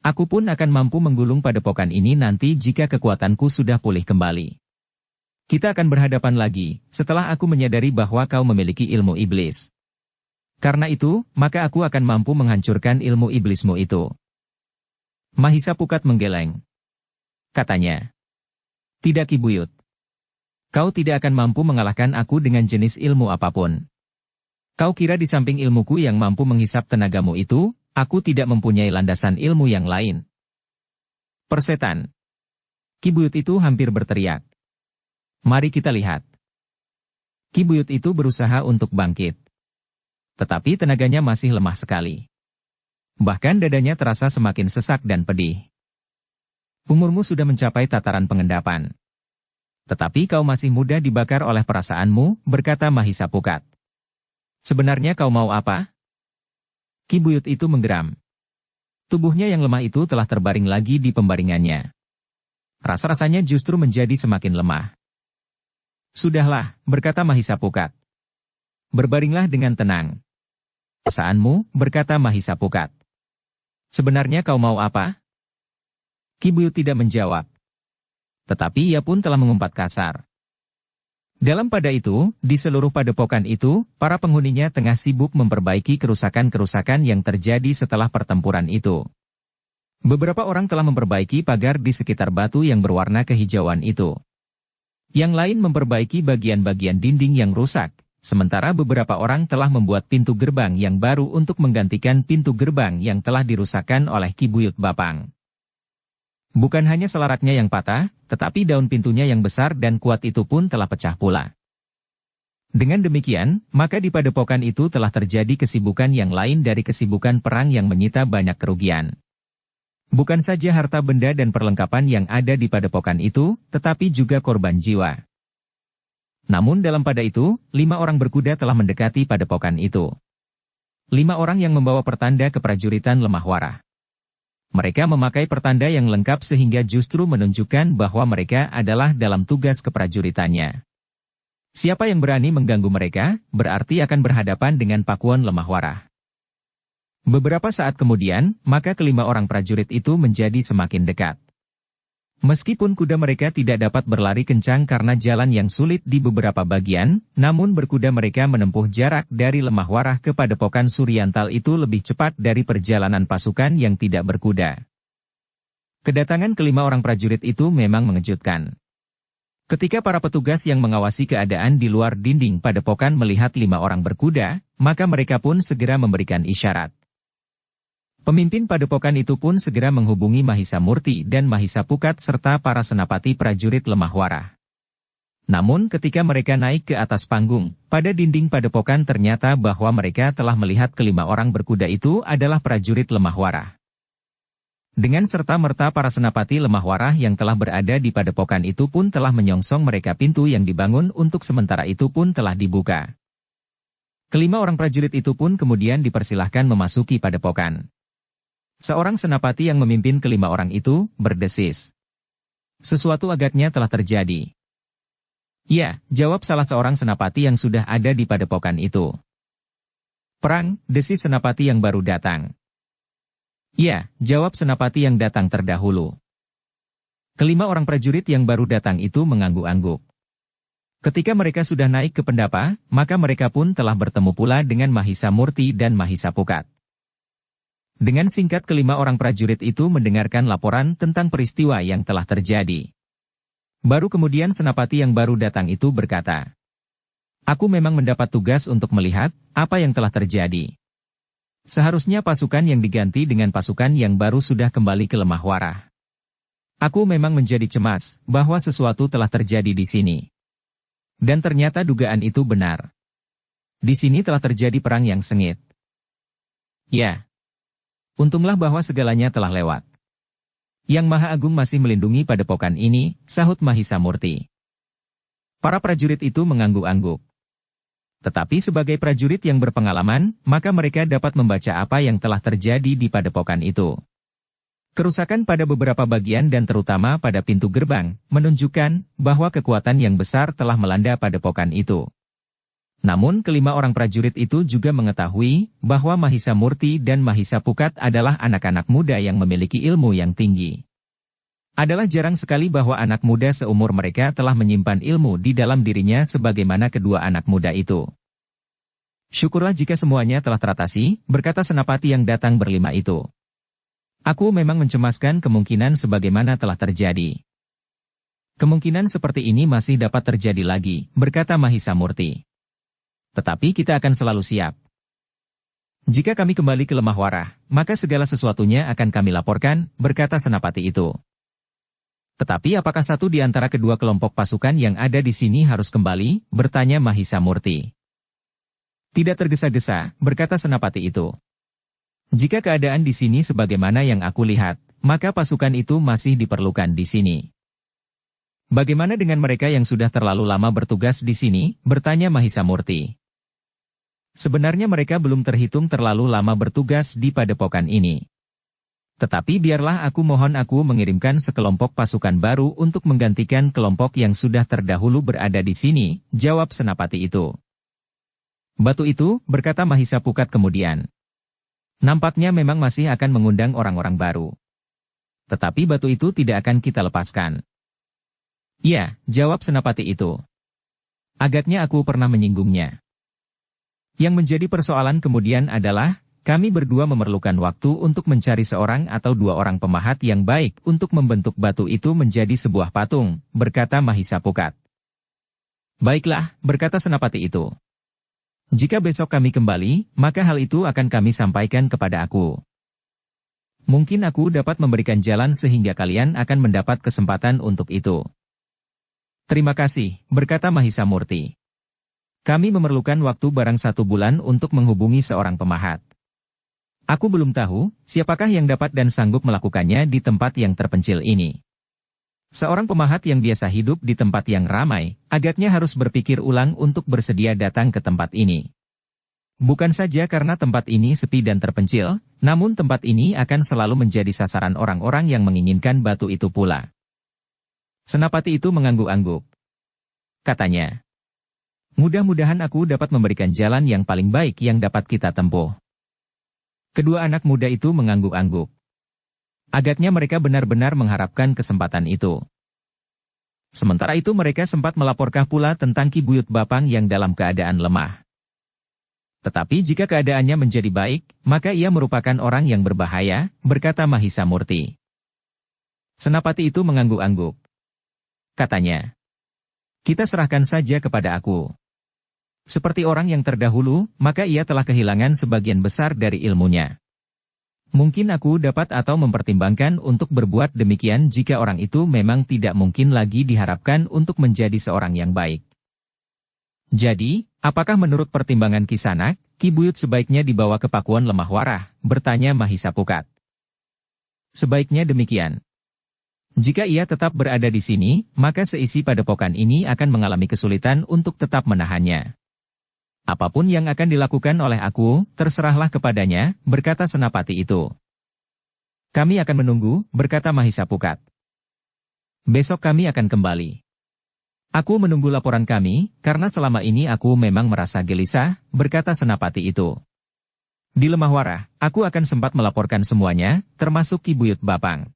Aku pun akan mampu menggulung padepokan ini nanti jika kekuatanku sudah pulih kembali. Kita akan berhadapan lagi, setelah aku menyadari bahwa kau memiliki ilmu iblis. Karena itu, maka aku akan mampu menghancurkan ilmu iblismu itu. Mahisa Pukat menggeleng. Katanya. Tidak Ki Buyut. Kau tidak akan mampu mengalahkan aku dengan jenis ilmu apapun. Kau kira di samping ilmuku yang mampu menghisap tenagamu itu, aku tidak mempunyai landasan ilmu yang lain. Persetan. Ki Buyut itu hampir berteriak. Mari kita lihat. Ki Buyut itu berusaha untuk bangkit. Tetapi tenaganya masih lemah sekali. Bahkan dadanya terasa semakin sesak dan pedih. Umurmu sudah mencapai tataran pengendapan. Tetapi kau masih mudah dibakar oleh perasaanmu, berkata Mahisa Pukat. Sebenarnya kau mau apa? Ki Buyut itu menggeram. Tubuhnya yang lemah itu telah terbaring lagi di pembaringannya. Rasa-rasanya justru menjadi semakin lemah. Sudahlah, berkata Mahisa Pukat. Berbaringlah dengan tenang. Perasaanmu, berkata Mahisa Pukat. Sebenarnya kau mau apa? Ki Buyut tidak menjawab. Tetapi ia pun telah mengumpat kasar. Dalam pada itu, di seluruh padepokan itu, para penghuninya tengah sibuk memperbaiki kerusakan-kerusakan yang terjadi setelah pertempuran itu. Beberapa orang telah memperbaiki pagar di sekitar batu yang berwarna kehijauan itu. Yang lain memperbaiki bagian-bagian dinding yang rusak, sementara beberapa orang telah membuat pintu gerbang yang baru untuk menggantikan pintu gerbang yang telah dirusakkan oleh Ki Buyut Bapang. Bukan hanya selaratnya yang patah, tetapi daun pintunya yang besar dan kuat itu pun telah pecah pula. Dengan demikian, maka di padepokan itu telah terjadi kesibukan yang lain dari kesibukan perang yang menyita banyak kerugian. Bukan saja harta benda dan perlengkapan yang ada di padepokan itu, tetapi juga korban jiwa. Namun dalam pada itu, 5 orang berkuda telah mendekati padepokan itu. 5 orang yang membawa pertanda keprajuritan Lemah Warah. Mereka memakai pertanda yang lengkap sehingga justru menunjukkan bahwa mereka adalah dalam tugas keprajuritannya. Siapa yang berani mengganggu mereka, berarti akan berhadapan dengan Pakuan Lemah Warah. Beberapa saat kemudian, maka kelima orang prajurit itu menjadi semakin dekat. Meskipun kuda mereka tidak dapat berlari kencang karena jalan yang sulit di beberapa bagian, namun berkuda mereka menempuh jarak dari Lemah Warah ke Padepokan Suryantal itu lebih cepat dari perjalanan pasukan yang tidak berkuda. Kedatangan kelima orang prajurit itu memang mengejutkan. Ketika para petugas yang mengawasi keadaan di luar dinding Padepokan melihat 5 orang berkuda, maka mereka pun segera memberikan isyarat. Pemimpin padepokan itu pun segera menghubungi Mahisa Murti dan Mahisa Pukat serta para senapati prajurit Lemah Warah. Namun ketika mereka naik ke atas panggung, pada dinding padepokan ternyata bahwa mereka telah melihat kelima orang berkuda itu adalah prajurit Lemah Warah. Dengan serta-merta para senapati Lemah Warah yang telah berada di padepokan itu pun telah menyongsong mereka. Pintu yang dibangun untuk sementara itu pun telah dibuka. Kelima orang prajurit itu pun kemudian dipersilahkan memasuki padepokan. Seorang senapati yang memimpin kelima orang itu, berdesis. Sesuatu agaknya telah terjadi. Ya, jawab salah seorang senapati yang sudah ada di padepokan itu. Perang, desis senapati yang baru datang. Ya, jawab senapati yang datang terdahulu. Kelima orang prajurit yang baru datang itu mengangguk-angguk. Ketika mereka sudah naik ke pendapa, maka mereka pun telah bertemu pula dengan Mahisa Murti dan Mahisa Pukat. Dengan singkat kelima orang prajurit itu mendengarkan laporan tentang peristiwa yang telah terjadi. Baru kemudian senapati yang baru datang itu berkata, "Aku memang mendapat tugas untuk melihat apa yang telah terjadi. Seharusnya pasukan yang diganti dengan pasukan yang baru sudah kembali ke Lemah Warah. Aku memang menjadi cemas bahwa sesuatu telah terjadi di sini. Dan ternyata dugaan itu benar. Di sini telah terjadi perang yang sengit. Ya, untunglah bahwa segalanya telah lewat. Yang Maha Agung masih melindungi padepokan ini," sahut Mahisa Murti. Para prajurit itu mengangguk-angguk. Tetapi sebagai prajurit yang berpengalaman, maka mereka dapat membaca apa yang telah terjadi di padepokan itu. Kerusakan pada beberapa bagian dan terutama pada pintu gerbang, menunjukkan bahwa kekuatan yang besar telah melanda padepokan itu. Namun kelima orang prajurit itu juga mengetahui bahwa Mahisa Murti dan Mahisa Pukat adalah anak-anak muda yang memiliki ilmu yang tinggi. Adalah jarang sekali bahwa anak muda seumur mereka telah menyimpan ilmu di dalam dirinya sebagaimana kedua anak muda itu. "Syukurlah jika semuanya telah teratasi," berkata senapati yang datang berlima itu. "Aku memang mencemaskan kemungkinan sebagaimana telah terjadi." "Kemungkinan seperti ini masih dapat terjadi lagi," berkata Mahisa Murti. "Tetapi kita akan selalu siap. Jika kami kembali ke Lemah Warah, maka segala sesuatunya akan kami laporkan," berkata senapati itu. "Tetapi apakah satu di antara kedua kelompok pasukan yang ada di sini harus kembali?" bertanya Mahisa Murti. "Tidak tergesa-gesa," berkata senapati itu. "Jika keadaan di sini sebagaimana yang aku lihat, maka pasukan itu masih diperlukan di sini." "Bagaimana dengan mereka yang sudah terlalu lama bertugas di sini?" bertanya Mahisa Murti. "Sebenarnya mereka belum terhitung terlalu lama bertugas di padepokan ini. Tetapi biarlah aku mengirimkan sekelompok pasukan baru untuk menggantikan kelompok yang sudah terdahulu berada di sini," jawab senapati itu. "Batu itu," berkata Mahisa Pukat kemudian, "nampaknya memang masih akan mengundang orang-orang baru. Tetapi batu itu tidak akan kita lepaskan." "Ya," jawab senapati itu. "Agaknya aku pernah menyinggungnya." Yang menjadi persoalan kemudian adalah, kami berdua memerlukan waktu untuk mencari seorang atau dua orang pemahat yang baik untuk membentuk batu itu menjadi sebuah patung, berkata Mahisa Pukat. "Baiklah," berkata senapati itu. "Jika besok kami kembali, maka hal itu akan kami sampaikan kepada aku. Mungkin aku dapat memberikan jalan sehingga kalian akan mendapat kesempatan untuk itu." "Terima kasih," berkata Mahisa Murti. "Kami memerlukan waktu barang 1 bulan untuk menghubungi seorang pemahat. Aku belum tahu siapakah yang dapat dan sanggup melakukannya di tempat yang terpencil ini. Seorang pemahat yang biasa hidup di tempat yang ramai, agaknya harus berpikir ulang untuk bersedia datang ke tempat ini. Bukan saja karena tempat ini sepi dan terpencil, namun tempat ini akan selalu menjadi sasaran orang-orang yang menginginkan batu itu pula." Senapati itu mengangguk-angguk. Katanya, "Mudah-mudahan aku dapat memberikan jalan yang paling baik yang dapat kita tempuh." Kedua anak muda itu mengangguk-angguk. Agaknya mereka benar-benar mengharapkan kesempatan itu. Sementara itu mereka sempat melaporkan pula tentang Ki Buyut Bapang yang dalam keadaan lemah. "Tetapi jika keadaannya menjadi baik, maka ia merupakan orang yang berbahaya," berkata Mahisa Murti. Senapati itu mengangguk-angguk. Katanya, "Kita serahkan saja kepada aku. Seperti orang yang terdahulu, maka ia telah kehilangan sebagian besar dari ilmunya. Mungkin aku dapat atau mempertimbangkan untuk berbuat demikian jika orang itu memang tidak mungkin lagi diharapkan untuk menjadi seorang yang baik. Jadi, apakah menurut pertimbangan Kisanak, Ki Buyut sebaiknya dibawa ke Pakuan Lemah Warah?" bertanya Mahisa Pukat. "Sebaiknya demikian. Jika ia tetap berada di sini, maka seisi padepokan ini akan mengalami kesulitan untuk tetap menahannya. Apapun yang akan dilakukan oleh aku, terserahlah kepadanya," berkata senapati itu. "Kami akan menunggu," berkata Mahisa Pukat. "Besok kami akan kembali. Aku menunggu laporan kami, karena selama ini aku memang merasa gelisah," berkata senapati itu. "Di Lemah Warah, aku akan sempat melaporkan semuanya, termasuk Ki Buyut Bapang."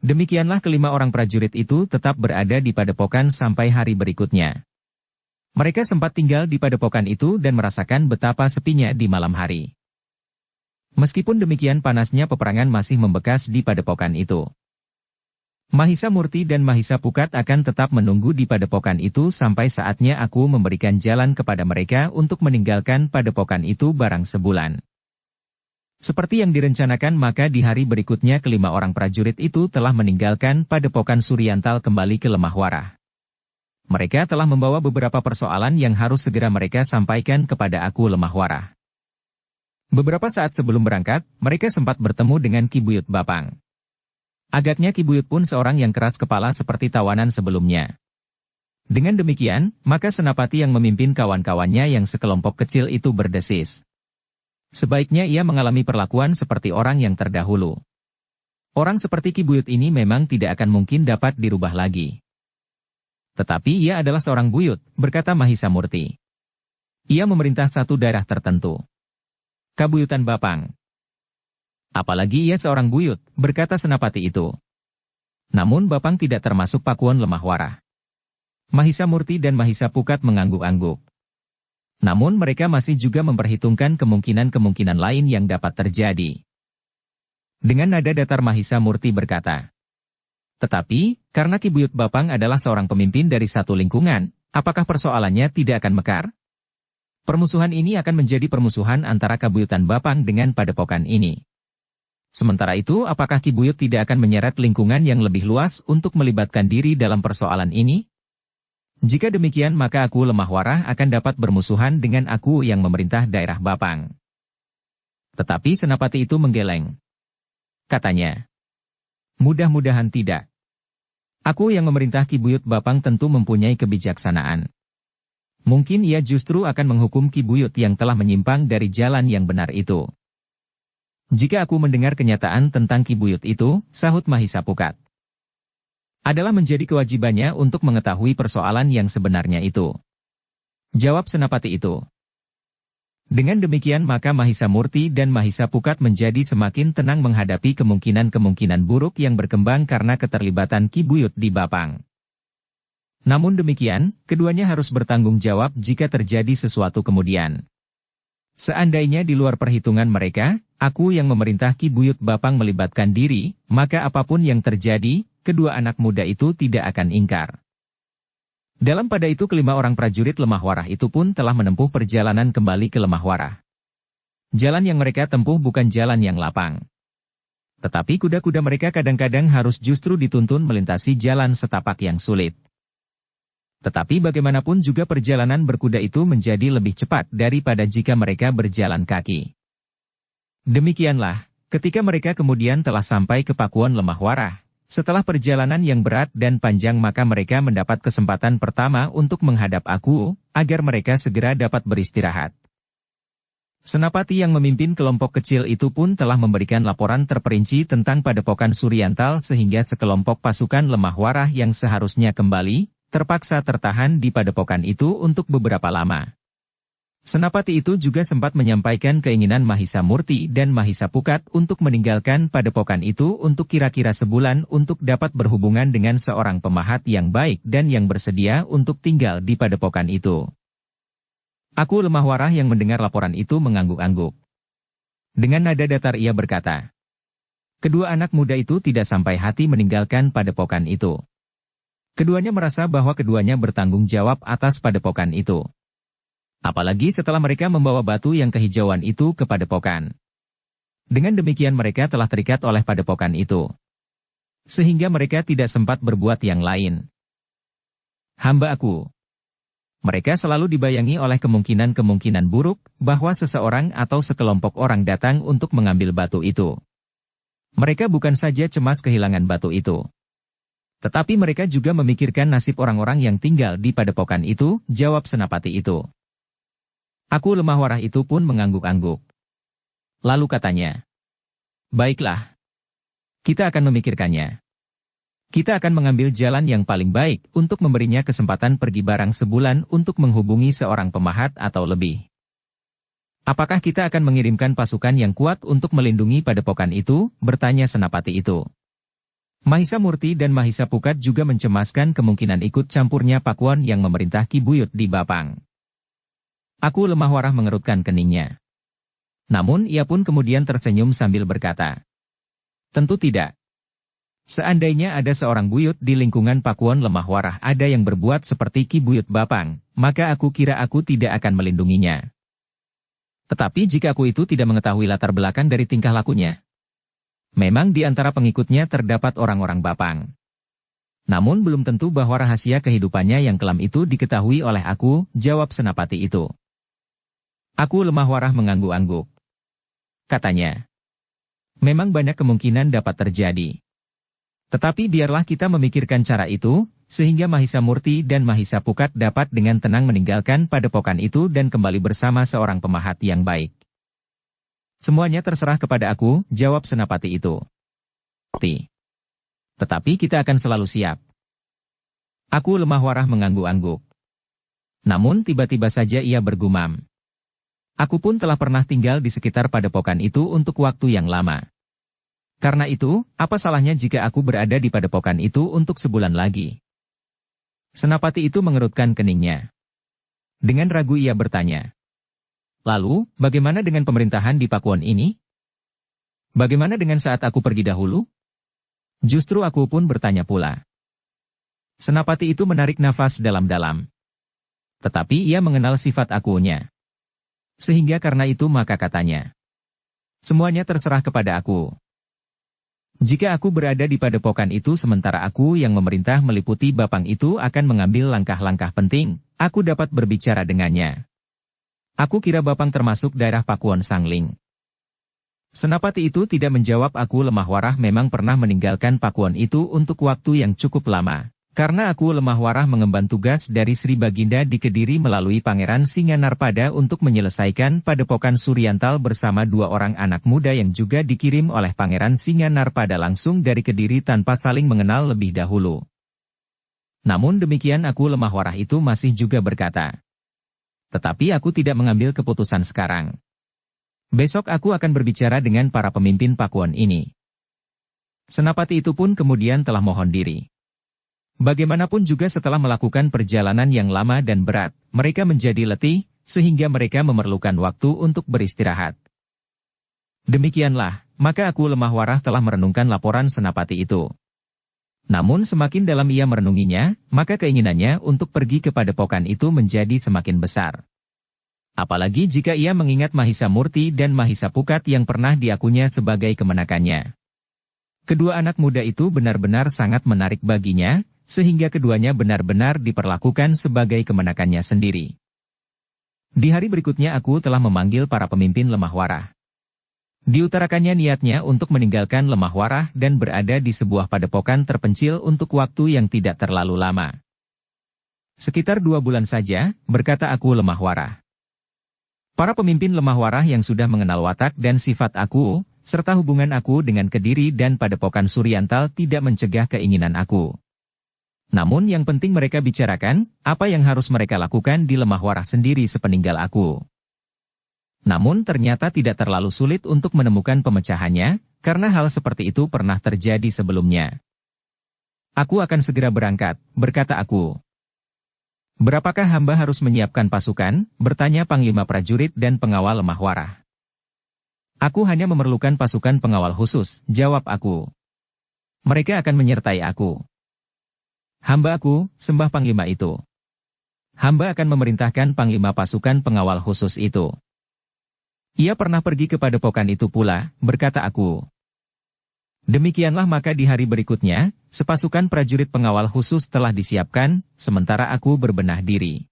Demikianlah kelima orang prajurit itu tetap berada di padepokan sampai hari berikutnya. Mereka sempat tinggal di padepokan itu dan merasakan betapa sepinya di malam hari. Meskipun demikian panasnya peperangan masih membekas di padepokan itu. Mahisa Murti dan Mahisa Pukat akan tetap menunggu di padepokan itu sampai saatnya aku memberikan jalan kepada mereka untuk meninggalkan padepokan itu barang sebulan. Seperti yang direncanakan maka di hari berikutnya kelima orang prajurit itu telah meninggalkan padepokan Suryantal kembali ke Lemah Warah. Mereka telah membawa beberapa persoalan yang harus segera mereka sampaikan kepada aku Lemah Warah. Beberapa saat sebelum berangkat, mereka sempat bertemu dengan Ki Buyut Bapang. Agaknya Ki Buyut pun seorang yang keras kepala seperti tawanan sebelumnya. Dengan demikian, maka Senapati yang memimpin kawan-kawannya yang sekelompok kecil itu berdesis. Sebaiknya ia mengalami perlakuan seperti orang yang terdahulu. Orang seperti Ki Buyut ini memang tidak akan mungkin dapat dirubah lagi. Tetapi ia adalah seorang buyut, berkata Mahisa Murti. Ia memerintah satu daerah tertentu. Kabuyutan Bapang. Apalagi ia seorang buyut, berkata Senapati itu. Namun Bapang tidak termasuk Pakuan Lemah Warah. Mahisa Murti dan Mahisa Pukat mengangguk-angguk. Namun mereka masih juga memperhitungkan kemungkinan-kemungkinan lain yang dapat terjadi. Dengan nada datar Mahisa Murti berkata, tetapi, karena Ki Buyut Bapang adalah seorang pemimpin dari satu lingkungan, apakah persoalannya tidak akan mekar? Permusuhan ini akan menjadi permusuhan antara Kabuyutan Bapang dengan padepokan ini. Sementara itu, apakah Ki Buyut tidak akan menyeret lingkungan yang lebih luas untuk melibatkan diri dalam persoalan ini? Jika demikian maka aku Lemah Warah akan dapat bermusuhan dengan aku yang memerintah daerah Bapang. Tetapi Senapati itu menggeleng. Katanya, mudah-mudahan tidak. Aku yang memerintah Ki Buyut Bapang tentu mempunyai kebijaksanaan. Mungkin ia justru akan menghukum Ki Buyut yang telah menyimpang dari jalan yang benar itu. Jika aku mendengar kenyataan tentang Ki Buyut itu, sahut Mahisa Pukat, adalah menjadi kewajibannya untuk mengetahui persoalan yang sebenarnya itu. Jawab Senapati itu. Dengan demikian maka Mahisa Murti dan Mahisa Pukat menjadi semakin tenang menghadapi kemungkinan-kemungkinan buruk yang berkembang karena keterlibatan Ki Buyut di Bapang. Namun demikian, keduanya harus bertanggung jawab jika terjadi sesuatu kemudian. Seandainya di luar perhitungan mereka, aku yang memerintah Ki Buyut Bapang melibatkan diri, maka apapun yang terjadi, kedua anak muda itu tidak akan ingkar. Dalam pada itu kelima orang prajurit Lemah Warah itu pun telah menempuh perjalanan kembali ke Lemah Warah. Jalan yang mereka tempuh bukan jalan yang lapang. Tetapi kuda-kuda mereka kadang-kadang harus justru dituntun melintasi jalan setapak yang sulit. Tetapi bagaimanapun juga perjalanan berkuda itu menjadi lebih cepat daripada jika mereka berjalan kaki. Demikianlah, ketika mereka kemudian telah sampai ke Pakuan Lemah Warah, setelah perjalanan yang berat dan panjang maka mereka mendapat kesempatan pertama untuk menghadap aku, agar mereka segera dapat beristirahat. Senapati yang memimpin kelompok kecil itu pun telah memberikan laporan terperinci tentang padepokan Suryantal sehingga sekelompok pasukan Lemah Warah yang seharusnya kembali, terpaksa tertahan di padepokan itu untuk beberapa lama. Senapati itu juga sempat menyampaikan keinginan Mahisa Murti dan Mahisa Pukat untuk meninggalkan padepokan itu untuk kira-kira sebulan untuk dapat berhubungan dengan seorang pemahat yang baik dan yang bersedia untuk tinggal di padepokan itu. Aku Lemah Warah yang mendengar laporan itu mengangguk-angguk. Dengan nada datar ia berkata, kedua anak muda itu tidak sampai hati meninggalkan padepokan itu. Keduanya merasa bahwa keduanya bertanggung jawab atas padepokan itu. Apalagi setelah mereka membawa batu yang kehijauan itu ke padepokan. Dengan demikian mereka telah terikat oleh padepokan itu. Sehingga mereka tidak sempat berbuat yang lain. Hamba aku. Mereka selalu dibayangi oleh kemungkinan-kemungkinan buruk, bahwa seseorang atau sekelompok orang datang untuk mengambil batu itu. Mereka bukan saja cemas kehilangan batu itu. Tetapi mereka juga memikirkan nasib orang-orang yang tinggal di padepokan itu, jawab Senapati itu. Aku Lemah Warah itu pun mengangguk-angguk. Lalu katanya, baiklah. Kita akan memikirkannya. Kita akan mengambil jalan yang paling baik untuk memberinya kesempatan pergi barang sebulan untuk menghubungi seorang pemahat atau lebih. Apakah kita akan mengirimkan pasukan yang kuat untuk melindungi padepokan itu? Bertanya Senapati itu. Mahisa Murti dan Mahisa Pukat juga mencemaskan kemungkinan ikut campurnya Pakuan yang memerintah Ki Buyut di Bapang. Aku Lemah Warah mengerutkan keningnya. Namun ia pun kemudian tersenyum sambil berkata, tentu tidak. Seandainya ada seorang buyut di lingkungan Pakuwon Lemah Warah ada yang berbuat seperti Ki Buyut Bapang, maka aku kira aku tidak akan melindunginya. Tetapi jika aku itu tidak mengetahui latar belakang dari tingkah lakunya. Memang di antara pengikutnya terdapat orang-orang Bapang. Namun belum tentu bahwa rahasia kehidupannya yang kelam itu diketahui oleh aku, jawab Senapati itu. Aku Lemah Warah mengangguk-angguk. Katanya, memang banyak kemungkinan dapat terjadi. Tetapi biarlah kita memikirkan cara itu, sehingga Mahisa Murti dan Mahisa Pukat dapat dengan tenang meninggalkan padepokan itu dan kembali bersama seorang pemahat yang baik. Semuanya terserah kepada aku, jawab Senapati itu. Tetapi kita akan selalu siap. Aku Lemah Warah mengangguk-angguk. Namun tiba-tiba saja ia bergumam. Aku pun telah pernah tinggal di sekitar padepokan itu untuk waktu yang lama. Karena itu, apa salahnya jika aku berada di padepokan itu untuk sebulan lagi? Senapati itu mengerutkan keningnya. Dengan ragu ia bertanya. Lalu, bagaimana dengan pemerintahan di Pakuwon ini? Bagaimana dengan saat aku pergi dahulu? Justru aku pun bertanya pula. Senapati itu menarik nafas dalam-dalam. Tetapi ia mengenal sifat akunya. Sehingga karena itu maka katanya. Semuanya terserah kepada aku. Jika aku berada di padepokan itu sementara aku yang memerintah meliputi Bapang itu akan mengambil langkah-langkah penting, aku dapat berbicara dengannya. Aku kira Bapang termasuk daerah Pakuwon Sangling. Senapati itu tidak menjawab. Aku Lemah Warah memang pernah meninggalkan Pakuwon itu untuk waktu yang cukup lama. Karena aku Lemah Warah mengemban tugas dari Sri Baginda di Kediri melalui Pangeran Singanarpada untuk menyelesaikan padepokan Suryantal bersama 2 orang anak muda yang juga dikirim oleh Pangeran Singanarpada langsung dari Kediri tanpa saling mengenal lebih dahulu. Namun demikian aku Lemah Warah itu masih juga berkata. Tetapi aku tidak mengambil keputusan sekarang. Besok aku akan berbicara dengan para pemimpin Pakuwon ini. Senapati itu pun kemudian telah mohon diri. Bagaimanapun juga setelah melakukan perjalanan yang lama dan berat, mereka menjadi letih, sehingga mereka memerlukan waktu untuk beristirahat. Demikianlah, maka aku Lemah Warah telah merenungkan laporan Senapati itu. Namun semakin dalam ia merenunginya, maka keinginannya untuk pergi ke padepokan itu menjadi semakin besar. Apalagi jika ia mengingat Mahisa Murti dan Mahisa Pukat yang pernah diakunya sebagai kemenakannya. Kedua anak muda itu benar-benar sangat menarik baginya, sehingga keduanya benar-benar diperlakukan sebagai kemenakannya sendiri. Di hari berikutnya aku telah memanggil para pemimpin Lemah Warah. Diutarakannya niatnya untuk meninggalkan Lemah Warah dan berada di sebuah padepokan terpencil untuk waktu yang tidak terlalu lama. Sekitar 2 bulan saja, berkata aku Lemah Warah. Para pemimpin Lemah Warah yang sudah mengenal watak dan sifat aku, serta hubungan aku dengan Kediri dan padepokan Suryantal tidak mencegah keinginan aku. Namun yang penting mereka bicarakan, apa yang harus mereka lakukan di Lemah Warah sendiri sepeninggal aku. Namun ternyata tidak terlalu sulit untuk menemukan pemecahannya, karena hal seperti itu pernah terjadi sebelumnya. Aku akan segera berangkat, berkata aku. Berapakah hamba harus menyiapkan pasukan, bertanya Panglima Prajurit dan pengawal Lemah Warah. Aku hanya memerlukan pasukan pengawal khusus, jawab aku. Mereka akan menyertai aku. Hamba aku, sembah Panglima itu. Hamba akan memerintahkan Panglima pasukan pengawal khusus itu. Ia pernah pergi ke padepokan itu pula, berkata aku. Demikianlah maka di hari berikutnya, sepasukan prajurit pengawal khusus telah disiapkan, sementara aku berbenah diri.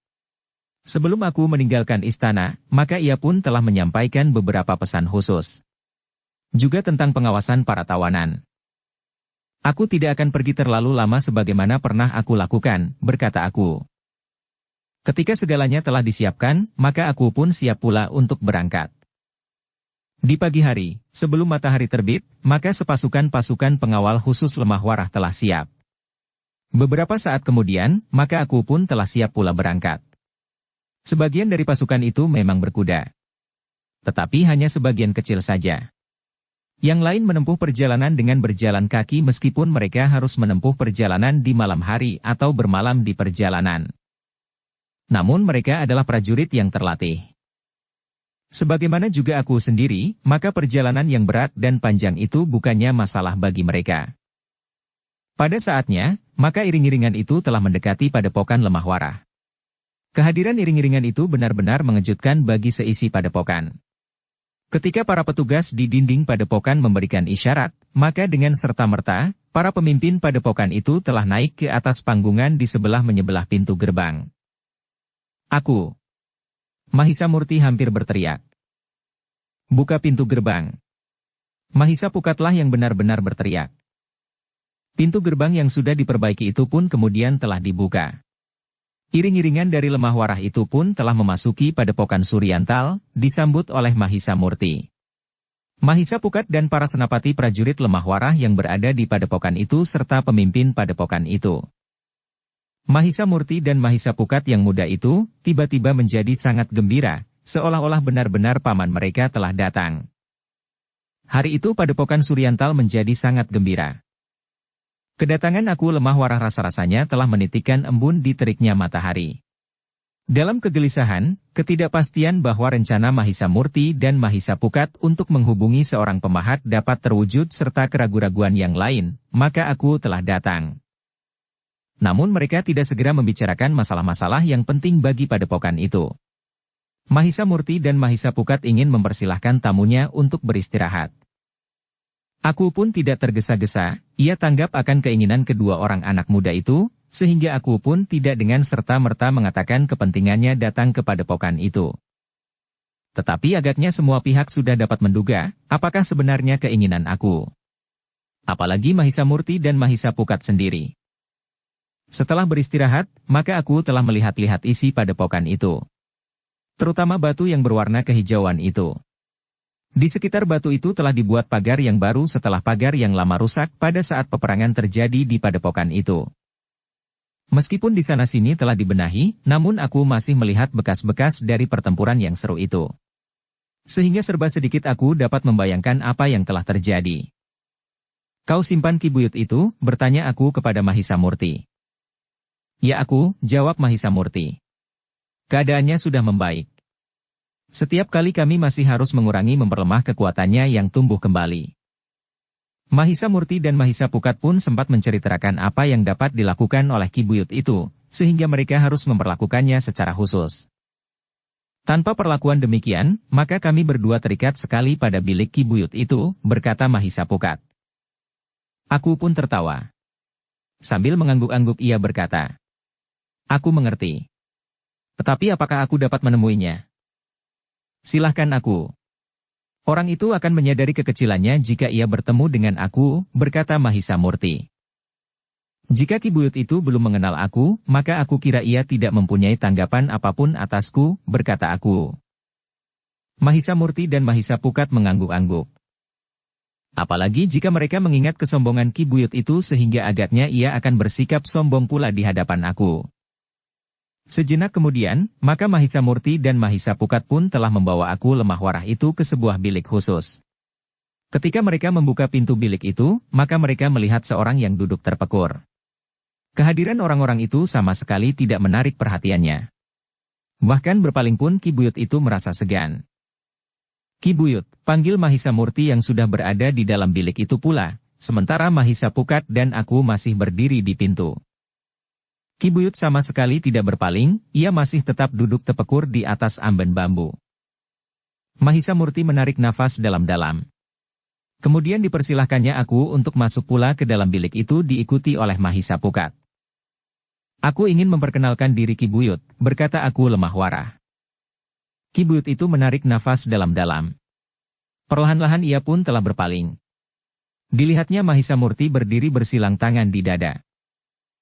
Sebelum aku meninggalkan istana, maka ia pun telah menyampaikan beberapa pesan khusus. Juga tentang pengawasan para tawanan. Aku tidak akan pergi terlalu lama sebagaimana pernah aku lakukan, berkata aku. Ketika segalanya telah disiapkan, maka aku pun siap pula untuk berangkat. Di pagi hari, sebelum matahari terbit, maka sepasukan-pasukan pengawal khusus Lemah Warah telah siap. Beberapa saat kemudian, maka aku pun telah siap pula berangkat. Sebagian dari pasukan itu memang berkuda. Tetapi hanya sebagian kecil saja. Yang lain menempuh perjalanan dengan berjalan kaki meskipun mereka harus menempuh perjalanan di malam hari atau bermalam di perjalanan. Namun mereka adalah prajurit yang terlatih. Sebagaimana juga aku sendiri, maka perjalanan yang berat dan panjang itu bukannya masalah bagi mereka. Pada saatnya, maka iring-iringan itu telah mendekati padepokan Lemah Warah. Kehadiran iring-iringan itu benar-benar mengejutkan bagi seisi padepokan. Ketika para petugas di dinding padepokan memberikan isyarat, maka dengan serta-merta, para pemimpin padepokan itu telah naik ke atas panggungan di sebelah-menyebelah pintu gerbang. Aku. Mahisa Murti hampir berteriak. Buka pintu gerbang. Mahisa Pukatlah yang benar-benar berteriak. Pintu gerbang yang sudah diperbaiki itu pun kemudian telah dibuka. Iring-iringan dari Lemah Warah itu pun telah memasuki padepokan Suryantal, disambut oleh Mahisa Murti. Mahisa Pukat dan para senapati prajurit Lemah Warah yang berada di padepokan itu serta pemimpin padepokan itu. Mahisa Murti dan Mahisa Pukat yang muda itu, tiba-tiba menjadi sangat gembira, seolah-olah benar-benar paman mereka telah datang. Hari itu padepokan Suryantal menjadi sangat gembira. Kedatangan aku Lemah Warah rasa-rasanya telah menitikkan embun di teriknya matahari. Dalam kegelisahan, ketidakpastian bahwa rencana Mahisa Murti dan Mahisa Pukat untuk menghubungi seorang pemahat dapat terwujud serta keraguan-raguan yang lain, maka aku telah datang. Namun mereka tidak segera membicarakan masalah-masalah yang penting bagi padepokan itu. Mahisa Murti dan Mahisa Pukat ingin mempersilahkan tamunya untuk beristirahat. Aku pun tidak tergesa-gesa, ia tanggap akan keinginan kedua orang anak muda itu, sehingga aku pun tidak dengan serta-merta mengatakan kepentingannya datang ke padepokan itu. Tetapi agaknya semua pihak sudah dapat menduga, apakah sebenarnya keinginan aku. Apalagi Mahisa Murti dan Mahisa Pukat sendiri. Setelah beristirahat, maka aku telah melihat-lihat isi padepokan itu. Terutama batu yang berwarna kehijauan itu. Di sekitar batu itu telah dibuat pagar yang baru setelah pagar yang lama rusak pada saat peperangan terjadi di padepokan itu. Meskipun di sana-sini telah dibenahi, namun aku masih melihat bekas-bekas dari pertempuran yang seru itu. Sehingga serba sedikit aku dapat membayangkan apa yang telah terjadi. Kau simpan kibuyut itu? Bertanya aku kepada Mahisa Murti. Ya aku, jawab Mahisa Murti. Keadaannya sudah membaik. Setiap kali kami masih harus mengurangi memperlemah kekuatannya yang tumbuh kembali. Mahisa Murti dan Mahisa Pukat pun sempat menceritakan apa yang dapat dilakukan oleh kibuyut itu, sehingga mereka harus memperlakukannya secara khusus. Tanpa perlakuan demikian, maka kami berdua terikat sekali pada bilik kibuyut itu, berkata Mahisa Pukat. Aku pun tertawa. Sambil mengangguk-angguk ia berkata, aku mengerti. Tetapi apakah aku dapat menemuinya? Silahkan aku. Orang itu akan menyadari kekecilannya jika ia bertemu dengan aku, berkata Mahisa Murti. Jika kibuyut itu belum mengenal aku, maka aku kira ia tidak mempunyai tanggapan apapun atasku, berkata aku. Mahisa Murti dan Mahisa Pukat mengangguk-angguk. Apalagi jika mereka mengingat kesombongan kibuyut itu sehingga agaknya ia akan bersikap sombong pula di hadapan aku. Sejenak kemudian, maka Mahisa Murti dan Mahisa Pukat pun telah membawa aku Lemah Warah itu ke sebuah bilik khusus. Ketika mereka membuka pintu bilik itu, maka mereka melihat seorang yang duduk terpekur. Kehadiran orang-orang itu sama sekali tidak menarik perhatiannya. Bahkan berpaling pun kibuyut itu merasa segan. Kibuyut, panggil Mahisa Murti yang sudah berada di dalam bilik itu pula, sementara Mahisa Pukat dan aku masih berdiri di pintu. Kibuyut sama sekali tidak berpaling, ia masih tetap duduk tepekur di atas amben bambu. Mahisa Murti menarik nafas dalam-dalam. Kemudian dipersilahkannya aku untuk masuk pula ke dalam bilik itu diikuti oleh Mahisa Pukat. Aku ingin memperkenalkan diri Kibuyut, berkata aku Lemah Warah. Kibuyut itu menarik nafas dalam-dalam. Perlahan-lahan ia pun telah berpaling. Dilihatnya Mahisa Murti berdiri bersilang tangan di dada.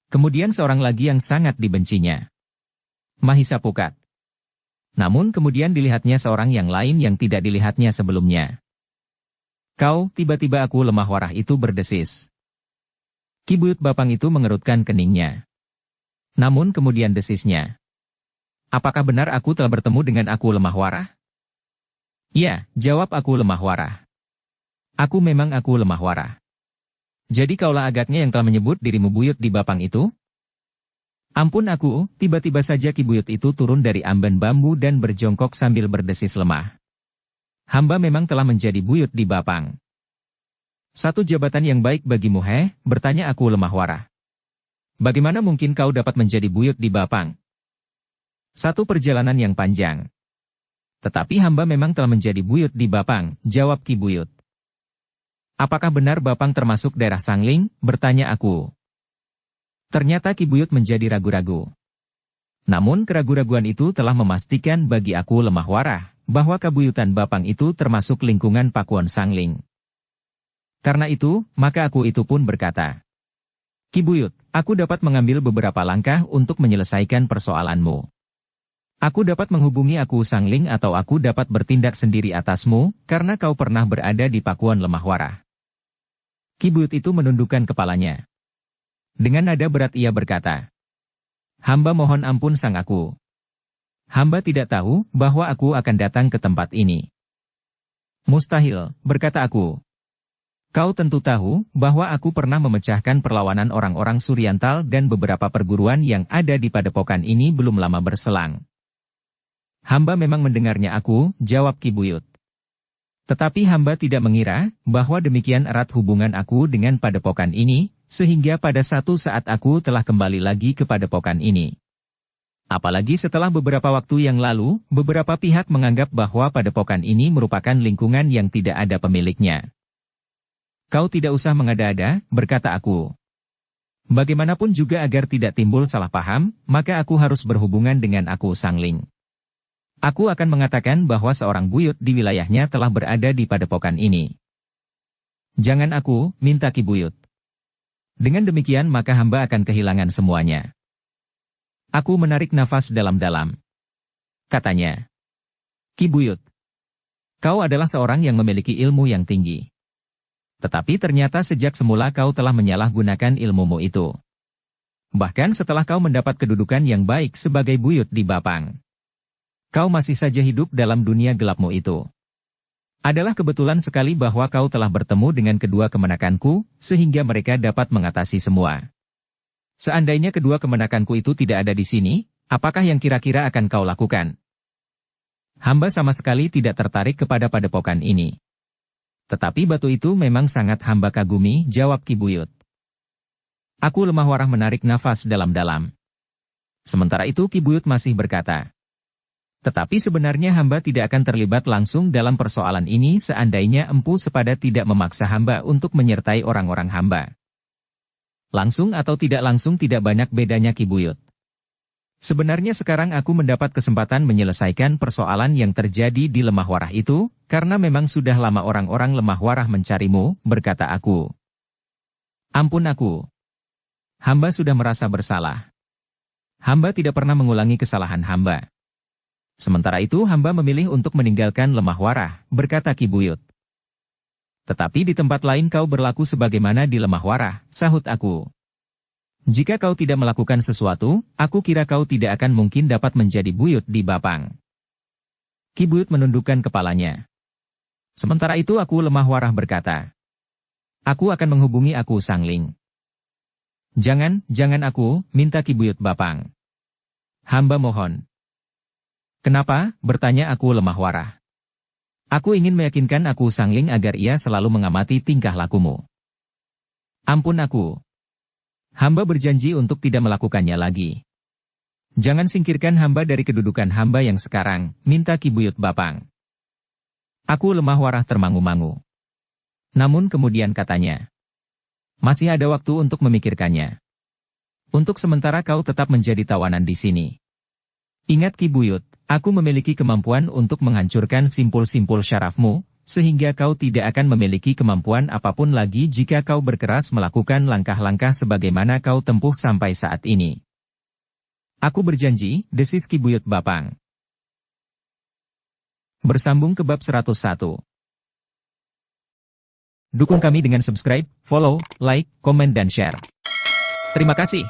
Kemudian seorang lagi yang sangat dibencinya. Mahisa Pukat. Namun kemudian dilihatnya seorang yang lain yang tidak dilihatnya sebelumnya. Kau, tiba-tiba aku Lemah Warah itu berdesis. Kibuyut Bapang itu mengerutkan keningnya. Namun kemudian desisnya. Apakah benar aku telah bertemu dengan aku Lemah Warah? Ya, jawab aku Lemah Warah. Aku memang aku Lemah Warah. Jadi kaulah agaknya yang telah menyebut dirimu buyut di Bapang itu? Ampun aku, tiba-tiba saja kibuyut itu turun dari amben bambu dan berjongkok sambil berdesis lemah. Hamba memang telah menjadi buyut di Bapang. Satu jabatan yang baik bagimu, bertanya aku lemah warah. Bagaimana mungkin kau dapat menjadi buyut di Bapang? Satu perjalanan yang panjang. Tetapi hamba memang telah menjadi buyut di Bapang, jawab Ki Buyut. Apakah benar Bapang termasuk daerah Sangling? Bertanya aku. Ternyata Ki Buyut menjadi ragu-ragu. Namun keraguan-raguan itu telah memastikan bagi aku lemah warah, bahwa kabuyutan Bapang itu termasuk lingkungan Pakuan Sangling. Karena itu, maka aku itu pun berkata, Ki Buyut, aku dapat mengambil beberapa langkah untuk menyelesaikan persoalanmu. Aku dapat menghubungi aku Sangling atau aku dapat bertindak sendiri atasmu, karena kau pernah berada di Pakuan lemah warah. Ki Buyut itu menundukkan kepalanya. Dengan nada berat ia berkata, hamba mohon ampun sang aku. Hamba tidak tahu bahwa aku akan datang ke tempat ini. Mustahil, berkata aku. Kau tentu tahu bahwa aku pernah memecahkan perlawanan orang-orang Suryantal dan beberapa perguruan yang ada di padepokan ini belum lama berselang. Hamba memang mendengarnya aku, jawab Ki Buyut. Tetapi hamba tidak mengira bahwa demikian erat hubungan aku dengan padepokan ini, sehingga pada satu saat aku telah kembali lagi ke padepokan ini. Apalagi setelah beberapa waktu yang lalu, beberapa pihak menganggap bahwa padepokan ini merupakan lingkungan yang tidak ada pemiliknya. Kau tidak usah mengada-ada, berkata aku. Bagaimanapun juga agar tidak timbul salah paham, maka aku harus berhubungan dengan aku Sangling. Aku akan mengatakan bahwa seorang buyut di wilayahnya telah berada di padepokan ini. Jangan aku, minta Ki Buyut. Dengan demikian maka hamba akan kehilangan semuanya. Aku menarik nafas dalam-dalam. Katanya, Ki Buyut, kau adalah seorang yang memiliki ilmu yang tinggi. Tetapi ternyata sejak semula kau telah menyalahgunakan ilmumu itu. Bahkan setelah kau mendapat kedudukan yang baik sebagai buyut di Bapang. Kau masih saja hidup dalam dunia gelapmu itu. Adalah kebetulan sekali bahwa kau telah bertemu dengan kedua kemenakanku, sehingga mereka dapat mengatasi semua. Seandainya kedua kemenakanku itu tidak ada di sini, apakah yang kira-kira akan kau lakukan? Hamba sama sekali tidak tertarik kepada padepokan ini. Tetapi batu itu memang sangat hamba kagumi, jawab Ki Buyut. Aku lemah warah menarik nafas dalam-dalam. Sementara itu Ki Buyut masih berkata, tetapi sebenarnya hamba tidak akan terlibat langsung dalam persoalan ini seandainya Empu Sepada tidak memaksa hamba untuk menyertai orang-orang hamba. Langsung atau tidak langsung tidak banyak bedanya Ki Buyut. Sebenarnya sekarang aku mendapat kesempatan menyelesaikan persoalan yang terjadi di lemah warah itu, karena memang sudah lama orang-orang lemah warah mencarimu, berkata aku. Ampun aku. Hamba sudah merasa bersalah. Hamba tidak pernah mengulangi kesalahan hamba. Sementara itu hamba memilih untuk meninggalkan lemah warah, berkata Ki Buyut. Tetapi di tempat lain kau berlaku sebagaimana di lemah warah, sahut aku. Jika kau tidak melakukan sesuatu, aku kira kau tidak akan mungkin dapat menjadi buyut di Bapang. Ki Buyut menundukkan kepalanya. Sementara itu aku lemah warah berkata. Aku akan menghubungi aku Sangling. Jangan aku, minta Ki Buyut Bapang. Hamba mohon. Kenapa? Bertanya aku lemah warah. Aku ingin meyakinkan aku Sangling agar ia selalu mengamati tingkah lakumu. Ampun aku. Hamba berjanji untuk tidak melakukannya lagi. Jangan singkirkan hamba dari kedudukan hamba yang sekarang, minta Ki Buyut Bapang. Aku lemah warah termangu-mangu. Namun kemudian katanya. Masih ada waktu untuk memikirkannya. Untuk sementara kau tetap menjadi tawanan di sini. Ingat Ki Buyut, aku memiliki kemampuan untuk menghancurkan simpul-simpul syarafmu, sehingga kau tidak akan memiliki kemampuan apapun lagi jika kau berkeras melakukan langkah-langkah sebagaimana kau tempuh sampai saat ini. Aku berjanji, desis Ki Buyut Bapang. Bersambung ke bab 101. Dukung kami dengan subscribe, follow, like, komen dan share. Terima kasih.